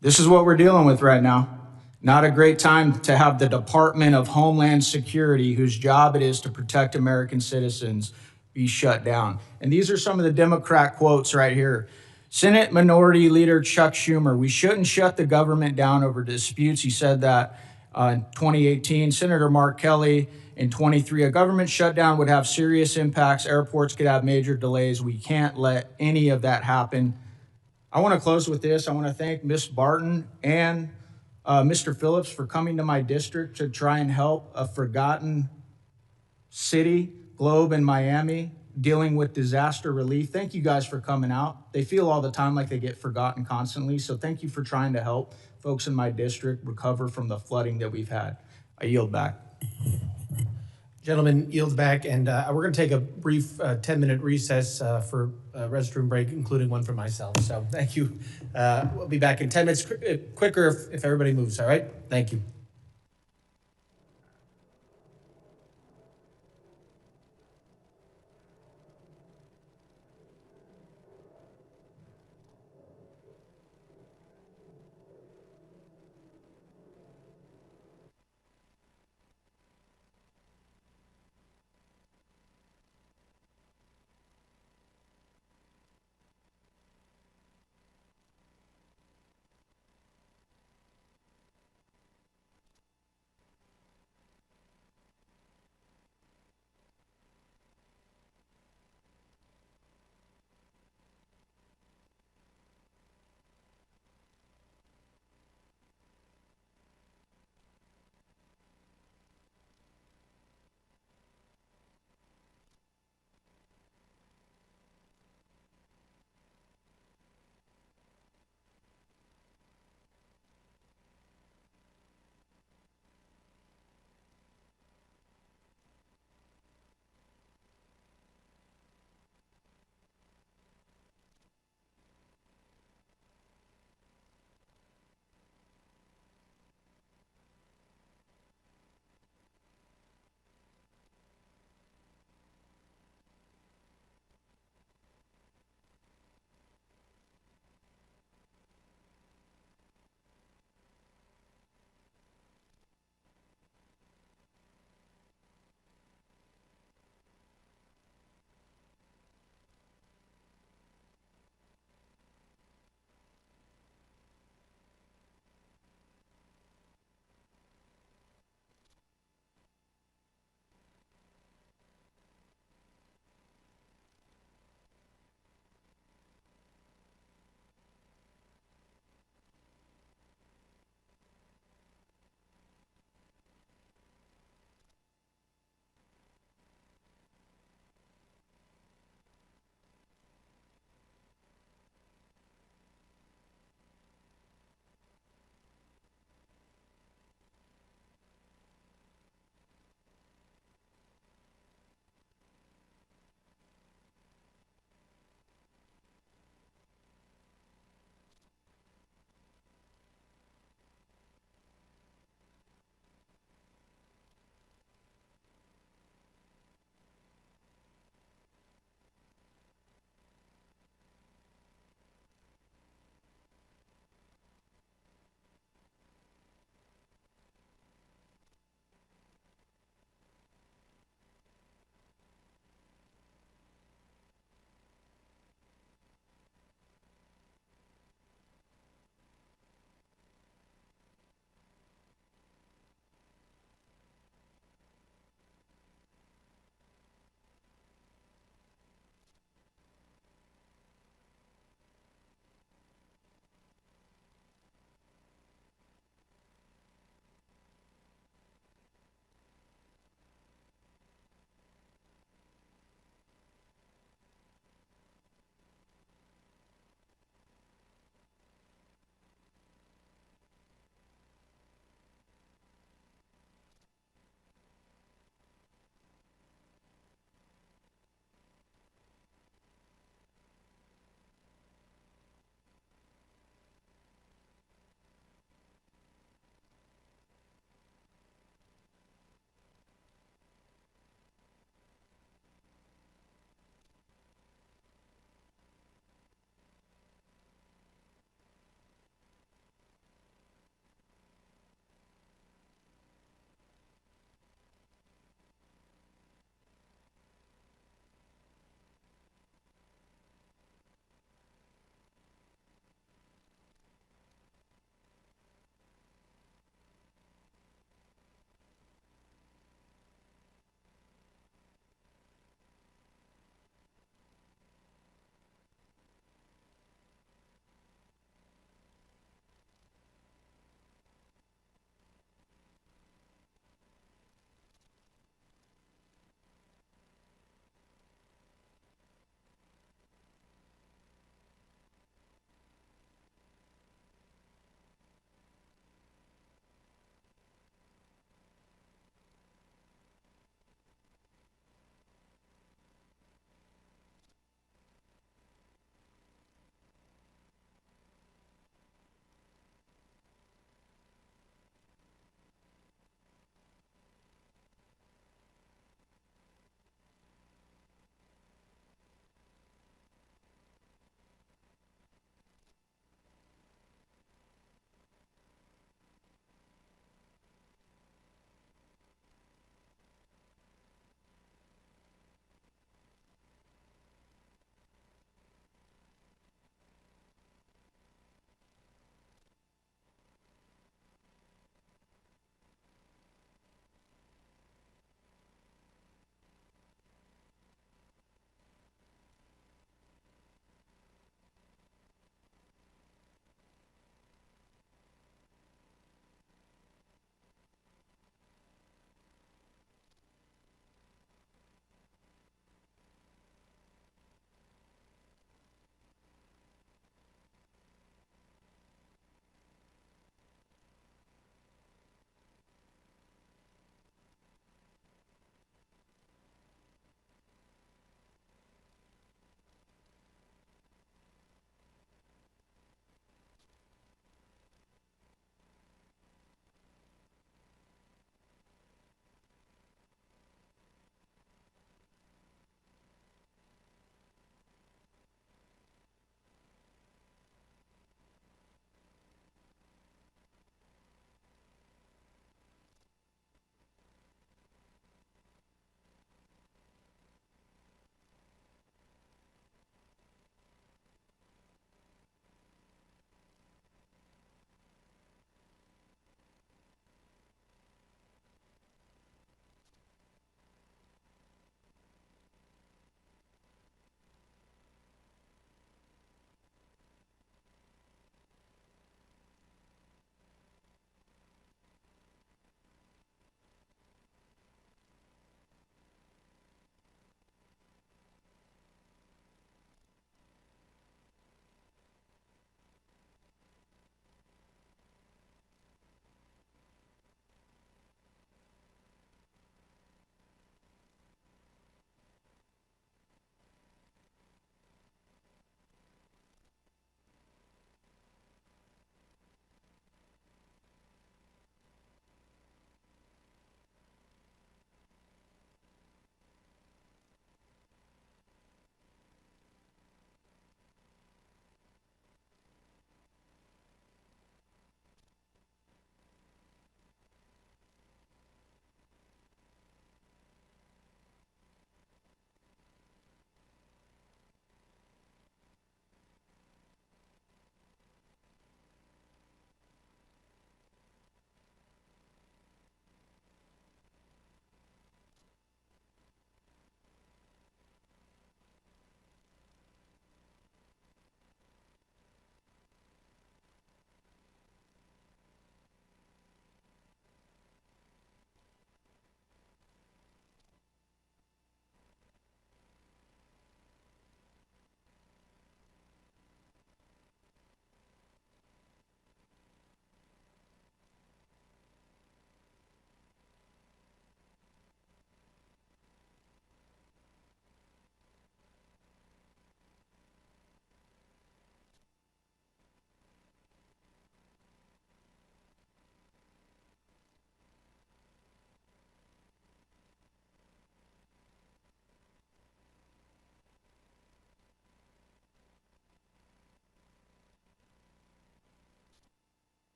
Speaker 10: This is what we're dealing with right now. Not a great time to have the Department of Homeland Security, whose job it is to protect American citizens, be shut down. And these are some of the Democrat quotes right here. Senate Minority Leader Chuck Schumer, we shouldn't shut the government down over disputes. He said that in 2018. Senator Mark Kelly in 23, a government shutdown would have serious impacts. Airports could have major delays. We can't let any of that happen. I want to close with this. I want to thank Ms. Barton and Mr. Phillips for coming to my district to try and help a forgotten city, Globe in Miami, dealing with disaster relief. Thank you guys for coming out. They feel all the time like they get forgotten constantly. So thank you for trying to help folks in my district recover from the flooding that we've had. I yield back.
Speaker 1: Gentlemen, yield back, and we're going to take a brief 10-minute recess for a restroom break, including one for myself. So thank you. We'll be back in 10 minutes, quicker if everybody moves, all right? Thank you.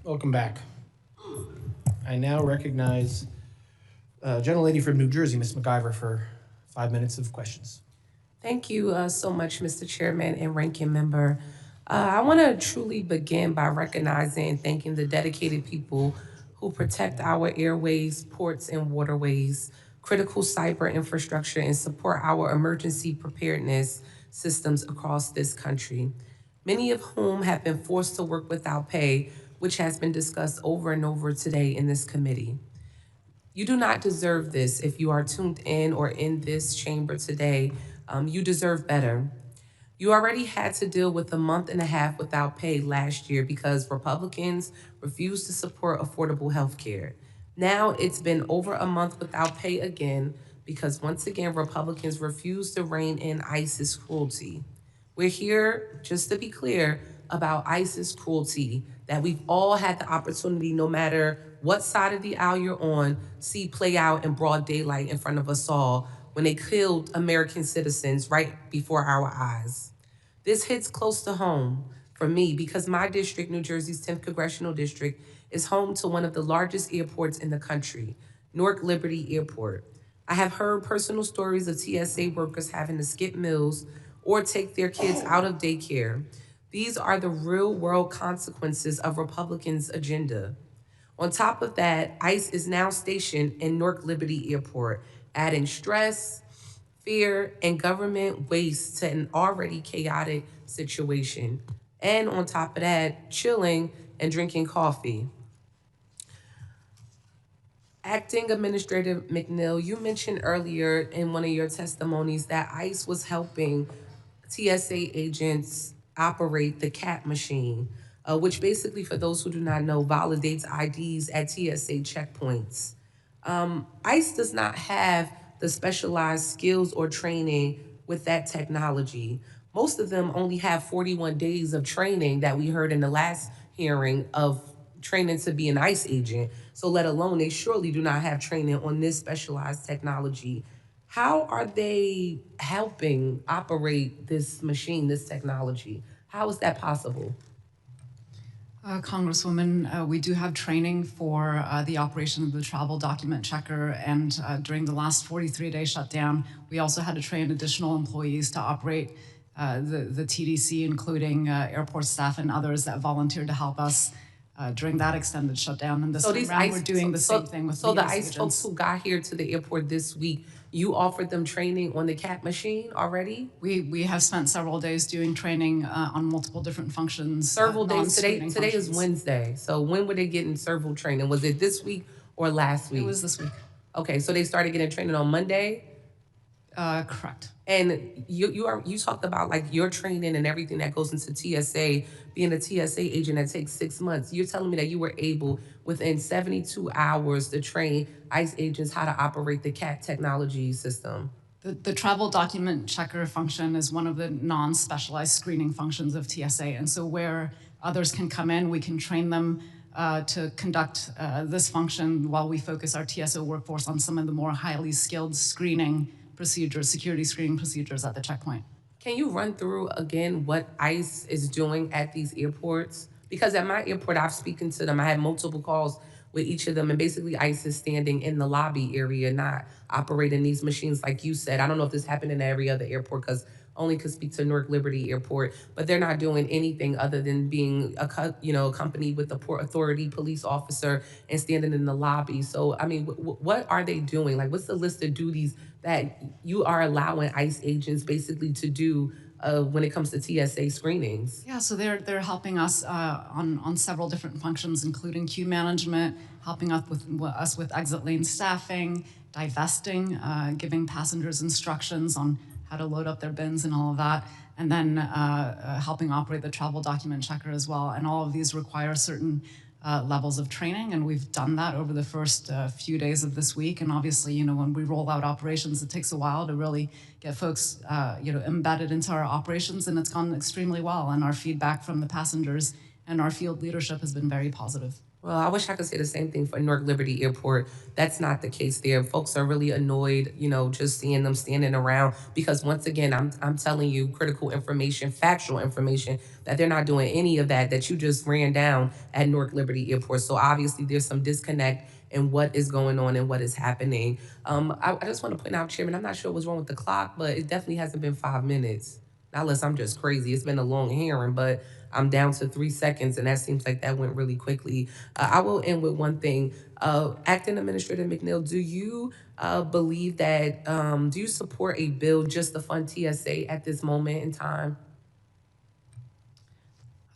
Speaker 1: Welcome back. I now recognize gentlelady from New Jersey, Ms. McIver, for 5 minutes of questions.
Speaker 13: Thank you so much, Mr. Chairman and Ranking Member. I want to truly begin by recognizing and thanking the dedicated people who protect our airways, ports, and waterways, critical cyber infrastructure, and support our emergency preparedness systems across this country, many of whom have been forced to work without pay, which has been discussed over and over today in this committee. You do not deserve this if you are tuned in or in this chamber today. You deserve better. You already had to deal with a month and a half without pay last year because Republicans refused to support affordable health care. Now it's been over a month without pay again because once again, Republicans refuse to rein in ISIS cruelty. We're here, just to be clear, about ISIS cruelty that we've all had the opportunity, no matter what side of the aisle you're on, see play out in broad daylight in front of us all when they killed American citizens right before our eyes. This hits close to home for me because my district, New Jersey's 10th Congressional District, is home to one of the largest airports in the country, Newark Liberty Airport. I have heard personal stories of TSA workers having to skip meals or take their kids out of daycare. These are the real world consequences of Republicans' agenda. On top of that, ICE is now stationed in Newark Liberty Airport, adding stress, fear, and government waste to an already chaotic situation. And on top of that, chilling and drinking coffee. Acting Administrator McNeill, you mentioned earlier in one of your testimonies that ICE was helping TSA agents operate the CAT machine, which basically, for those who do not know, validates IDs at TSA checkpoints. ICE does not have the specialized skills or training with that technology. Most of them only have 41 days of training that we heard in the last hearing of training to be an ICE agent. So let alone, they surely do not have training on this specialized technology. How are they helping operate this machine, this technology? How is that possible?
Speaker 3: Congresswoman, we do have training for the operation of the travel document checker, and during the last 43-day shutdown, we also had to train additional employees to operate the TDC, including airport staff and others that volunteered to help us during that extended shutdown. And this time around, we're doing the same thing with
Speaker 13: So the ICE
Speaker 3: agents.
Speaker 13: folks who got here to the airport this week, you offered them training on the CAT machine already?
Speaker 3: We have spent several days doing training on multiple different functions.
Speaker 13: Several days. Today
Speaker 3: functions.
Speaker 13: is Wednesday. So when were they getting serval training? Was it this week or last week?
Speaker 3: It was this week.
Speaker 13: Okay, so they started getting training on Monday?
Speaker 3: Correct.
Speaker 13: And you talked about like your training and everything that goes into TSA, being a TSA agent that takes 6 months. You're telling me that you were able within 72 hours to train ICE agents how to operate the CAT technology system.
Speaker 3: The travel document checker function is one of the non-specialized screening functions of TSA. And so where others can come in, we can train them to conduct this function while we focus our TSO workforce on some of the more highly skilled screening procedures, security screening procedures at the checkpoint.
Speaker 13: Can you run through again what ICE is doing at these airports? Because at my airport, I've spoken to them. I had multiple calls with each of them, and basically ICE is standing in the lobby area, not operating these machines like you said. I don't know if this happened in every other airport, because only could speak to Newark Liberty Airport, but they're not doing anything other than being accompanied with the Port Authority police officer and standing in the lobby. So, I mean, what are they doing? Like, what's the list of duties that you are allowing ICE agents basically to do when it comes to TSA screenings?
Speaker 3: Yeah, so they're helping us on several different functions, including queue management, helping us with exit lane staffing, divesting, giving passengers instructions on how to load up their bins and all of that, and then helping operate the travel document checker as well. And all of these require certain levels of training, and we've done that over the first few days of this week. And obviously, when we roll out operations, it takes a while to really get folks, embedded into our operations, and it's gone extremely well. And our feedback from the passengers and our field leadership has been very positive.
Speaker 13: Well, I wish I could say the same thing for Newark Liberty Airport. That's not the case there. Folks are really annoyed, just seeing them standing around because once again, I'm telling you critical information, factual information that they're not doing any of that you just ran down at Newark Liberty Airport. So obviously there's some disconnect in what is going on and what is happening. I just want to point out, Chairman, I'm not sure what's wrong with the clock, but it definitely hasn't been 5 minutes. Not unless I'm just crazy. It's been a long hearing, but I'm down to 3 seconds, and that seems like that went really quickly. I will end with one thing. Acting Administrator McNeill, do you believe that, do you support a bill just to fund TSA at this moment in time?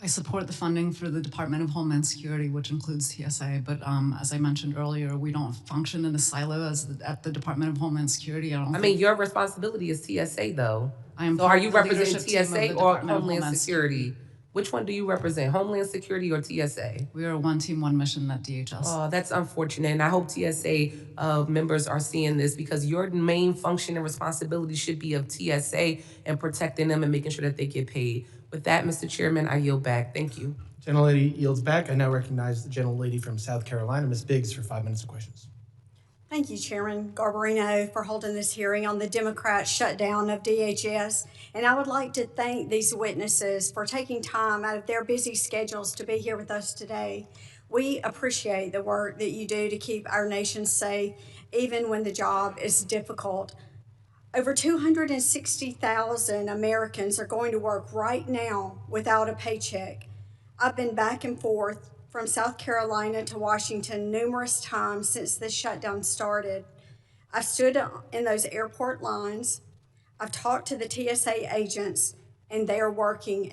Speaker 3: I support the funding for the Department of Homeland Security, which includes TSA, but as I mentioned earlier, we don't function in a silo at the Department of Homeland Security. I mean,
Speaker 13: your responsibility is TSA, though.
Speaker 3: So
Speaker 13: are you representing TSA or Homeland Security? Which one do you represent, Homeland Security or TSA?
Speaker 3: We are one team, one mission at DHS.
Speaker 13: Oh, that's unfortunate. And I hope TSA members are seeing this because your main function and responsibility should be of TSA and protecting them and making sure that they get paid. With that, Mr. Chairman, I yield back. Thank you.
Speaker 1: Gentlelady yields back. I now recognize the gentlelady from South Carolina, Ms. Biggs, for 5 minutes of questions.
Speaker 15: Thank you, Chairman Garbarino, for holding this hearing on the Democrat shutdown of DHS. And I would like to thank these witnesses for taking time out of their busy schedules to be here with us today. We appreciate the work that you do to keep our nation safe, even when the job is difficult. Over 260,000 Americans are going to work right now without a paycheck. I've been back and forth from South Carolina to Washington numerous times since this shutdown started. I've stood in those airport lines. I've talked to the TSA agents, and they're working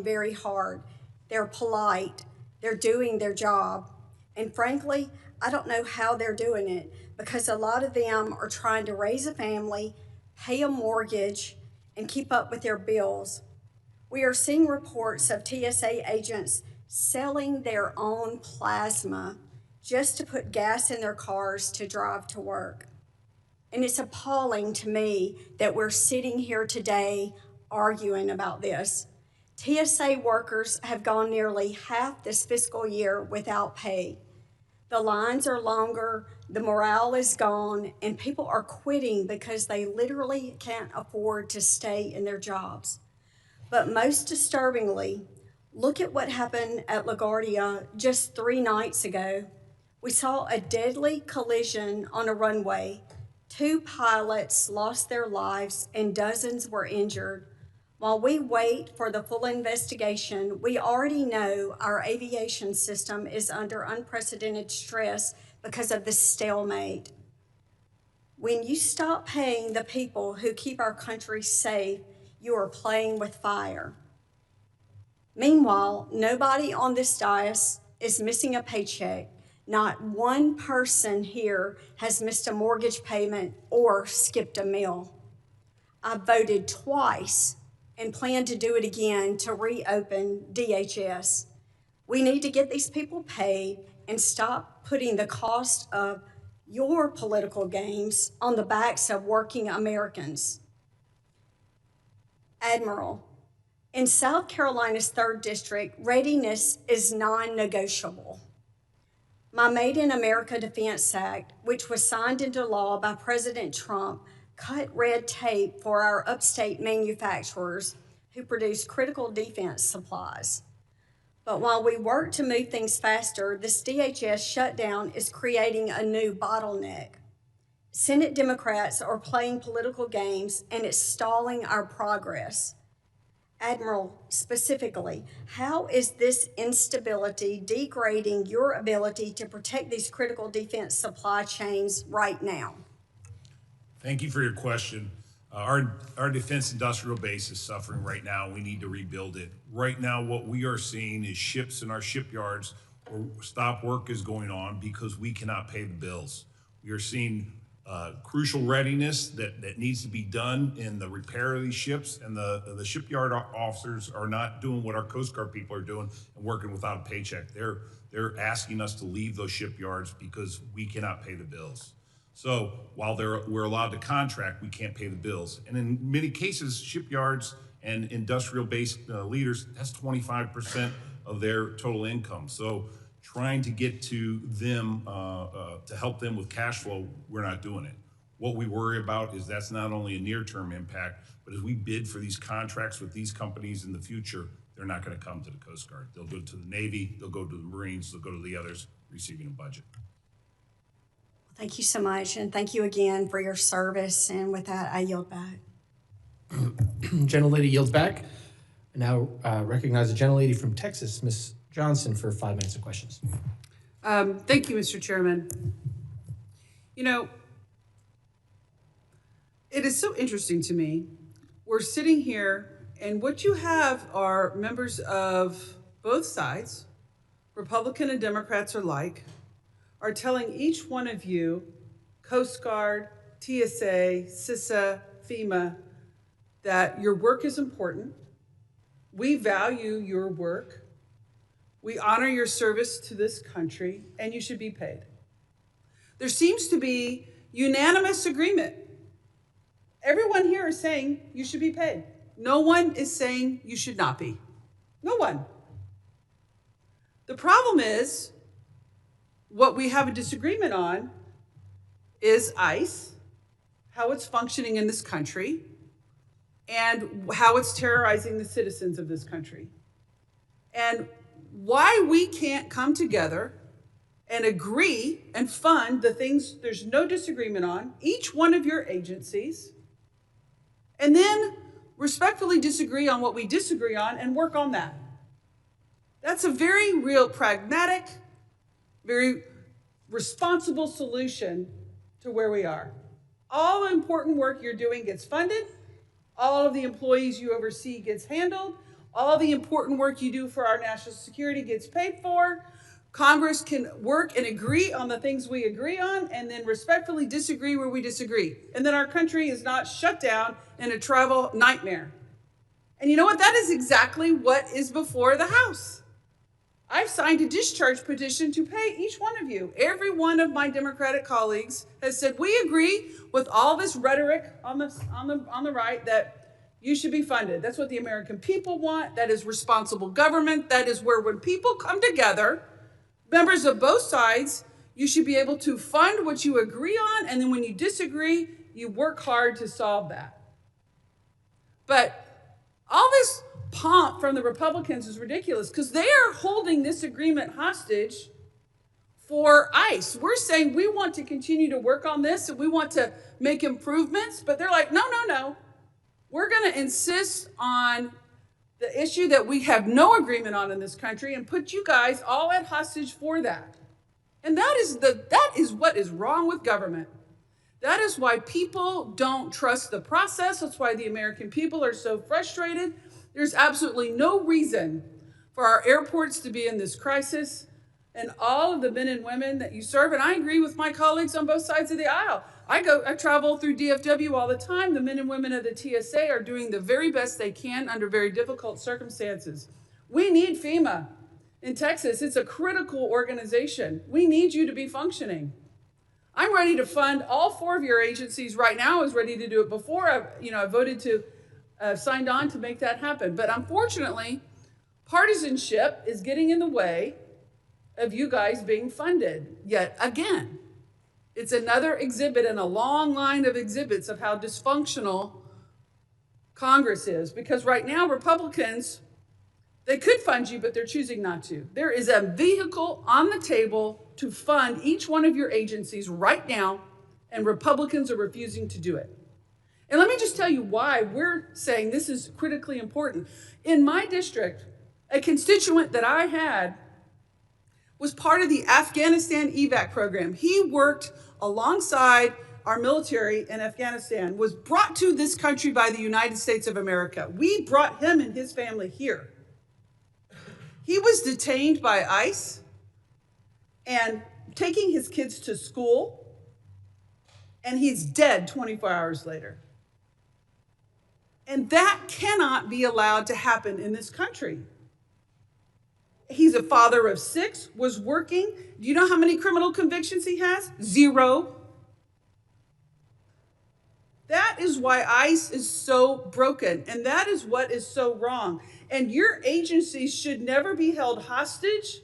Speaker 15: very hard. They're polite. They're doing their job. And frankly, I don't know how they're doing it because a lot of them are trying to raise a family, pay a mortgage, and keep up with their bills. We are seeing reports of TSA agents selling their own plasma just to put gas in their cars to drive to work. And it's appalling to me that we're sitting here today arguing about this. TSA workers have gone nearly half this fiscal year without pay. The lines are longer, the morale is gone, and people are quitting because they literally can't afford to stay in their jobs. But most disturbingly, look at what happened at LaGuardia just 3 nights ago. We saw a deadly collision on a runway. 2 pilots lost their lives and dozens were injured. While we wait for the full investigation, we already know our aviation system is under unprecedented stress because of the stalemate. When you stop paying the people who keep our country safe, you are playing with fire. Meanwhile, nobody on this dais is missing a paycheck. Not one person here has missed a mortgage payment or skipped a meal. I voted twice and plan to do it again to reopen DHS. We need to get these people paid and stop putting the cost of your political games on the backs of working Americans. Admiral, in South Carolina's 3rd District, readiness is non-negotiable. My Made in America Defense Act, which was signed into law by President Trump, cut red tape for our upstate manufacturers who produce critical defense supplies. But while we work to move things faster, this DHS shutdown is creating a new bottleneck. Senate Democrats are playing political games and it's stalling our progress. Admiral, specifically, how is this instability degrading your ability to protect these critical defense supply chains right now?
Speaker 4: Thank you for your question. Our defense industrial base is suffering right now. We need to rebuild it. Right now, what we are seeing is ships in our shipyards where stop work is going on because we cannot pay the bills. We are seeing crucial readiness that needs to be done in the repair of these ships, and the shipyard officers are not doing what our Coast Guard people are doing and working without a paycheck. They're asking us to leave those shipyards because we cannot pay the bills. So while we're allowed to contract, we can't pay the bills. And in many cases, shipyards and industrial-based leaders, that's 25% of their total income. So trying to get to them, to help them with cash flow, we're not doing it. What we worry about is that's not only a near-term impact, but as we bid for these contracts with these companies in the future, they're not going to come to the Coast Guard. They'll go to the Navy, they'll go to the Marines, they'll go to the others receiving a budget.
Speaker 15: Thank you so much, and thank you again for your service. And with that, I yield back.
Speaker 1: Gentlelady yields back. I now recognize the gentlelady from Texas, Ms. Johnson, for 5 minutes of questions.
Speaker 12: Thank you, Mr. Chairman. You know, it is so interesting to me. We're sitting here, and what you have are members of both sides, Republican and Democrats alike, are telling each one of you, Coast Guard, TSA, CISA, FEMA, that your work is important. We value your work. We honor your service to this country, and you should be paid. There seems to be unanimous agreement. Everyone here is saying you should be paid. No one is saying you should not be. No one. The problem is, what we have a disagreement on is ICE, how it's functioning in this country, and how it's terrorizing the citizens of this country. And why we can't come together and agree and fund the things there's no disagreement on, each one of your agencies, and then respectfully disagree on what we disagree on and work on that. That's a very real pragmatic, very responsible solution to where we are. All the important work you're doing gets funded. All of the employees you oversee gets handled. All the important work you do for our national security gets paid for. Congress can work and agree on the things we agree on and then respectfully disagree where we disagree. And then our country is not shut down in a travel nightmare. And you know what? That is exactly what is before the House. I've signed a discharge petition to pay each one of you. Every one of my Democratic colleagues has said, we agree with all this rhetoric on the right that you should be funded. That's what the American people want. That is responsible government. That is where when people come together, members of both sides, you should be able to fund what you agree on, and then when you disagree, you work hard to solve that. But all this pomp from the Republicans is ridiculous because they are holding this agreement hostage for ICE. We're saying we want to continue to work on this and we want to make improvements, but they're like, no, no, no. We're going to insist on the issue that we have no agreement on in this country and put you guys all at hostage for that. And that is what is wrong with government. That is why people don't trust the process. That's why the American people are so frustrated. There's absolutely no reason for our airports to be in this crisis and all of the men and women that you serve. And I agree with my colleagues on both sides of the aisle. I travel through DFW all the time. The men and women of the TSA are doing the very best they can under very difficult circumstances. We need FEMA in Texas. It's a critical organization. We need you to be functioning. I'm ready to fund all 4 of your agencies right now. I was ready to do it before I voted to signed on to make that happen. But unfortunately, partisanship is getting in the way of you guys being funded yet again. It's another exhibit in a long line of exhibits of how dysfunctional Congress is. Because right now, Republicans, they could fund you, but they're choosing not to. There is a vehicle on the table to fund each one of your agencies right now, and Republicans are refusing to do it. And let me just tell you why we're saying this is critically important. In my district, a constituent that I had was part of the Afghanistan evac program. He worked alongside our military in Afghanistan, was brought to this country by the United States of America. We brought him and his family here. He was detained by ICE and taking his kids to school, and he's dead 24 hours later. And that cannot be allowed to happen in this country. He's a father of 6, was working. Do you know how many criminal convictions he has? 0. That is why ICE is so broken, and that is what is so wrong. And your agencies should never be held hostage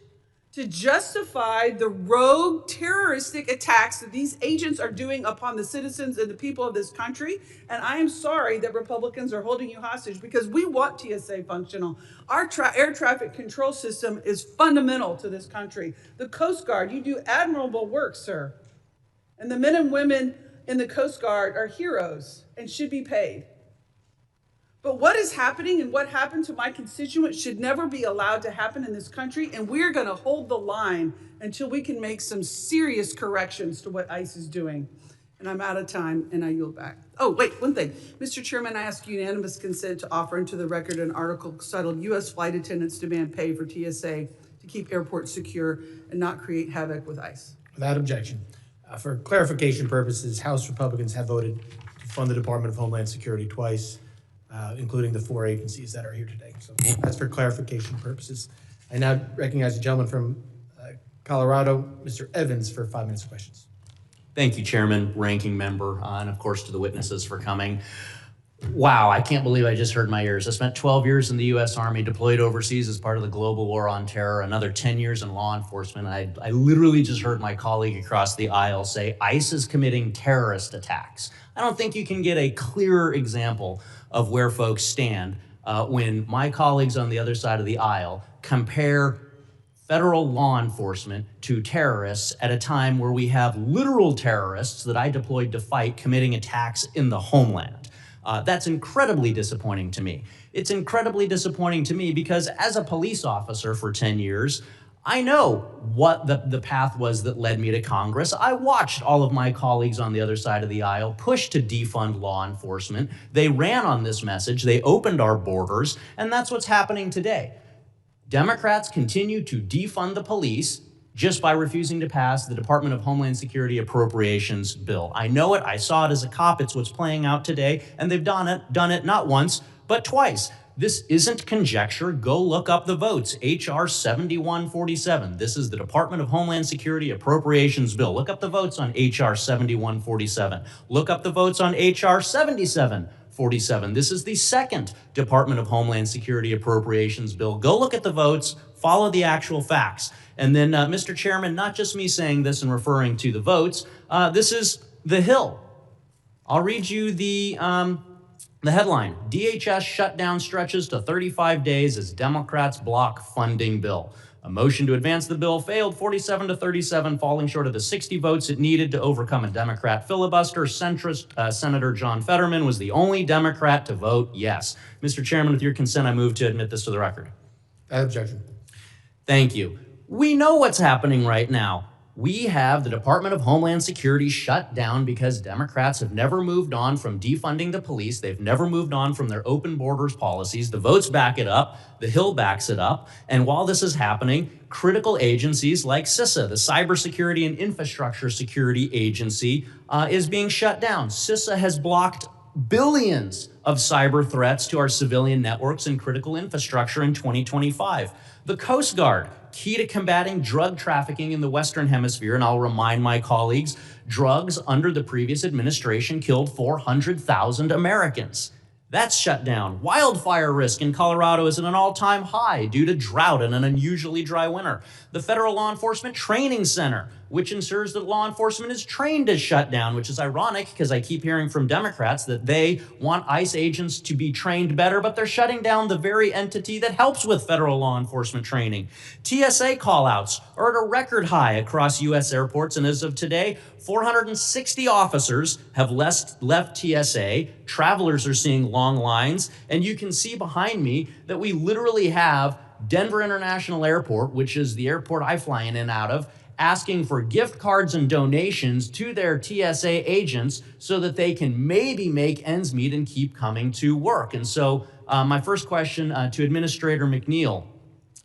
Speaker 12: to justify the rogue terroristic attacks that these agents are doing upon the citizens and the people of this country. And I am sorry that Republicans are holding you hostage, because we want TSA functional. Our air traffic control system is fundamental to this country. The Coast Guard, you do admirable work, sir. And the men and women in the Coast Guard are heroes and should be paid. But what is happening and what happened to my constituents should never be allowed to happen in this country, and we're going to hold the line until we can make some serious corrections to what ICE is doing. And I'm out of time, and I yield back. Oh, wait, one thing. Mr. Chairman, I ask unanimous consent to offer into the record an article titled U.S. Flight Attendants Demand Pay for TSA to Keep Airports Secure and Not Create Havoc with ICE.
Speaker 1: Without objection. For clarification purposes, House Republicans have voted to fund the Department of Homeland Security twice, including the 4 agencies that are here today. So that's for clarification purposes. I now recognize the gentleman from Colorado, Mr. Evans, for 5 minutes of questions.
Speaker 7: Thank you, Chairman, Ranking Member, and of course to the witnesses for coming. Wow, I can't believe I just heard my ears. I spent 12 years in the U.S. Army, deployed overseas as part of the global war on terror, another 10 years in law enforcement. I literally just heard my colleague across the aisle say ICE is committing terrorist attacks. I don't think you can get a clearer example of where folks stand when my colleagues on the other side of the aisle compare federal law enforcement to terrorists at a time where we have literal terrorists that I deployed to fight committing attacks in the homeland. That's incredibly disappointing to me. It's incredibly disappointing to me because as a police officer for 10 years, I know what the path was that led me to Congress. I watched all of my colleagues on the other side of the aisle push to defund law enforcement. They ran on this message. They opened our borders, and that's what's happening today. Democrats continue to defund the police just by refusing to pass the Department of Homeland Security Appropriations bill. I know it. I saw it as a cop. It's what's playing out today, and they've done it not once, but twice. This isn't conjecture. Go look up the votes. H.R. 7147. This is the Department of Homeland Security Appropriations bill. Look up the votes on H.R. 7147. Look up the votes on H.R. 7747. This is the second Department of Homeland Security Appropriations bill. Go look at the votes. Follow the actual facts. And then, Mr. Chairman, not just me saying this and referring to the votes, this is The Hill. I'll read you the headline. DHS shutdown stretches to 35 days as Democrats block funding bill. A motion to advance the bill failed 47-37, falling short of the 60 votes it needed to overcome a Democrat filibuster. Centrist Senator John Fetterman was the only Democrat to vote yes. Mr. Chairman, with your consent, I move to admit this to the record.
Speaker 1: Objection.
Speaker 7: Thank you. We know what's happening right now. We have the Department of Homeland Security shut down because Democrats have never moved on from defunding the police. They've never moved on from their open borders policies. The votes back it up. The Hill backs it up. And while this is happening, critical agencies like CISA, the Cybersecurity and Infrastructure Security Agency, is being shut down. CISA has blocked billions of cyber threats to our civilian networks and critical infrastructure in 2025. The Coast Guard, key to combating drug trafficking in the Western Hemisphere, and I'll remind my colleagues, drugs under the previous administration killed 400,000 Americans. That's shut down. Wildfire risk in Colorado is at an all-time high due to drought and an unusually dry winter. The Federal Law Enforcement Training Center, which ensures that law enforcement is trained, is shut down, which is ironic because I keep hearing from Democrats that they want ICE agents to be trained better, but they're shutting down the very entity that helps with federal law enforcement training. TSA callouts are at a record high across U.S. airports, and as of today, 460 officers have left TSA. Travelers are seeing long lines, and you can see behind me that we literally have Denver International Airport, which is the airport I fly in and out of, asking for gift cards and donations to their TSA agents so that they can maybe make ends meet and keep coming to work. And so my first question to Administrator McNeill,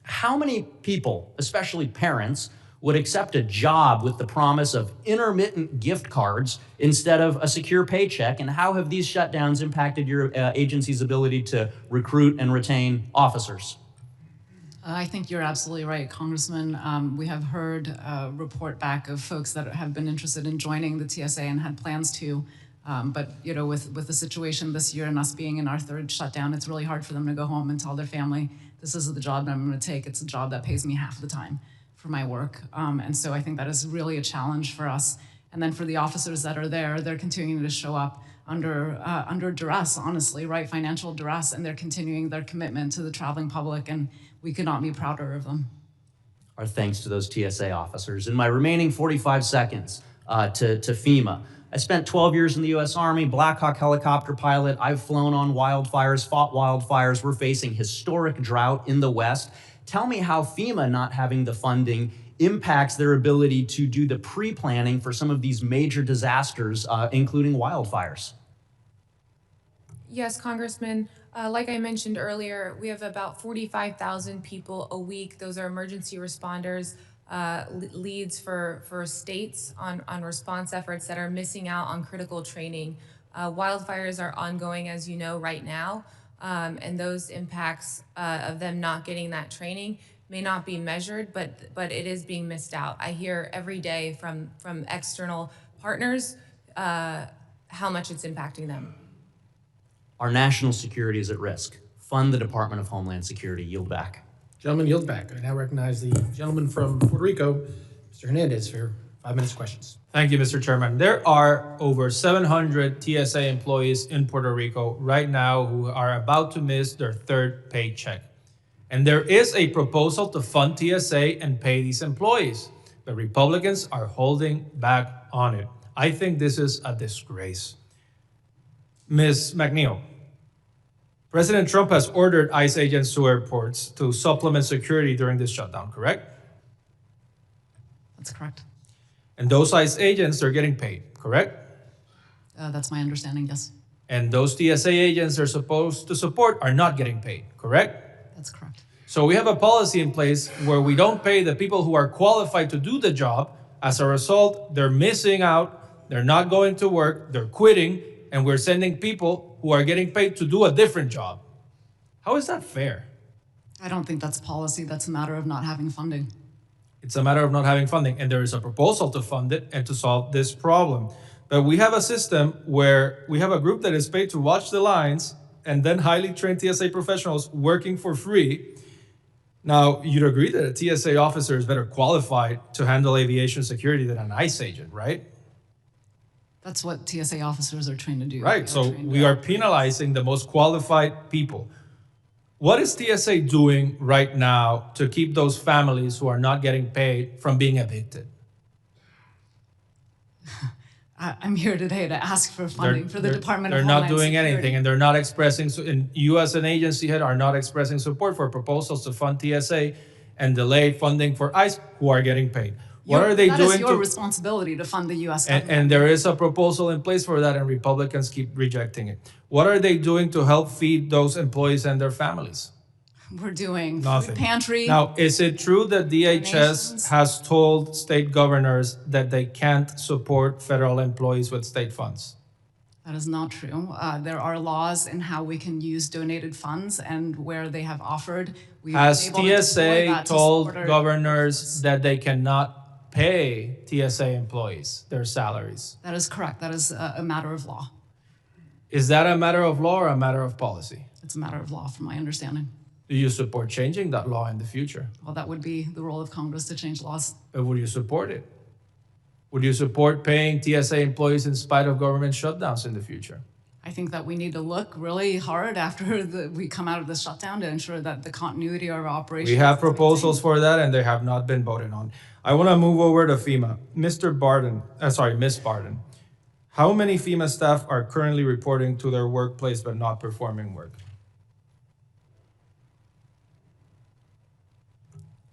Speaker 7: how many people, especially parents, would accept a job with the promise of intermittent gift cards instead of a secure paycheck? And how have these shutdowns impacted your agency's ability to recruit and retain officers?
Speaker 3: I think you're absolutely right, Congressman. We have heard a report back of folks that have been interested in joining the TSA and had plans to. But you know, with the situation this year and us being in our third shutdown, it's really hard for them to go home and tell their family, this is the job that I'm going to take. It's a job that pays me half the time. for my work. And so I think that is really a challenge for us. And then for the officers that are there, they're continuing to show up under duress, honestly, right? Financial duress, and they're continuing their commitment to the traveling public, and we could not be prouder of them.
Speaker 7: Our thanks to those TSA officers. In my remaining 45 seconds to FEMA, I spent 12 years in the U.S. Army, Black Hawk helicopter pilot. I've flown on wildfires, fought wildfires. We're facing historic drought in the West. Tell me how FEMA not having the funding impacts their ability to do the pre-planning for some of these major disasters, including wildfires.
Speaker 9: Yes, Congressman. Like I mentioned earlier, we have about 45,000 people a week. Those are emergency responders, leads for states on response efforts that are missing out on critical training. Wildfires are ongoing, as you know, right now, and those impacts of them not getting that training may not be measured, but it is being missed out. I hear every day from external partners how much it's impacting them.
Speaker 7: Our national security is at risk. Fund the Department of Homeland Security. Yield back.
Speaker 1: Gentleman, yield back. I now recognize the gentleman from Puerto Rico, Mr. Hernandez, for 5 minutes questions.
Speaker 5: Thank you, Mr. Chairman. There are over 700 TSA employees in Puerto Rico right now who are about to miss their third paycheck. And there is a proposal to fund TSA and pay these employees, but Republicans are holding back on it. I think this is a disgrace. Ms. McNeill, President Trump has ordered ICE agents to airports to supplement security during this shutdown, correct?
Speaker 3: That's correct.
Speaker 5: And those ICE agents are getting paid, correct?
Speaker 3: That's my understanding, yes.
Speaker 5: And those TSA agents they're supposed to support are not getting paid, correct?
Speaker 3: That's correct.
Speaker 5: So we have a policy in place where we don't pay the people who are qualified to do the job. As a result, they're missing out, they're not going to work, they're quitting, and we're sending people who are getting paid to do a different job. How is that fair?
Speaker 3: I don't think that's policy. That's a matter of not having funding.
Speaker 5: It's a matter of not having funding, and there is a proposal to fund it and to solve this problem. But we have a system where we have a group that is paid to watch the lines and then highly trained TSA professionals working for free. Now, you'd agree that a TSA officer is better qualified to handle aviation security than an ICE agent, right?
Speaker 3: That's what TSA officers are trained to do.
Speaker 5: Right, so we are penalizing the most qualified people. What is TSA doing right now to keep those families who are not getting paid from being evicted?
Speaker 3: I'm here today to ask for funding for the Department of
Speaker 5: They're
Speaker 3: Homeland
Speaker 5: not doing
Speaker 3: Security.
Speaker 5: anything, and they're not expressing, and you as an agency head are not expressing support for proposals to fund TSA and delay funding for ICE who are getting paid. What are they doing?
Speaker 3: That is your responsibility to fund the U.S. government.
Speaker 5: And there is a proposal in place for that, and Republicans keep rejecting it. What are they doing to help feed those employees and their families?
Speaker 3: We're doing
Speaker 5: Nothing.
Speaker 3: food pantry.
Speaker 5: Now, is it true that DHS
Speaker 3: donations.
Speaker 5: has told state governors that they can't support federal employees with state funds?
Speaker 3: That is not true. There are laws in how we can use donated funds, and where they have offered, we've
Speaker 5: Has
Speaker 3: been able to deploy
Speaker 5: TSA
Speaker 3: that to
Speaker 5: told
Speaker 3: support our-
Speaker 5: governors that they cannot pay TSA employees their salaries?
Speaker 3: That is correct. That is a matter of law.
Speaker 5: Is that a matter of law or a matter of policy?
Speaker 3: It's a matter of law, from my understanding.
Speaker 5: Do you support changing that law in the future?
Speaker 3: Well, that would be the role of Congress to change laws.
Speaker 5: But would you support it? Would you support paying TSA employees in spite of government shutdowns in the future?
Speaker 3: I think that we need to look really hard after we come out of the shutdown to ensure that the continuity of our operations.
Speaker 5: We have proposals for that, and they have not been voted on. I want to move over to FEMA. Ms. Barden, how many FEMA staff are currently reporting to their workplace but not performing work?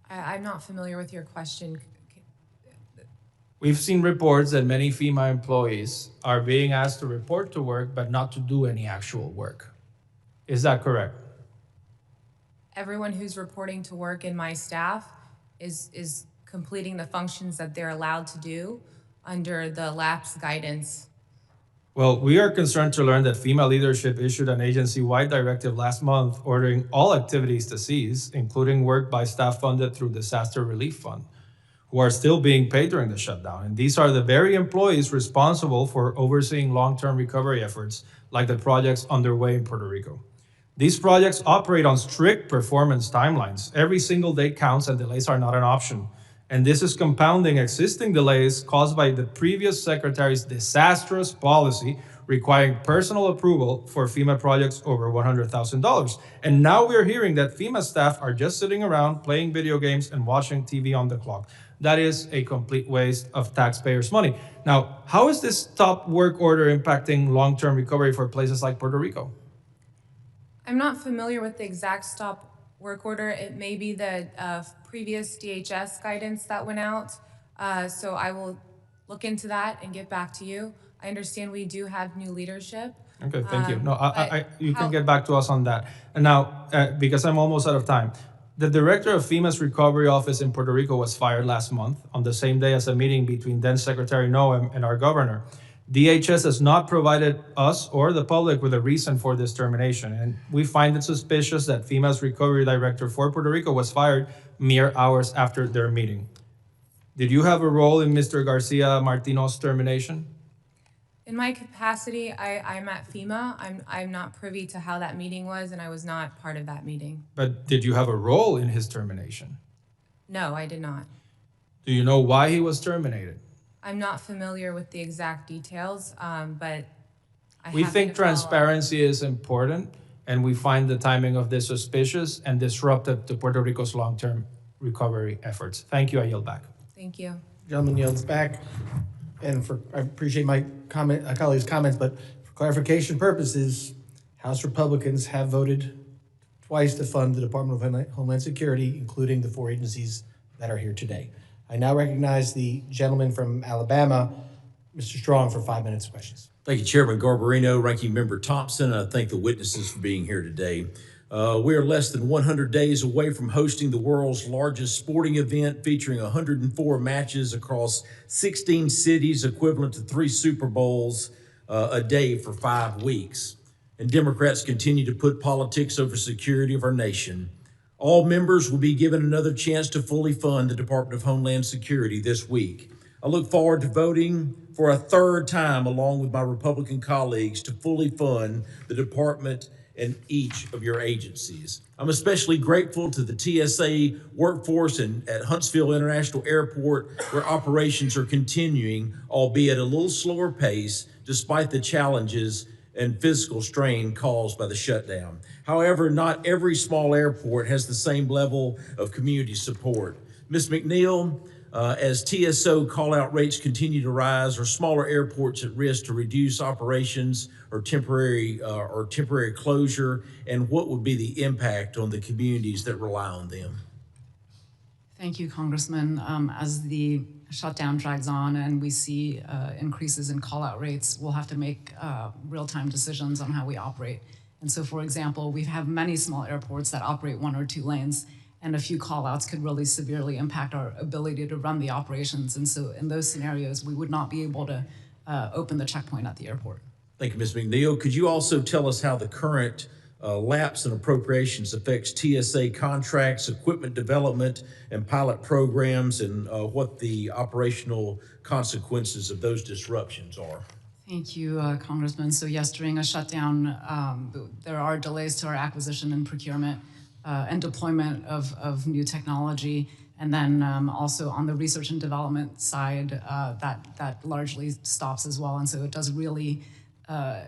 Speaker 9: I'm not familiar with your question.
Speaker 5: We've seen reports that many FEMA employees are being asked to report to work but not to do any actual work. Is that correct?
Speaker 9: Everyone who's reporting to work in my staff is completing the functions that they're allowed to do under the Lapse guidance.
Speaker 5: Well, we are concerned to learn that FEMA leadership issued an agency-wide directive last month ordering all activities to cease, including work by staff funded through Disaster Relief Fund, who are still being paid during the shutdown. And these are the very employees responsible for overseeing long-term recovery efforts, like the projects underway in Puerto Rico. These projects operate on strict performance timelines. Every single day counts, and delays are not an option. And this is compounding existing delays caused by the previous secretary's disastrous policy requiring personal approval for FEMA projects over $100,000. And now we're hearing that FEMA staff are just sitting around playing video games and watching TV on the clock. That is a complete waste of taxpayers' money. Now, how is this top work order impacting long-term recovery for places like Puerto Rico?
Speaker 9: I'm not familiar with the exact stop work order. It may be the previous DHS guidance that went out. So I will look into that and get back to you. I understand we do have new leadership.
Speaker 5: Okay, thank you. No, you can get back to us on that. And now, because I'm almost out of time, the director of FEMA's recovery office in Puerto Rico was fired last month on the same day as a meeting between then Secretary Nguyen and our governor. DHS has not provided us or the public with a reason for this termination, and we find it suspicious that FEMA's recovery director for Puerto Rico was fired mere hours after their meeting. Did you have a role in Mr. Garcia Martino's termination?
Speaker 9: In my capacity, I'm at FEMA. I'm not privy to how that meeting was, and I was not part of that meeting.
Speaker 5: But did you have a role in his termination?
Speaker 9: No, I did not.
Speaker 5: Do you know why he was terminated?
Speaker 9: I'm not familiar with the exact details, but
Speaker 5: we think transparency is important, and we find the timing of this suspicious and disruptive to Puerto Rico's long-term recovery efforts. Thank you. I yield back.
Speaker 9: Thank you.
Speaker 1: Gentleman yields back. And I appreciate my colleague's comments, but for clarification purposes, House Republicans have voted twice to fund the Department of Homeland Security, including the 4 agencies that are here today. I now recognize the gentleman from Alabama, Mr. Strong, for 5 minutes of questions.
Speaker 16: Thank you, Chairman Garbarino, Ranking Member Thompson. I thank the witnesses for being here today. We are less than 100 days away from hosting the world's largest sporting event featuring 104 matches across 16 cities, equivalent to 3 Super Bowls a day for 5 weeks. And Democrats continue to put politics over security of our nation. All members will be given another chance to fully fund the Department of Homeland Security this week. I look forward to voting for a 3rd time along with my Republican colleagues to fully fund the department and each of your agencies. I'm especially grateful to the TSA workforce at Huntsville International Airport, where operations are continuing, albeit at a little slower pace, despite the challenges and physical strain caused by the shutdown. However, not every small airport has the same level of community support. Ms. McNeill, as TSO call-out rates continue to rise, are smaller airports at risk to reduce operations or temporary closure, and what would be the impact on the communities that rely on them?
Speaker 3: Thank you, Congressman. As the shutdown drags on and we see increases in call-out rates, we'll have to make real-time decisions on how we operate. And so, for example, we have many small airports that operate 1 or 2 lanes, and a few call-outs could really severely impact our ability to run the operations. And so in those scenarios, we would not be able to open the checkpoint at the airport.
Speaker 16: Thank you, Ms. McNeill. Could you also tell us how the current lapse in appropriations affects TSA contracts, equipment development, and pilot programs, and what the operational consequences of those disruptions are?
Speaker 3: Thank you, Congressman. So yes, during a shutdown, there are delays to our acquisition and procurement and deployment of new technology. And then also on the research and development side, that largely stops as well. And so it does really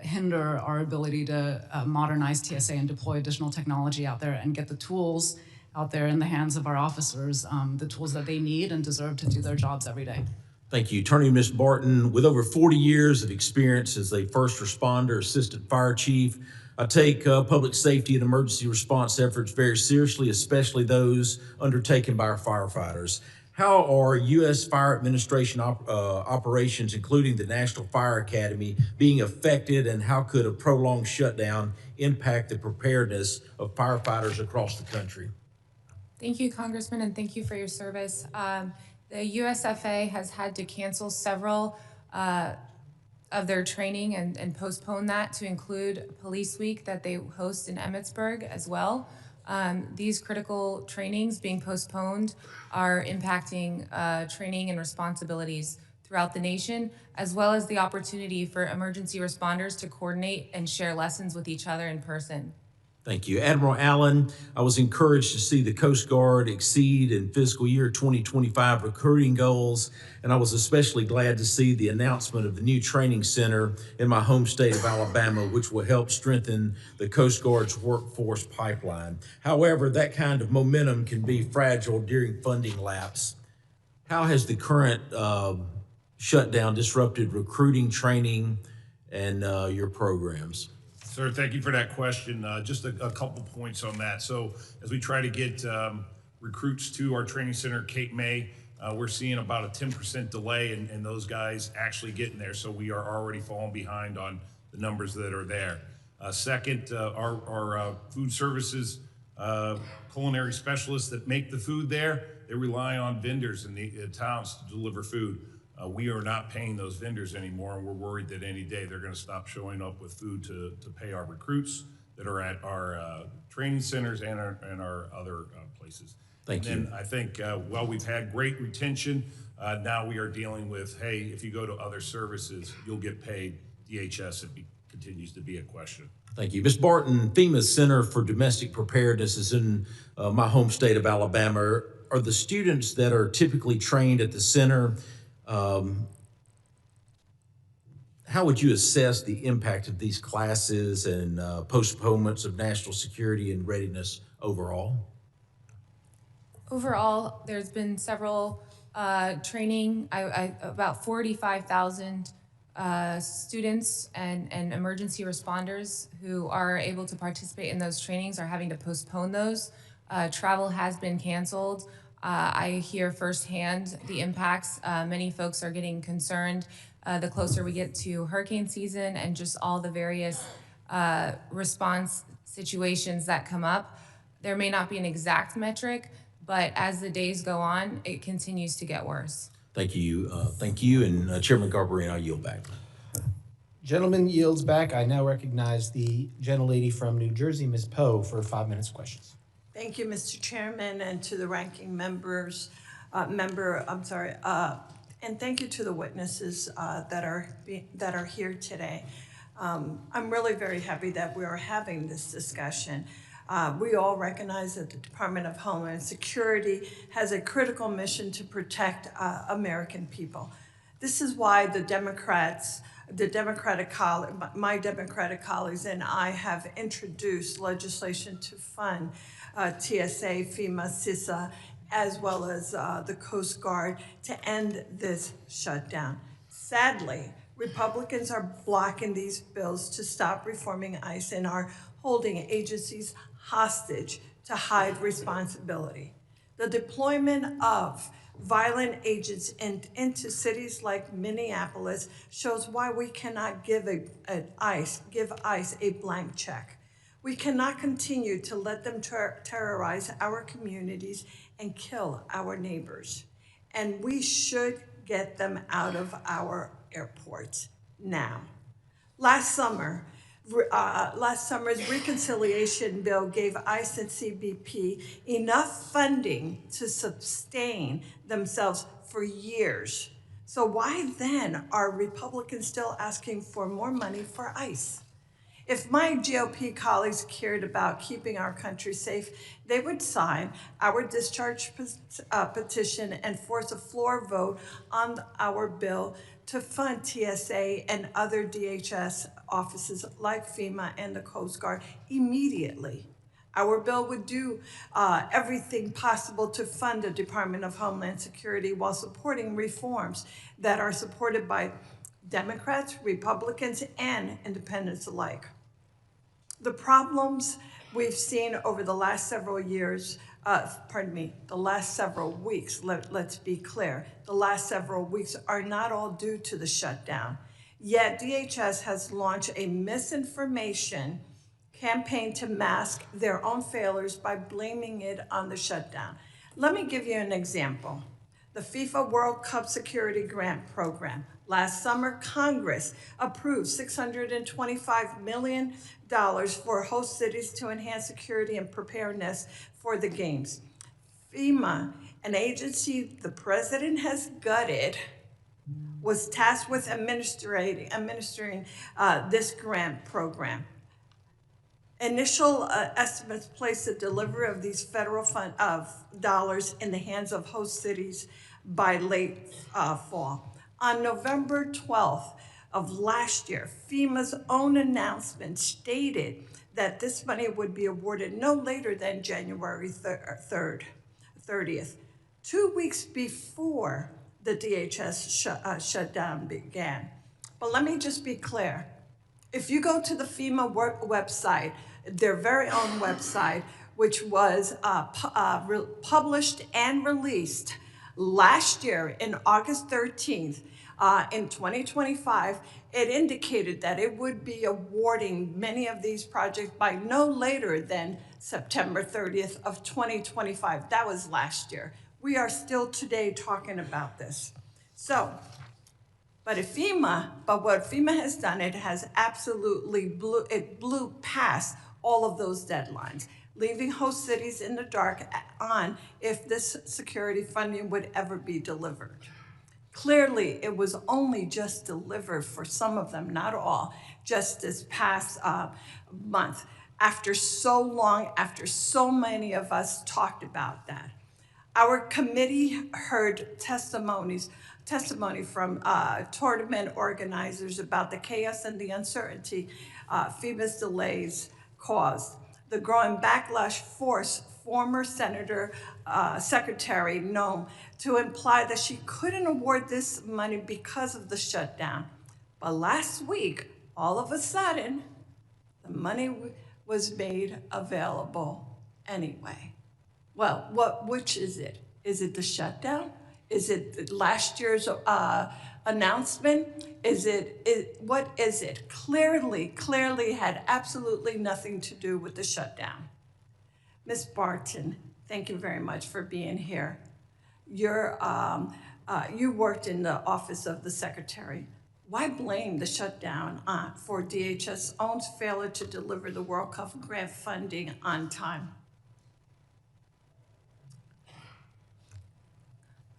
Speaker 3: hinder our ability to modernize TSA and deploy additional technology out there and get the tools out there in the hands of our officers, the tools that they need and deserve to do their jobs every day.
Speaker 16: Thank you. Turning to Ms. Barton, with over 40 years of experience as a first responder, assistant fire chief, I take public safety and emergency response efforts very seriously, especially those undertaken by our firefighters. How are U.S. Fire Administration operations, including the National Fire Academy, being affected, and how could a prolonged shutdown impact the preparedness of firefighters across the country?
Speaker 9: Thank you, Congressman, and thank you for your service. The USFA has had to cancel several of their training and postpone that to include Police Week that they host in Emmitsburg as well. These critical trainings being postponed are impacting training and responsibilities throughout the nation, as well as the opportunity for emergency responders to coordinate and share lessons with each other in person.
Speaker 16: Thank you. Admiral Allan, I was encouraged to see the Coast Guard exceed in fiscal year 2025 recruiting goals, and I was especially glad to see the announcement of the new training center in my home state of Alabama, which will help strengthen the Coast Guard's workforce pipeline. However, that kind of momentum can be fragile during funding lapse. How has the current shutdown disrupted recruiting, training, and your programs?
Speaker 4: Sir, thank you for that question. Just a couple points on that. So as we try to get recruits to our training center, Cape May, we're seeing about a 10% delay in those guys actually getting there. So we are already falling behind on the numbers that are there. Second, our food services culinary specialists that make the food there, they rely on vendors in the towns to deliver food. We are not paying those vendors anymore, and we're worried that any day they're going to stop showing up with food to pay our recruits that are at our training centers and our other places.
Speaker 16: Thank you.
Speaker 4: And I think, while we've had great retention, now we are dealing with, hey, if you go to other services, you'll get paid. DHS, it continues to be a question.
Speaker 16: Thank you. Ms. Barton, FEMA's Center for Domestic Preparedness is in my home state of Alabama. Are the students that are typically trained at the center, how would you assess the impact of these classes and postponements of national security and readiness overall?
Speaker 9: Overall, there's been several training, about 45,000 students and emergency responders who are able to participate in those trainings are having to postpone those. Travel has been canceled. I hear firsthand the impacts. Many folks are getting concerned the closer we get to hurricane season and just all the various response situations that come up. There may not be an exact metric, but as the days go on, it continues to get worse.
Speaker 16: Thank you. Thank you. And Chairman Garbarino, I yield back.
Speaker 1: Gentleman yields back. I now recognize the gentlelady from New Jersey, Ms. Poe, for 5 minutes of questions.
Speaker 17: Thank you, Mr. Chairman, and to the ranking members, and thank you to the witnesses that are here today. I'm really very happy that we are having this discussion. We all recognize that the Department of Homeland Security has a critical mission to protect American people. This is why my Democratic colleagues and I have introduced legislation to fund TSA, FEMA, CISA, as well as the Coast Guard to end this shutdown. Sadly, Republicans are blocking these bills to stop reforming ICE and are holding agencies hostage to hide responsibility. The deployment of violent agents into cities like Minneapolis shows why we cannot give ICE a blank check. We cannot continue to let them terrorize our communities and kill our neighbors. And we should get them out of our airports now. Last summer's reconciliation bill gave ICE and CBP enough funding to sustain themselves for years. So why then are Republicans still asking for more money for ICE? If my GOP colleagues cared about keeping our country safe, they would sign our discharge petition and force a floor vote on our bill to fund TSA and other DHS offices like FEMA and the Coast Guard immediately. Our bill would do everything possible to fund the Department of Homeland Security while supporting reforms that are supported by Democrats, Republicans, and independents alike. The problems we've seen over the last several years, the last several weeks, let's be clear, the last several weeks are not all due to the shutdown. Yet DHS has launched a misinformation campaign to mask their own failures by blaming it on the shutdown. Let me give you an example. The FIFA World Cup Security Grant Program. Last summer, Congress approved $625 million for host cities to enhance security and preparedness for the games. FEMA, an agency the president has gutted, was tasked with administering this grant program. Initial estimates place the delivery of these federal dollars in the hands of host cities by late fall. On November 12th of last year, FEMA's own announcement stated that this money would be awarded no later than January 30th, 2 weeks before the DHS shutdown began. But let me just be clear. If you go to the FEMA website, their very own website, which was published and released last year in August 13th, in 2025, it indicated that it would be awarding many of these projects by no later than September 30th of 2025. That was last year. We are still today talking about this. So, but what FEMA has done, it has absolutely blew past all of those deadlines, leaving host cities in the dark on if this security funding would ever be delivered. Clearly, it was only just delivered for some of them, not all, just this past month. After so long, after so many of us talked about that. Our committee heard testimony from tournament organizers about the chaos and the uncertainty FEMA's delays caused. The growing backlash forced former Secretary Nguyen to imply that she couldn't award this money because of the shutdown. But last week, all of a sudden, the money was made available anyway. Well, which is it? Is it the shutdown? Is it last year's announcement? What is it? Clearly had absolutely nothing to do with the shutdown. Ms. Barton, thank you very much for being here. You worked in the office of the Secretary. Why blame the shutdown for DHS' own failure to deliver the World Cup grant funding on time?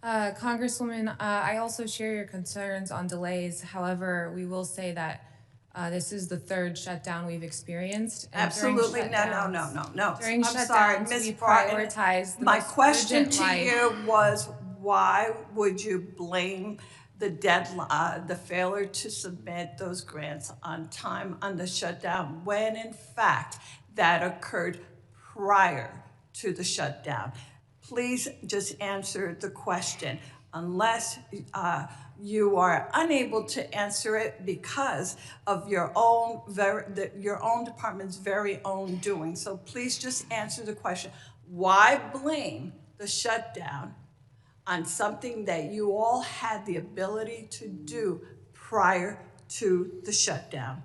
Speaker 9: Congresswoman, I also share your concerns on delays. However, we will say that this is the third shutdown we've experienced. And
Speaker 17: absolutely, no.
Speaker 9: During
Speaker 17: I'm
Speaker 9: shutdowns,
Speaker 17: sorry, Ms.
Speaker 9: we
Speaker 17: Barton,
Speaker 9: prioritize the
Speaker 17: my
Speaker 9: most
Speaker 17: question
Speaker 9: urgent
Speaker 17: to
Speaker 9: life.
Speaker 17: you was, why would you blame the deadline, the failure to submit those grants on time on the shutdown, when in fact that occurred prior to the shutdown? Please just answer the question. Unless you are unable to answer it because of your own department's very own doing. So please just answer the question. Why blame the shutdown on something that you all had the ability to do prior to the shutdown?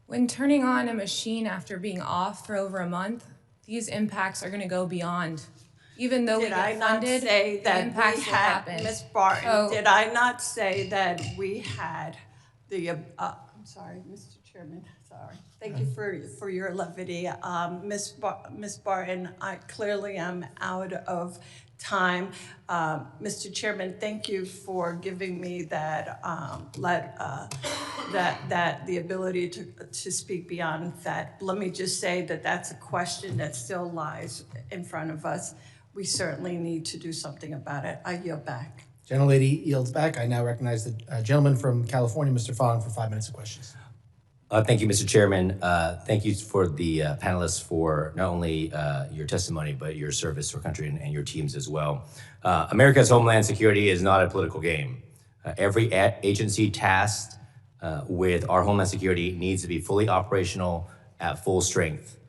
Speaker 9: When turning on a machine after being off for over a month, these impacts are going to go beyond. Even though we get funded, the impacts will happen.
Speaker 17: Ms. Barton, did I not say that we had the, I'm sorry, Mr. Chairman, sorry. Thank you for your levity. Ms. Barton, I clearly am out of time. Mr. Chairman, thank you for giving me that, the ability to speak beyond that. Let me just say that that's a question that still lies in front of us. We certainly need to do something about it. I yield back.
Speaker 1: Gentlelady yields back. I now recognize the gentleman from California, Mr. Fong, for 5 minutes of questions.
Speaker 18: Thank you, Mr. Chairman. Thank you for the panelists for not only your testimony, but your service to our country and your teams as well. America's Homeland Security is not a political game. Every agency tasked with our Homeland Security needs to be fully operational at full strength,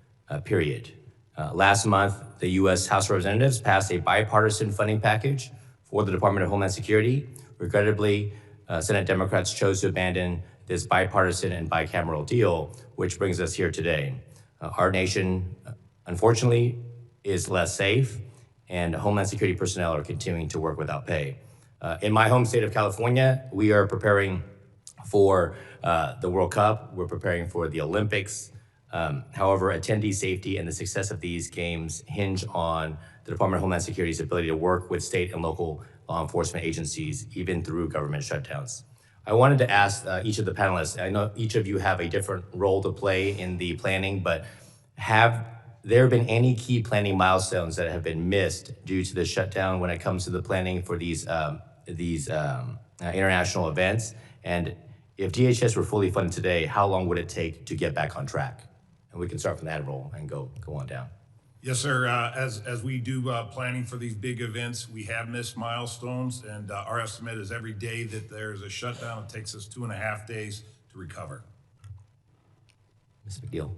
Speaker 18: period. Last month, the U.S. House of Representatives passed a bipartisan funding package for the Department of Homeland Security. Regrettably, Senate Democrats chose to abandon this bipartisan and bicameral deal, which brings us here today. Our nation, unfortunately, is less safe, and Homeland Security personnel are continuing to work without pay. In my home state of California, we are preparing for the World Cup. We're preparing for the Olympics. However, attendee safety and the success of these games hinge on the Department of Homeland Security's ability to work with state and local law enforcement agencies, even through government shutdowns. I wanted to ask each of the panelists, I know each of you have a different role to play in the planning, but have there been any key planning milestones that have been missed due to the shutdown when it comes to the planning for these international events? And if DHS were fully funded today, how long would it take to get back on track? And we can start from that role and go on down.
Speaker 4: Yes, sir. As we do planning for these big events, we have missed milestones, and our estimate is every day that there's a shutdown, it takes us 2.5 days to recover.
Speaker 18: Ms. McNeill.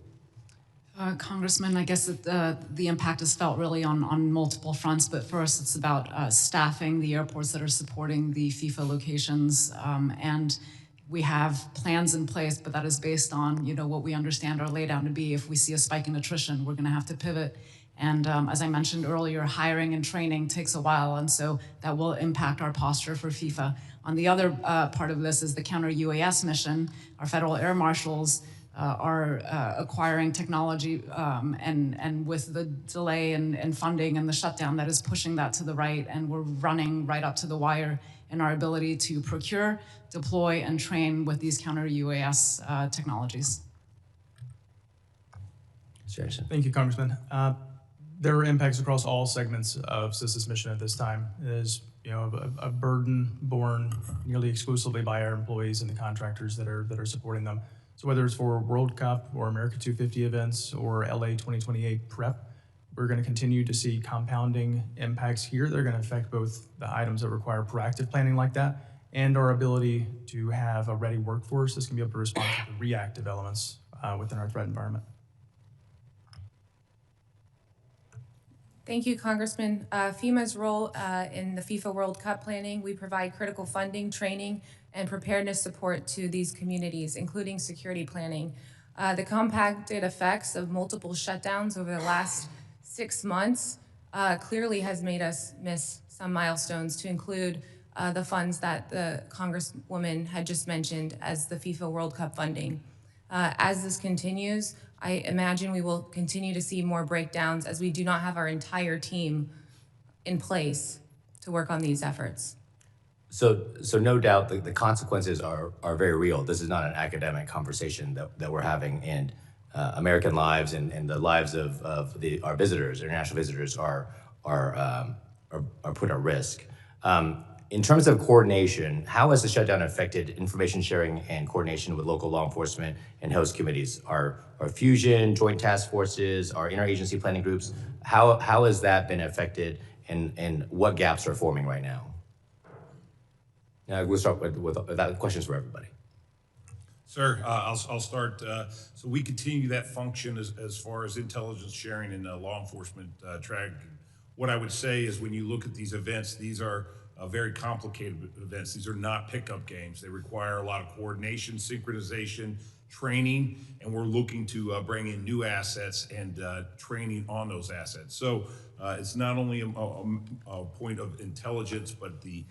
Speaker 3: Congressman, I guess the impact is felt really on multiple fronts, but first it's about staffing the airports that are supporting the FIFA locations, and we have plans in place, but that is based on what we understand are laid down to be. If we see a spike in attrition, we're going to have to pivot. And as I mentioned earlier, hiring and training takes a while, and so that will impact our posture for FIFA. On the other part of this is the counter-UAS mission. Our federal air marshals are acquiring technology, and with the delay in funding and the shutdown, that is pushing that to the right, and we're running right up to the wire in our ability to procure, deploy, and train with these counter-UAS technologies.
Speaker 5: Thank you, Congressman. There are impacts across all segments of CISA's mission at this time. It is a burden borne nearly exclusively by our employees and the contractors that are supporting them. So whether it's for World Cup or America 250 events or LA 2028 prep, we're going to continue to see compounding impacts here. They're going to affect both the items that require proactive planning like that and our ability to have a ready workforce that's going to be able to respond to the reactive elements within our threat environment.
Speaker 9: Thank you, Congressman. FEMA's role in the FIFA World Cup planning, we provide critical funding, training, and preparedness support to these communities, including security planning. The compounded effects of multiple shutdowns over the last 6 months clearly has made us miss some milestones, to include the funds that the Congresswoman had just mentioned as the FIFA World Cup funding. As this continues, I imagine we will continue to see more breakdowns as we do not have our entire team in place to work on these efforts.
Speaker 18: So no doubt the consequences are very real. This is not an academic conversation that we're having, and American lives and the lives of our visitors, international visitors, are put at risk. In terms of coordination, how has the shutdown affected information sharing and coordination with local law enforcement and host committees? Our fusion, joint task forces, our interagency planning groups, how has that been affected, and what gaps are forming right now? We'll start with that questions for everybody.
Speaker 4: Sir, I'll start. So we continue that function as far as intelligence sharing and law enforcement track. What I would say is when you look at these events, these are very complicated events. These are not pickup games. They require a lot of coordination, synchronization, training, and we're looking to bring in new assets and training on those assets. So it's not only a point of intelligence, but the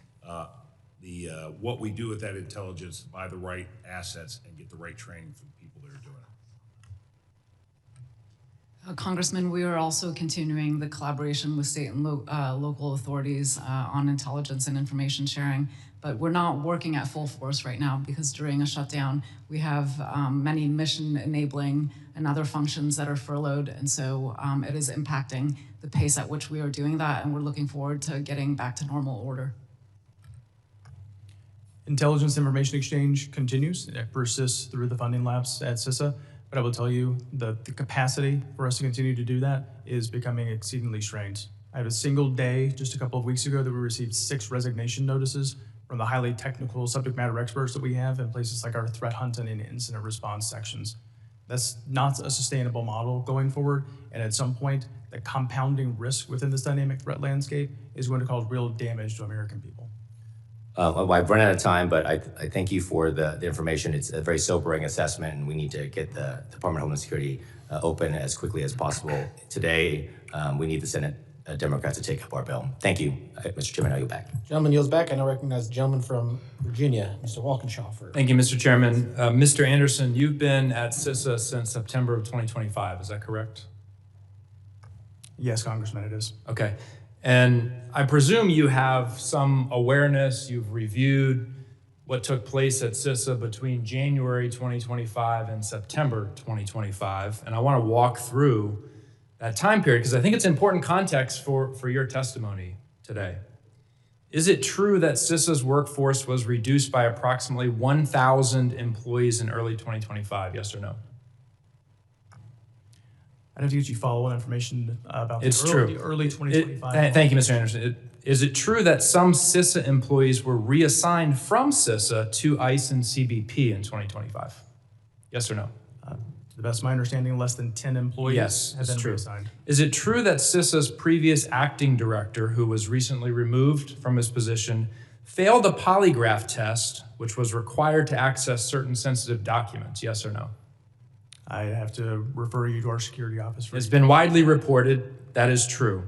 Speaker 4: what we do with that intelligence, buy the right assets and get the right training for the people that are doing it.
Speaker 3: Congressman, we are also continuing the collaboration with state and local authorities on intelligence and information sharing, but we're not working at full force right now because during a shutdown, we have many mission enabling and other functions that are furloughed, and so it is impacting the pace at which we are doing that, and we're looking forward to getting back to normal order.
Speaker 5: Intelligence information exchange continues. It persists through the funding lapse at CISA, but I will tell you the capacity for us to continue to do that is becoming exceedingly strained. I have a single day just a couple of weeks ago that we received 6 resignation notices from the highly technical subject matter experts that we have in places like our threat hunting and incident response sections. That's not a sustainable model going forward, and at some point, the compounding risk within this dynamic threat landscape is going to cause real damage to American people.
Speaker 18: I've run out of time, but I thank you for the information. It's a very sobering assessment, and we need to get the Department of Homeland Security open as quickly as possible. Today, we need the Senate Democrats to take up our bill. Thank you, Mr. Chairman. I'll yield back.
Speaker 1: Gentleman yields back. I now recognize the gentleman from Virginia, Mr. Walkinshaw.
Speaker 8: Thank you, Mr. Chairman. Mr. Andersen, you've been at CISA since September of 2025. Is that correct?
Speaker 5: Yes, Congressman, it is.
Speaker 8: Okay. And I presume you have some awareness, you've reviewed what took place at CISA between January 2025 and September 2025. And I want to walk through that time period because I think it's important context for your testimony today. Is it true that CISA's workforce was reduced by approximately 1,000 employees in early 2025? Yes or no?
Speaker 5: I'd have to get you follow-on information about
Speaker 8: It's
Speaker 5: the
Speaker 8: true.
Speaker 5: early 2025.
Speaker 8: Thank you, Mr. Anderson. Is it true that some CISA employees were reassigned from CISA to ICE and CBP in 2025? Yes or no?
Speaker 5: To the best of my understanding, less than 10 employees
Speaker 8: Yes,
Speaker 5: have
Speaker 8: it's
Speaker 5: been
Speaker 8: true.
Speaker 5: reassigned.
Speaker 8: Is it true that CISA's previous acting director, who was recently removed from his position, failed a polygraph test, which was required to access certain sensitive documents? Yes or no?
Speaker 5: I have to refer you to our security office.
Speaker 8: It's been widely reported that is true.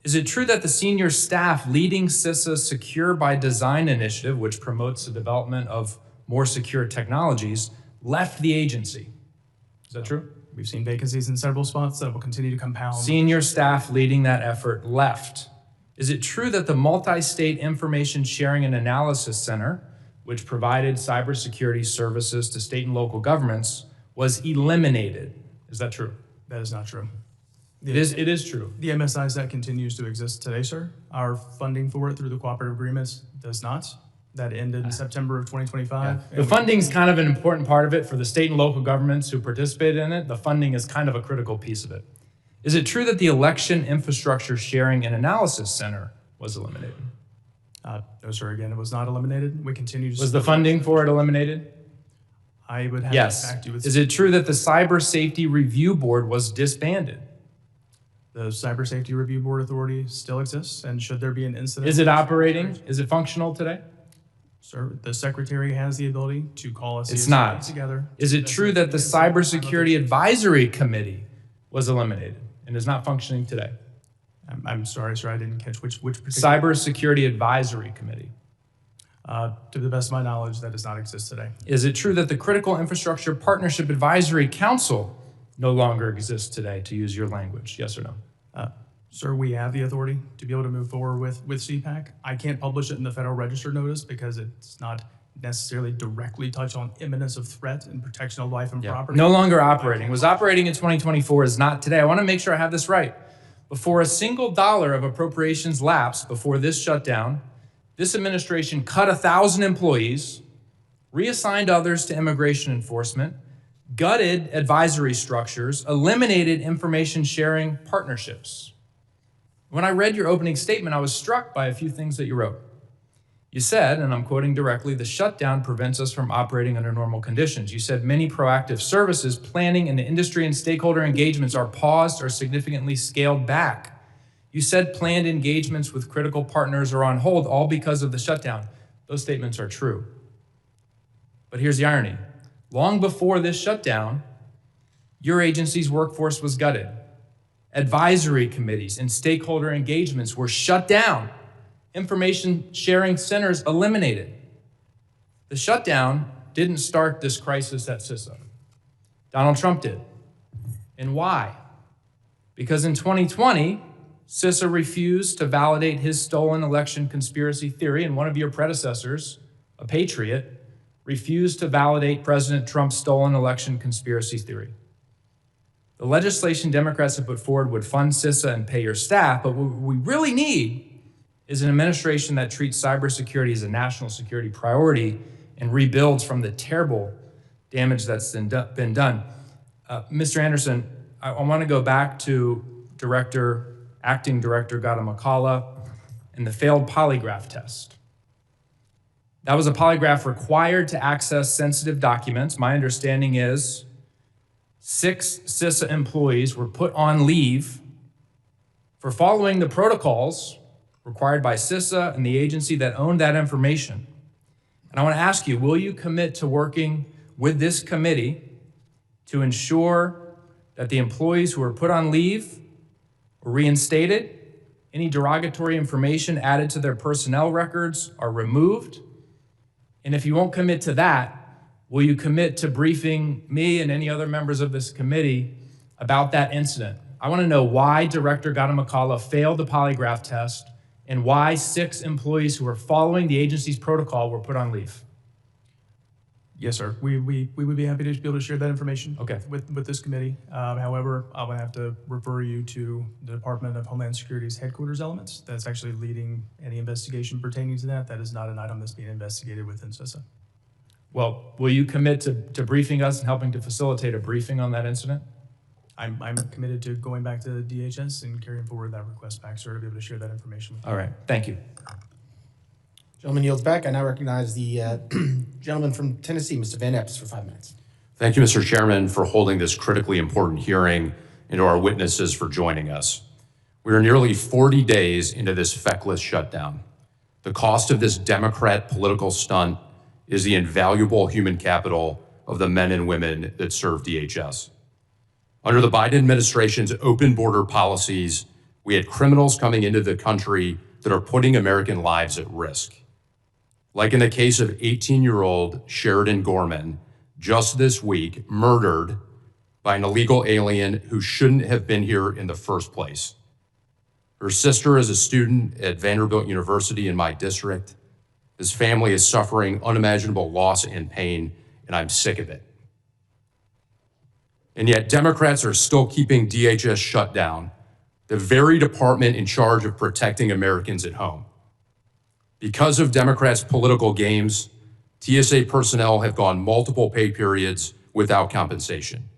Speaker 8: Is it true that the senior staff leading CISA's Secure by Design initiative, which promotes the development of more secure technologies, left the agency? Is that true?
Speaker 5: We've seen vacancies in several spots that will continue to compound.
Speaker 8: Senior staff leading that effort left. Is it true that the Multi-State Information Sharing and Analysis Center, which provided cybersecurity services to state and local governments, was eliminated? Is that true?
Speaker 5: That is not true.
Speaker 8: It is true.
Speaker 5: The MSISAC continues to exist today, sir. Our funding for it through the cooperative agreements does not. That ended in September of 2025.
Speaker 8: The funding's kind of an important part of it for the state and local governments who participated in it. The funding is kind of a critical piece of it. Is it true that the Election Infrastructure Sharing and Analysis Center was eliminated?
Speaker 5: No, sir. Again, it was not eliminated. We continue to.
Speaker 8: Was the funding for it eliminated?
Speaker 5: I would have
Speaker 8: Yes.
Speaker 5: to fact you with.
Speaker 8: Is it true that the Cyber Safety Review Board was disbanded?
Speaker 5: The Cyber Safety Review Board Authority still exists, and should there be an incident.
Speaker 8: Is it operating? Is it functional today?
Speaker 5: Sir, the secretary has the ability to call us.
Speaker 8: It's not.
Speaker 5: Together.
Speaker 8: Is it true that the Cybersecurity Advisory Committee was eliminated and is not functioning today?
Speaker 5: I'm sorry, sir. I didn't catch which particular.
Speaker 8: Cybersecurity Advisory Committee.
Speaker 5: To the best of my knowledge, that does not exist today.
Speaker 8: Is it true that the Critical Infrastructure Partnership Advisory Council no longer exists today, to use your language? Yes or no?
Speaker 5: Sir, we have the authority to be able to move forward with CPAC. I can't publish it in the Federal Register notice because it's not necessarily directly touch on imminence of threat and protection of life and property.
Speaker 8: No longer operating. Was operating in 2024, is not today. I want to make sure I have this right. Before a single dollar of appropriations lapsed before this shutdown, this administration cut 1,000 employees, reassigned others to immigration enforcement, gutted advisory structures, eliminated information sharing partnerships. When I read your opening statement, I was struck by a few things that you wrote. You said, and I'm quoting directly, the shutdown prevents us from operating under normal conditions. You said many proactive services, planning, and industry and stakeholder engagements are paused or significantly scaled back. You said planned engagements with critical partners are on hold, all because of the shutdown. Those statements are true. But here's the irony. Long before this shutdown, your agency's workforce was gutted. Advisory committees and stakeholder engagements were shut down. Information sharing centers eliminated. The shutdown didn't start this crisis at CISA. Donald Trump did. And why? Because in 2020, CISA refused to validate his stolen election conspiracy theory, and one of your predecessors, a patriot, refused to validate President Trump's stolen election conspiracy theory. The legislation Democrats have put forward would fund CISA and pay your staff, but what we really need is an administration that treats cybersecurity as a national security priority and rebuilds from the terrible damage that's been done. Mr. Anderson, I want to go back to Acting Director Gautam and the failed polygraph test. That was a polygraph required to access sensitive documents. My understanding is 6 CISA employees were put on leave for following the protocols required by CISA and the agency that owned that information. And I want to ask you, will you commit to working with this committee to ensure that the employees who were put on leave were reinstated, any derogatory information added to their personnel records are removed? And if you won't commit to that, will you commit to briefing me and any other members of this committee about that incident? I want to know why Director Gautam failed the polygraph test and why 6 employees who were following the agency's protocol were put on leave.
Speaker 5: Yes, sir. We would be happy to be able to share that information
Speaker 8: Okay.
Speaker 5: with this committee. However, I would have to refer you to the Department of Homeland Security's headquarters elements. That's actually leading any investigation pertaining to that. That is not an item that's being investigated within CISA.
Speaker 8: Well, will you commit to briefing us and helping to facilitate a briefing on that incident?
Speaker 5: I'm committed to going back to DHS and carrying forward that request back, sir, to be able to share that information with you.
Speaker 8: All right, thank you.
Speaker 1: Gentleman yields back. I now recognize the gentleman from Tennessee, Mr. Van Epps, for 5 minutes.
Speaker 2: Thank you, Mr. Chairman, for holding this critically important hearing and to our witnesses for joining us. We are nearly 40 days into this feckless shutdown. The cost of this Democrat political stunt is the invaluable human capital of the men and women that serve DHS. Under the Biden administration's open border policies, we had criminals coming into the country that are putting American lives at risk. Like in the case of 18-year-old Sheridan Gorman, just this week, murdered by an illegal alien who shouldn't have been here in the first place. Her sister is a student at Vanderbilt University in my district. His family is suffering unimaginable loss and pain, and I'm sick of it. And yet Democrats are still keeping DHS shut down, the very department in charge of protecting Americans at home. Because of Democrats' political games, TSA personnel have gone multiple pay periods without compensation.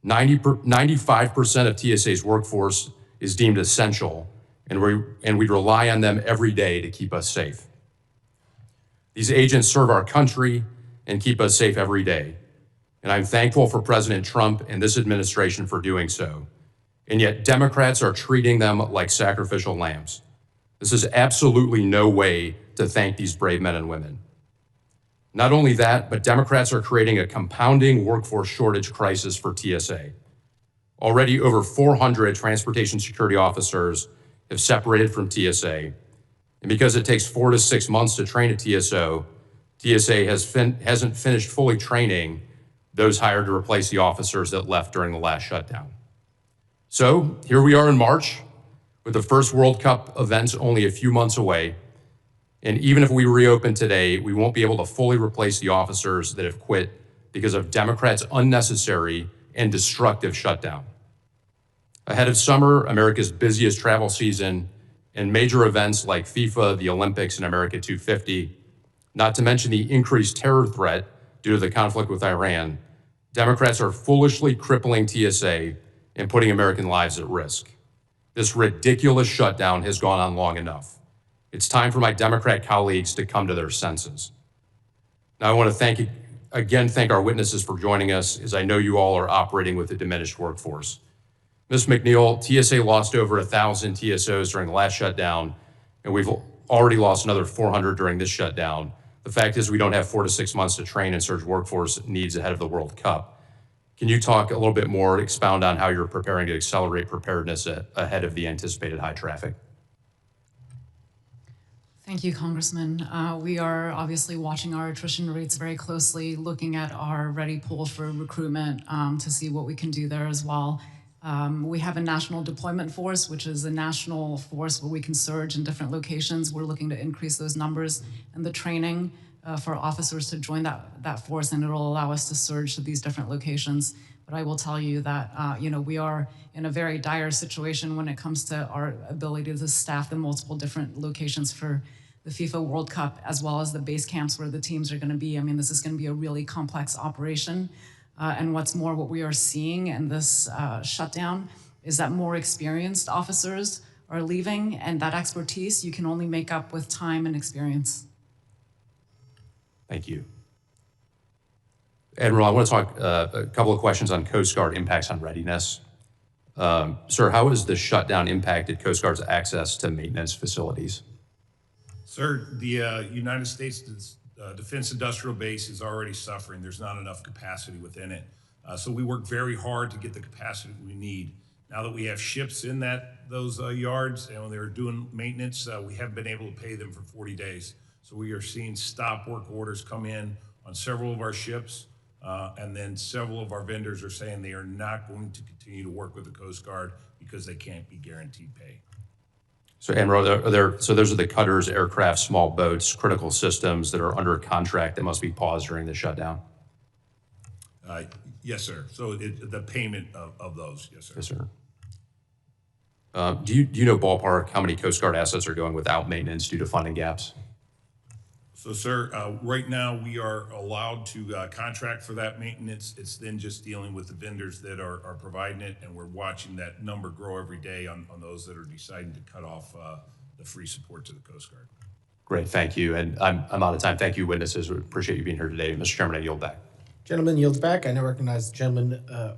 Speaker 2: 95% of TSA's workforce is deemed essential, and we rely on them every day to keep us safe. These agents serve our country and keep us safe every day. And I'm thankful for President Trump and this administration for doing so. And yet Democrats are treating them like sacrificial lambs. This is absolutely no way to thank these brave men and women. Not only that, but Democrats are creating a compounding workforce shortage crisis for TSA. Already over 400 transportation security officers have separated from TSA. And because it takes 4 to 6 months to train a TSO, TSA hasn't finished fully training those hired to replace the officers that left during the last shutdown. So here we are in March, with the first World Cup events only a few months away. And even if we reopen today, we won't be able to fully replace the officers that have quit because of Democrats' unnecessary and destructive shutdown. Ahead of summer, America's busiest travel season, and major events like FIFA, the Olympics, and America 250, not to mention the increased terror threat due to the conflict with Iran, Democrats are foolishly crippling TSA and putting American lives at risk. This ridiculous shutdown has gone on long enough. It's time for my Democrat colleagues to come to their senses. Now I want to thank our witnesses for joining us, as I know you all are operating with a diminished workforce. Ms. McNeill, TSA lost over 1,000 TSOs during the last shutdown, and we've already lost another 400 during this shutdown. The fact is we don't have 4 to 6 months to train and surge workforce needs ahead of the World Cup. Can you talk a little bit more, expound on how you're preparing to accelerate preparedness ahead of the anticipated high traffic?
Speaker 3: Thank you, Congressman. We are obviously watching our attrition rates very closely, looking at our ready pool for recruitment to see what we can do there as well. We have a national deployment force, which is a national force where we can surge in different locations. We're looking to increase those numbers and the training for officers to join that force, and it'll allow us to surge to these different locations. But I will tell you that we are in a very dire situation when it comes to our ability to staff the multiple different locations for the FIFA World Cup, as well as the base camps where the teams are going to be. I mean, this is going to be a really complex operation. And what's more, what we are seeing in this shutdown is that more experienced officers are leaving, and that expertise you can only make up with time and experience.
Speaker 2: Thank you. Admiral, I want to talk a couple of questions on Coast Guard impacts on readiness. Sir, how has the shutdown impacted Coast Guard's access to maintenance facilities?
Speaker 4: Sir, the United States Defense Industrial Base is already suffering. There's not enough capacity within it. So we work very hard to get the capacity we need. Now that we have ships in those yards, and when they're doing maintenance, we haven't been able to pay them for 40 days. So we are seeing stop work orders come in on several of our ships, and then several of our vendors are saying they are not going to continue to work with the Coast Guard because they can't be guaranteed pay.
Speaker 2: So, Admiral, so those are the cutters, aircraft, small boats, critical systems that are under contract that must be paused during the shutdown?
Speaker 4: Yes, sir. So the payment of those, yes, sir.
Speaker 2: Yes, sir. Do you know ballpark how many Coast Guard assets are going without maintenance due to funding gaps?
Speaker 4: So, sir, right now we are allowed to contract for that maintenance. It's then just dealing with the vendors that are providing it, and we're watching that number grow every day on those that are deciding to cut off the free support to the Coast Guard.
Speaker 2: Great, thank you. And I'm out of time. Thank you, witnesses. We appreciate you being here today. Mr. Chairman, I yield back.
Speaker 1: Gentleman yields back. I now recognize the gentleman from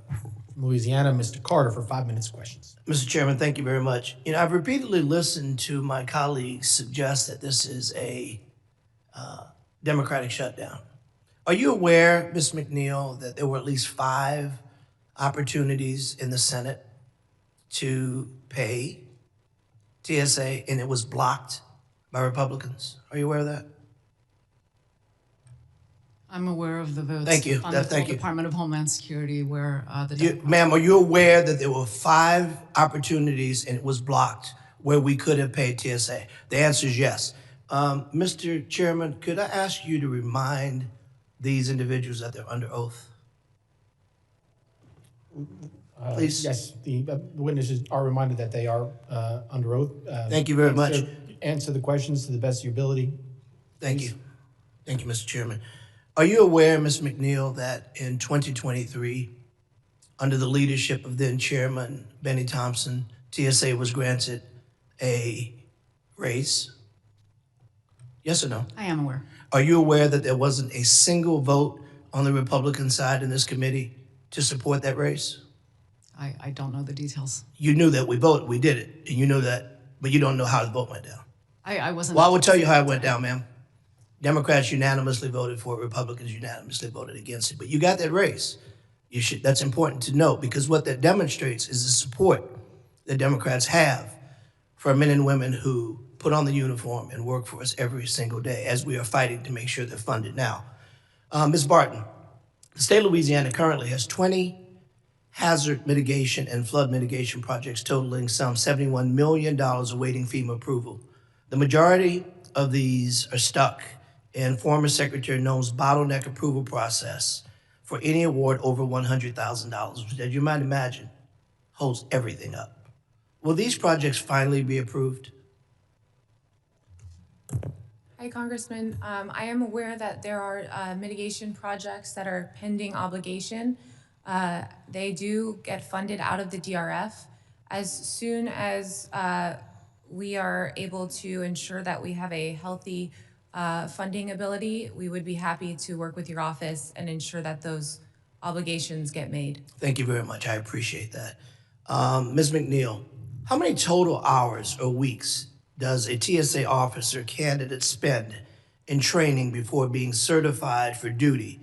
Speaker 1: Louisiana, Mr. Carter, for 5 minutes of questions.
Speaker 19: Mr. Chairman, thank you very much. You know, I've repeatedly listened to my colleagues suggest that this is a Democratic shutdown. Are you aware, Ms. McNeill, that there were at least 5 opportunities in the Senate to pay TSA and it was blocked by Republicans? Are you aware of that?
Speaker 3: I'm aware of the votes.
Speaker 19: Thank you.
Speaker 3: On the
Speaker 19: Thank you.
Speaker 3: Department of Homeland Security where
Speaker 19: Ma'am, are you aware that there were 5 opportunities and it was blocked where we could have paid TSA? The answer is yes. Mr. Chairman, could I ask you to remind these individuals that they're under oath? Please.
Speaker 1: Yes, the witnesses are reminded that they are under oath.
Speaker 19: Thank you very much.
Speaker 1: Answer the questions to the best of your ability.
Speaker 19: Thank you. Thank you, Mr. Chairman. Are you aware, Ms. McNeill, that in 2023, under the leadership of then Chairman Benny Thompson, TSA was granted a raise? Yes or no?
Speaker 3: I am aware.
Speaker 19: Are you aware that there wasn't a single vote on the Republican side in this committee to support that raise?
Speaker 3: I don't know the details.
Speaker 19: You knew that we voted, we did it, and you know that, but you don't know how the vote went down.
Speaker 3: I wasn't.
Speaker 19: Well, I will tell you how it went down, ma'am. Democrats unanimously voted for it, Republicans unanimously voted against it, but you got that raise. That's important to note because what that demonstrates is the support that Democrats have for men and women who put on the uniform and work for us every single day as we are fighting to make sure they're funded now. Ms. Barton, the state of Louisiana currently has 20 hazard mitigation and flood mitigation projects totaling some $71 million awaiting FEMA approval. The majority of these are stuck in former Secretary Noem's bottleneck approval process for any award over $100,000, which, as you might imagine, holds everything up. Will these projects finally be approved?
Speaker 9: Hi, Congressman. I am aware that there are mitigation projects that are pending obligation. They do get funded out of the DRF. As soon as we are able to ensure that we have a healthy funding ability, we would be happy to work with your office and ensure that those obligations get made.
Speaker 19: Thank you very much. I appreciate that. Ms. McNeill, how many total hours or weeks does a TSA officer candidate spend in training before being certified for duty?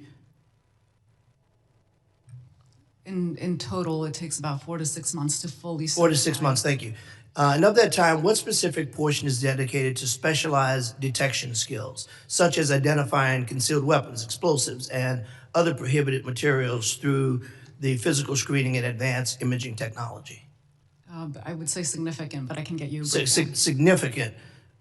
Speaker 3: In total, it takes about 4 to 6 months to fully.
Speaker 19: 4 to 6 months, thank you. And of that time, what specific portion is dedicated to specialized detection skills, such as identifying concealed weapons, explosives, and other prohibited materials through the physical screening and advanced imaging technology?
Speaker 3: I would say significant, but I can get you a
Speaker 19: Significant,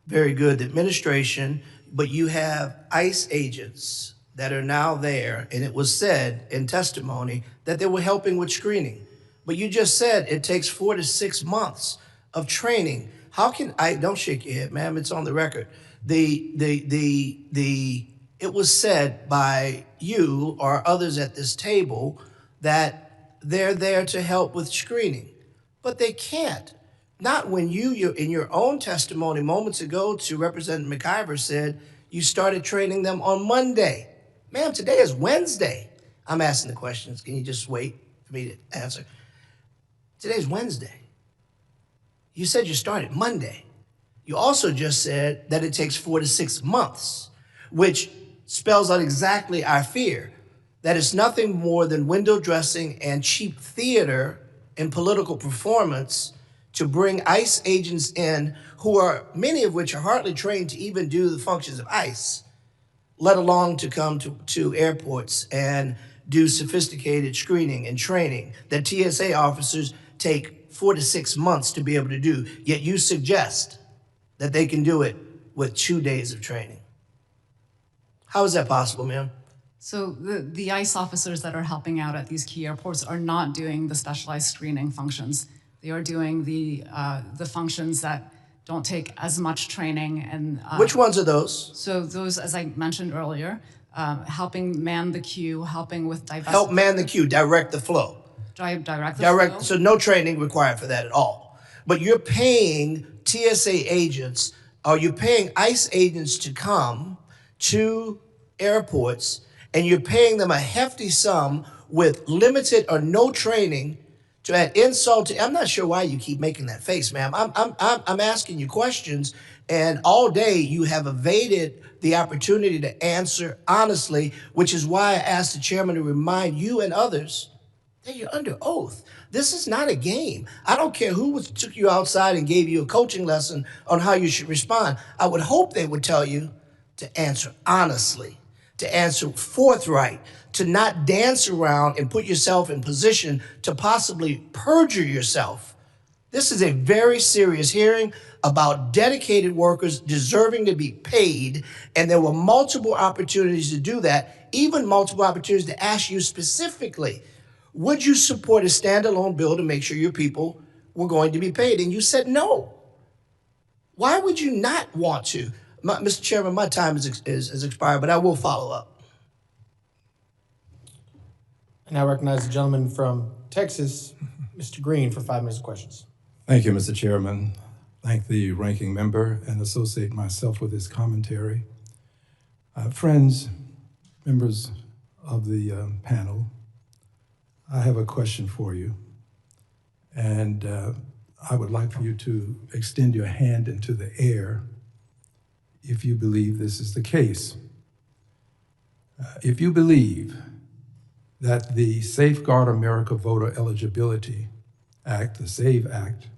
Speaker 19: very good. The administration, but you have ICE agents that are now there, and it was said in testimony that they were helping with screening. But you just said it takes 4 to 6 months of training. How can don't shake your head, ma'am, it's on the record. It was said by you or others at this table that they're there to help with screening, but they can't. Not when you in your own testimony moments ago to Representative McIver said you started training them on Monday. Ma'am, today is Wednesday. I'm asking the questions. Can you just wait for me to answer? Today's Wednesday. You said you started Monday. You also just said that it takes 4 to 6 months, which spells out exactly our fear, that it's nothing more than window dressing and cheap theater and political performance to bring ICE agents in who are, many of which are hardly trained to even do the functions of ICE, let alone to come to airports and do sophisticated screening and training that TSA officers take 4 to 6 months to be able to do. Yet you suggest that they can do it with 2 days of training. How is that possible, ma'am?
Speaker 3: So the ICE officers that are helping out at these key airports are not doing the specialized screening functions. They are doing the functions that don't take as much training. And
Speaker 19: which ones are those?
Speaker 3: So those, as I mentioned earlier, helping man the queue, helping with divestment.
Speaker 19: Help man the queue, direct the flow.
Speaker 3: Direct the flow.
Speaker 19: So no training required for that at all. But you're paying TSA agents, or you're paying ICE agents to come to airports, and you're paying them a hefty sum with limited or no training to add insult to. I'm not sure why you keep making that face, ma'am. I'm asking you questions, and all day you have evaded the opportunity to answer honestly, which is why I asked the chairman to remind you and others that you're under oath. This is not a game. I don't care who took you outside and gave you a coaching lesson on how you should respond. I would hope they would tell you to answer honestly, to answer forthright, to not dance around and put yourself in position to possibly perjure yourself. This is a very serious hearing about dedicated workers deserving to be paid, and there were multiple opportunities to do that, even multiple opportunities to ask you specifically, would you support a standalone bill to make sure your people were going to be paid? And you said no. Why would you not want to? Mr. Chairman, my time is expired, but I will follow up.
Speaker 1: And I recognize the gentleman from Texas, Mr. Green, for 5 minutes of questions.
Speaker 6: Thank you, Mr. Chairman. Thank the ranking member and associate myself with his commentary. Friends, members of the panel, I have a question for you. And I would like for you to extend your hand into the air if you believe this is the case. If you believe that the Safeguard America Voter Eligibility Act, the SAVE Act,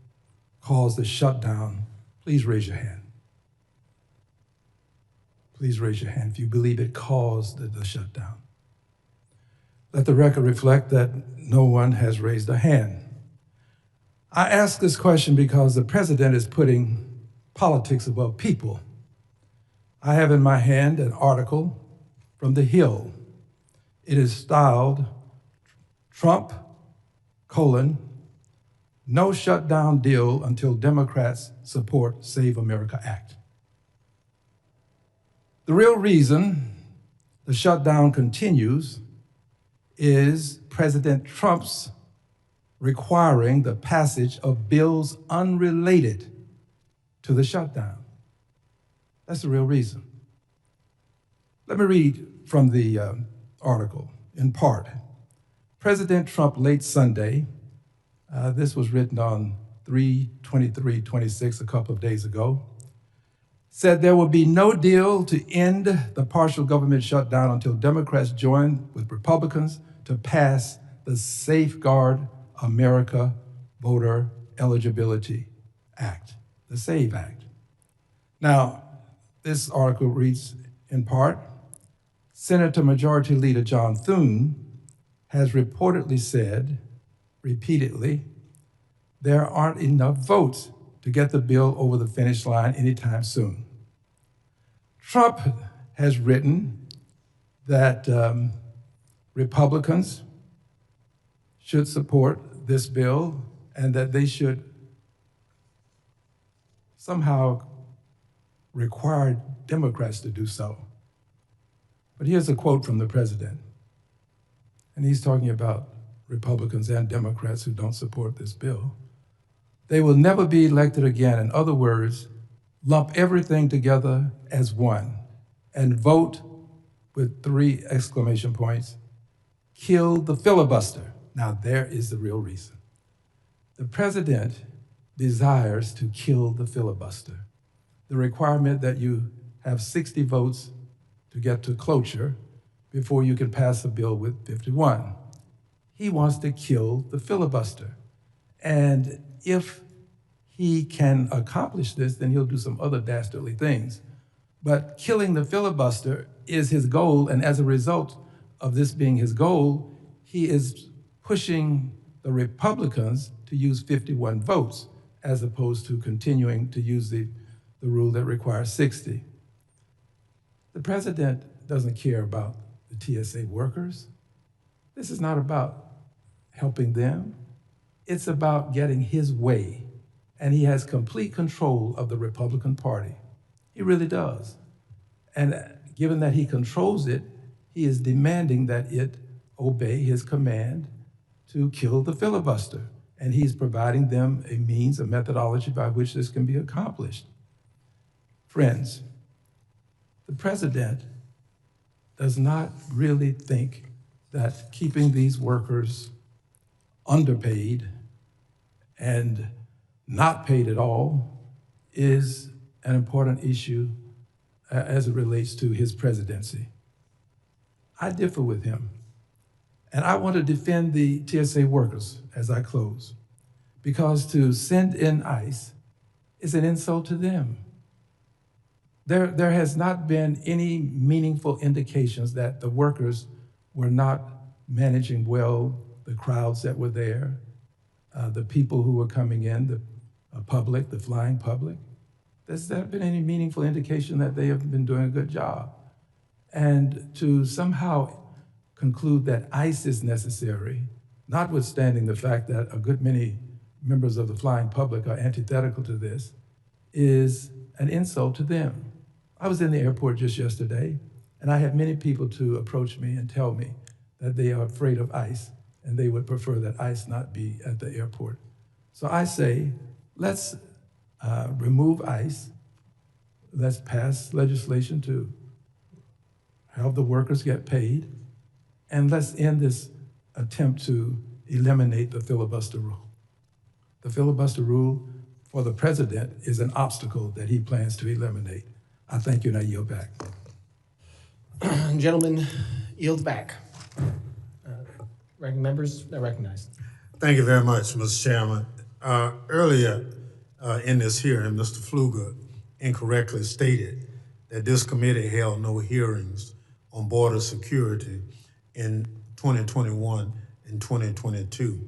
Speaker 6: caused the shutdown, please raise your hand. Please raise your hand if you believe it caused the shutdown. Let the record reflect that no one has raised a hand. I ask this question because the president is putting politics above people. I have in my hand an article from The Hill. It is styled, Trump, no shutdown deal until Democrats support Save America Act. The real reason the shutdown continues is President Trump's requiring the passage of bills unrelated to the shutdown. That's the real reason. Let me read from the article in part. President Trump late Sunday, this was written on 3/23/26 a couple of days ago, said there will be no deal to end the partial government shutdown until Democrats join with Republicans to pass the Safeguard America Voter Eligibility Act, the SAVE Act. Now, this article reads in part, Senator Majority Leader John Thune has reportedly said, repeatedly, there aren't enough votes to get the bill over the finish line anytime soon. Trump has written that Republicans should support this bill and that they should somehow require Democrats to do so. But here's a quote from the president, and he's talking about Republicans and Democrats who don't support this bill. They will never be elected again. In other words, lump everything together as one and vote with 3 exclamation points, kill the filibuster. Now there is the real reason. The president desires to kill the filibuster. The requirement that you have 60 votes to get to cloture before you can pass a bill with 51. He wants to kill the filibuster. And if he can accomplish this, then he'll do some other dastardly things. But killing the filibuster is his goal, and as a result of this being his goal, he is pushing the Republicans to use 51 votes as opposed to continuing to use the the rule that requires 60. The president doesn't care about the TSA workers. This is not about helping them. It's about getting his way. And he has complete control of the Republican Party. He really does. And given that he controls it, he is demanding that it obey his command to kill the filibuster. And he's providing them a means, a methodology by which this can be accomplished. Friends, the president does not really think that keeping these workers underpaid and not paid at all is an important issue as it relates to his presidency. I differ with him. And I want to defend the TSA workers as I close, because to send in ICE is an insult to them. There has not been any meaningful indications that the workers were not managing well the crowds that were there, the people who were coming in, the public, the flying public. There's not been any meaningful indication that they have been doing a good job. And to somehow conclude that ICE is necessary, notwithstanding the fact that a good many members of the flying public are antithetical to this, is an insult to them. I was in the airport just yesterday, and I had many people to approach me and tell me that they are afraid of ICE, and they would prefer that ICE not be at the airport. So I say, let's remove ICE, let's pass legislation to have the workers get paid, and let's end this attempt to eliminate the filibuster rule. The filibuster rule for the president is an obstacle that he plans to eliminate. I thank you, and I yield back.
Speaker 1: Gentlemen, yield back. Ranking members are recognized.
Speaker 11: Thank you very much, Mr. Chairman. Earlier in this hearing, Mr. Pfluger incorrectly stated that this committee held no hearings on border security in 2021 and 2022.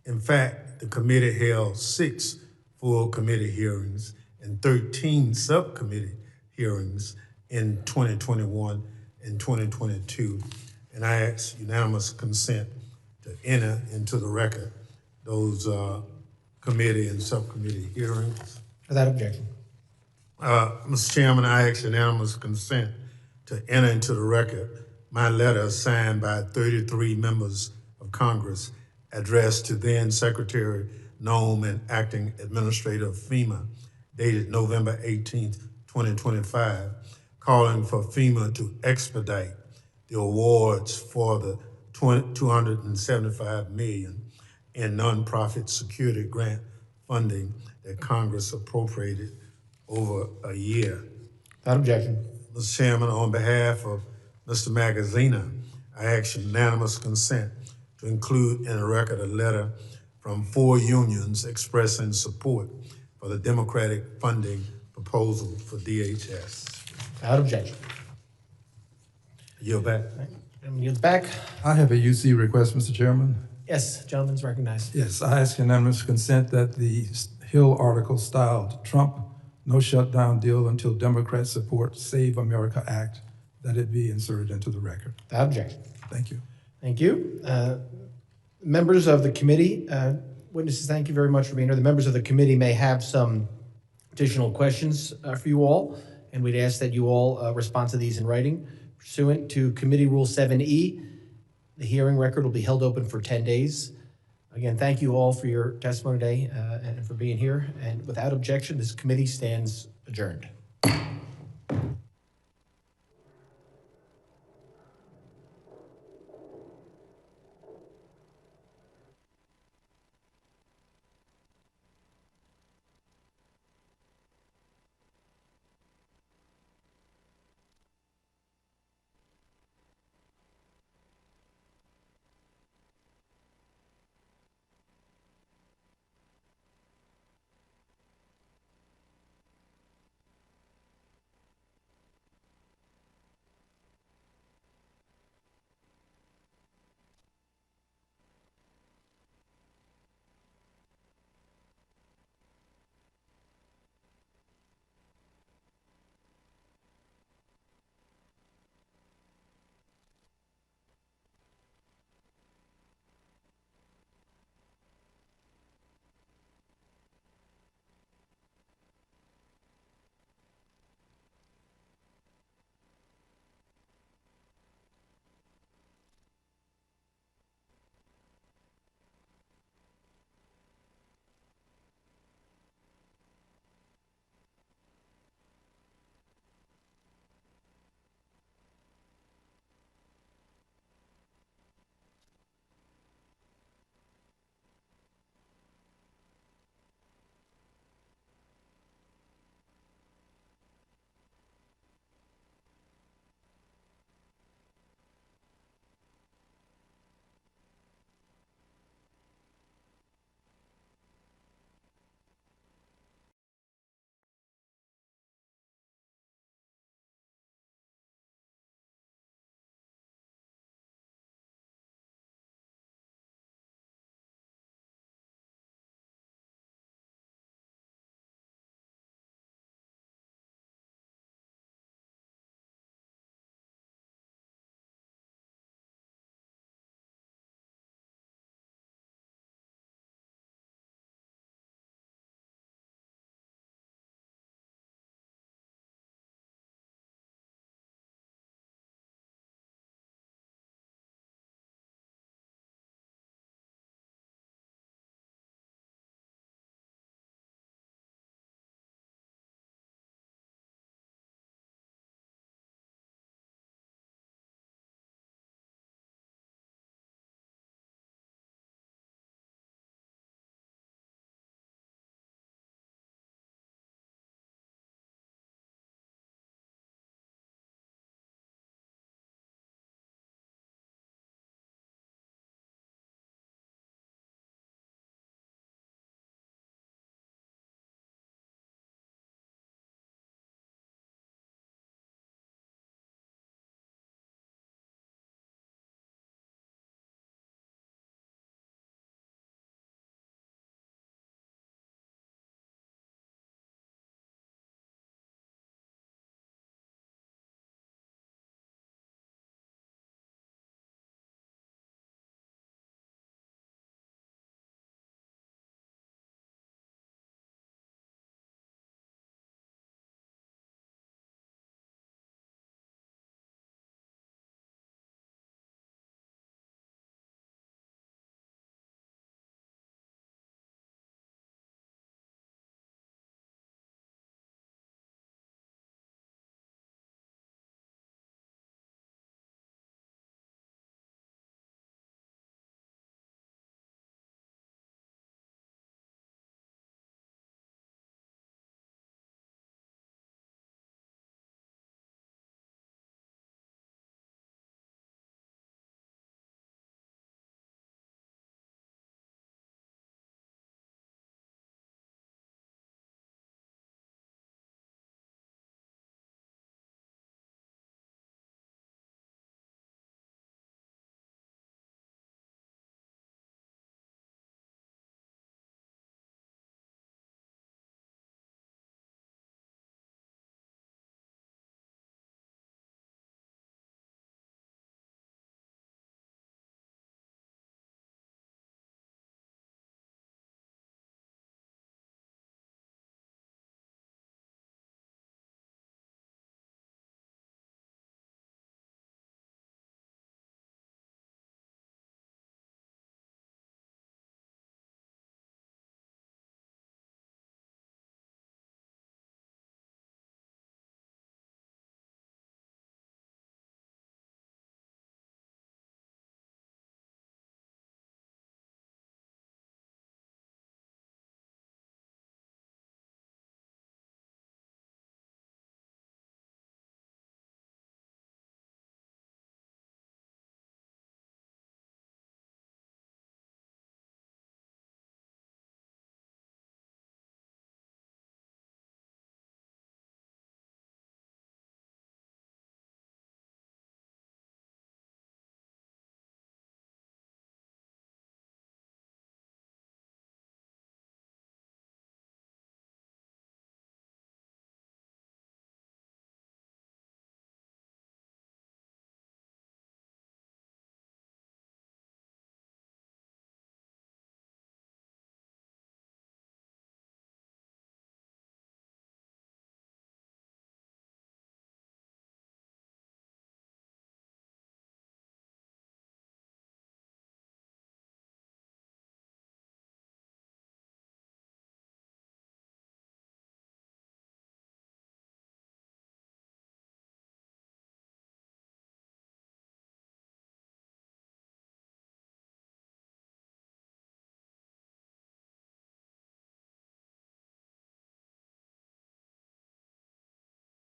Speaker 11: In fact, the committee held 6 full committee hearings and 13 subcommittee hearings in 2021 and 2022. And I ask unanimous consent to enter into the record those committee and subcommittee hearings.
Speaker 1: Without objection.
Speaker 11: Mr. Chairman, I ask unanimous consent to enter into the record my letter signed by 33 members of Congress addressed to then Secretary Noem and Acting Administrator of FEMA, dated November 18th, 2025, calling for FEMA to expedite the awards for the $275 million in nonprofit security grant funding that Congress appropriated over a year.
Speaker 1: Without objection.
Speaker 11: Mr. Chairman, on behalf of Mr. Magaziner, I ask unanimous consent to include in the record a letter from 4 unions expressing support for the Democratic funding proposal for DHS.
Speaker 1: Without objection.
Speaker 11: Yield back.
Speaker 1: Yield back.
Speaker 6: I have a UC request, Mr. Chairman.
Speaker 1: Yes, gentleman's recognized.
Speaker 6: Yes, I ask unanimous consent that the Hill article styled Trump no shutdown deal until Democrats support Save America Act, that it be inserted into the record.
Speaker 1: Without objection.
Speaker 6: Thank you.
Speaker 1: Thank you. Members of the committee, witnesses, thank you very much for being here. The members of the committee may have some additional questions for you all, and we'd ask that you all respond to these in writing. Pursuant to Committee Rule 7E, the hearing record will be held open for 10 days. Again, thank you all for your testimony today and for being here. And without objection, this committee stands adjourned.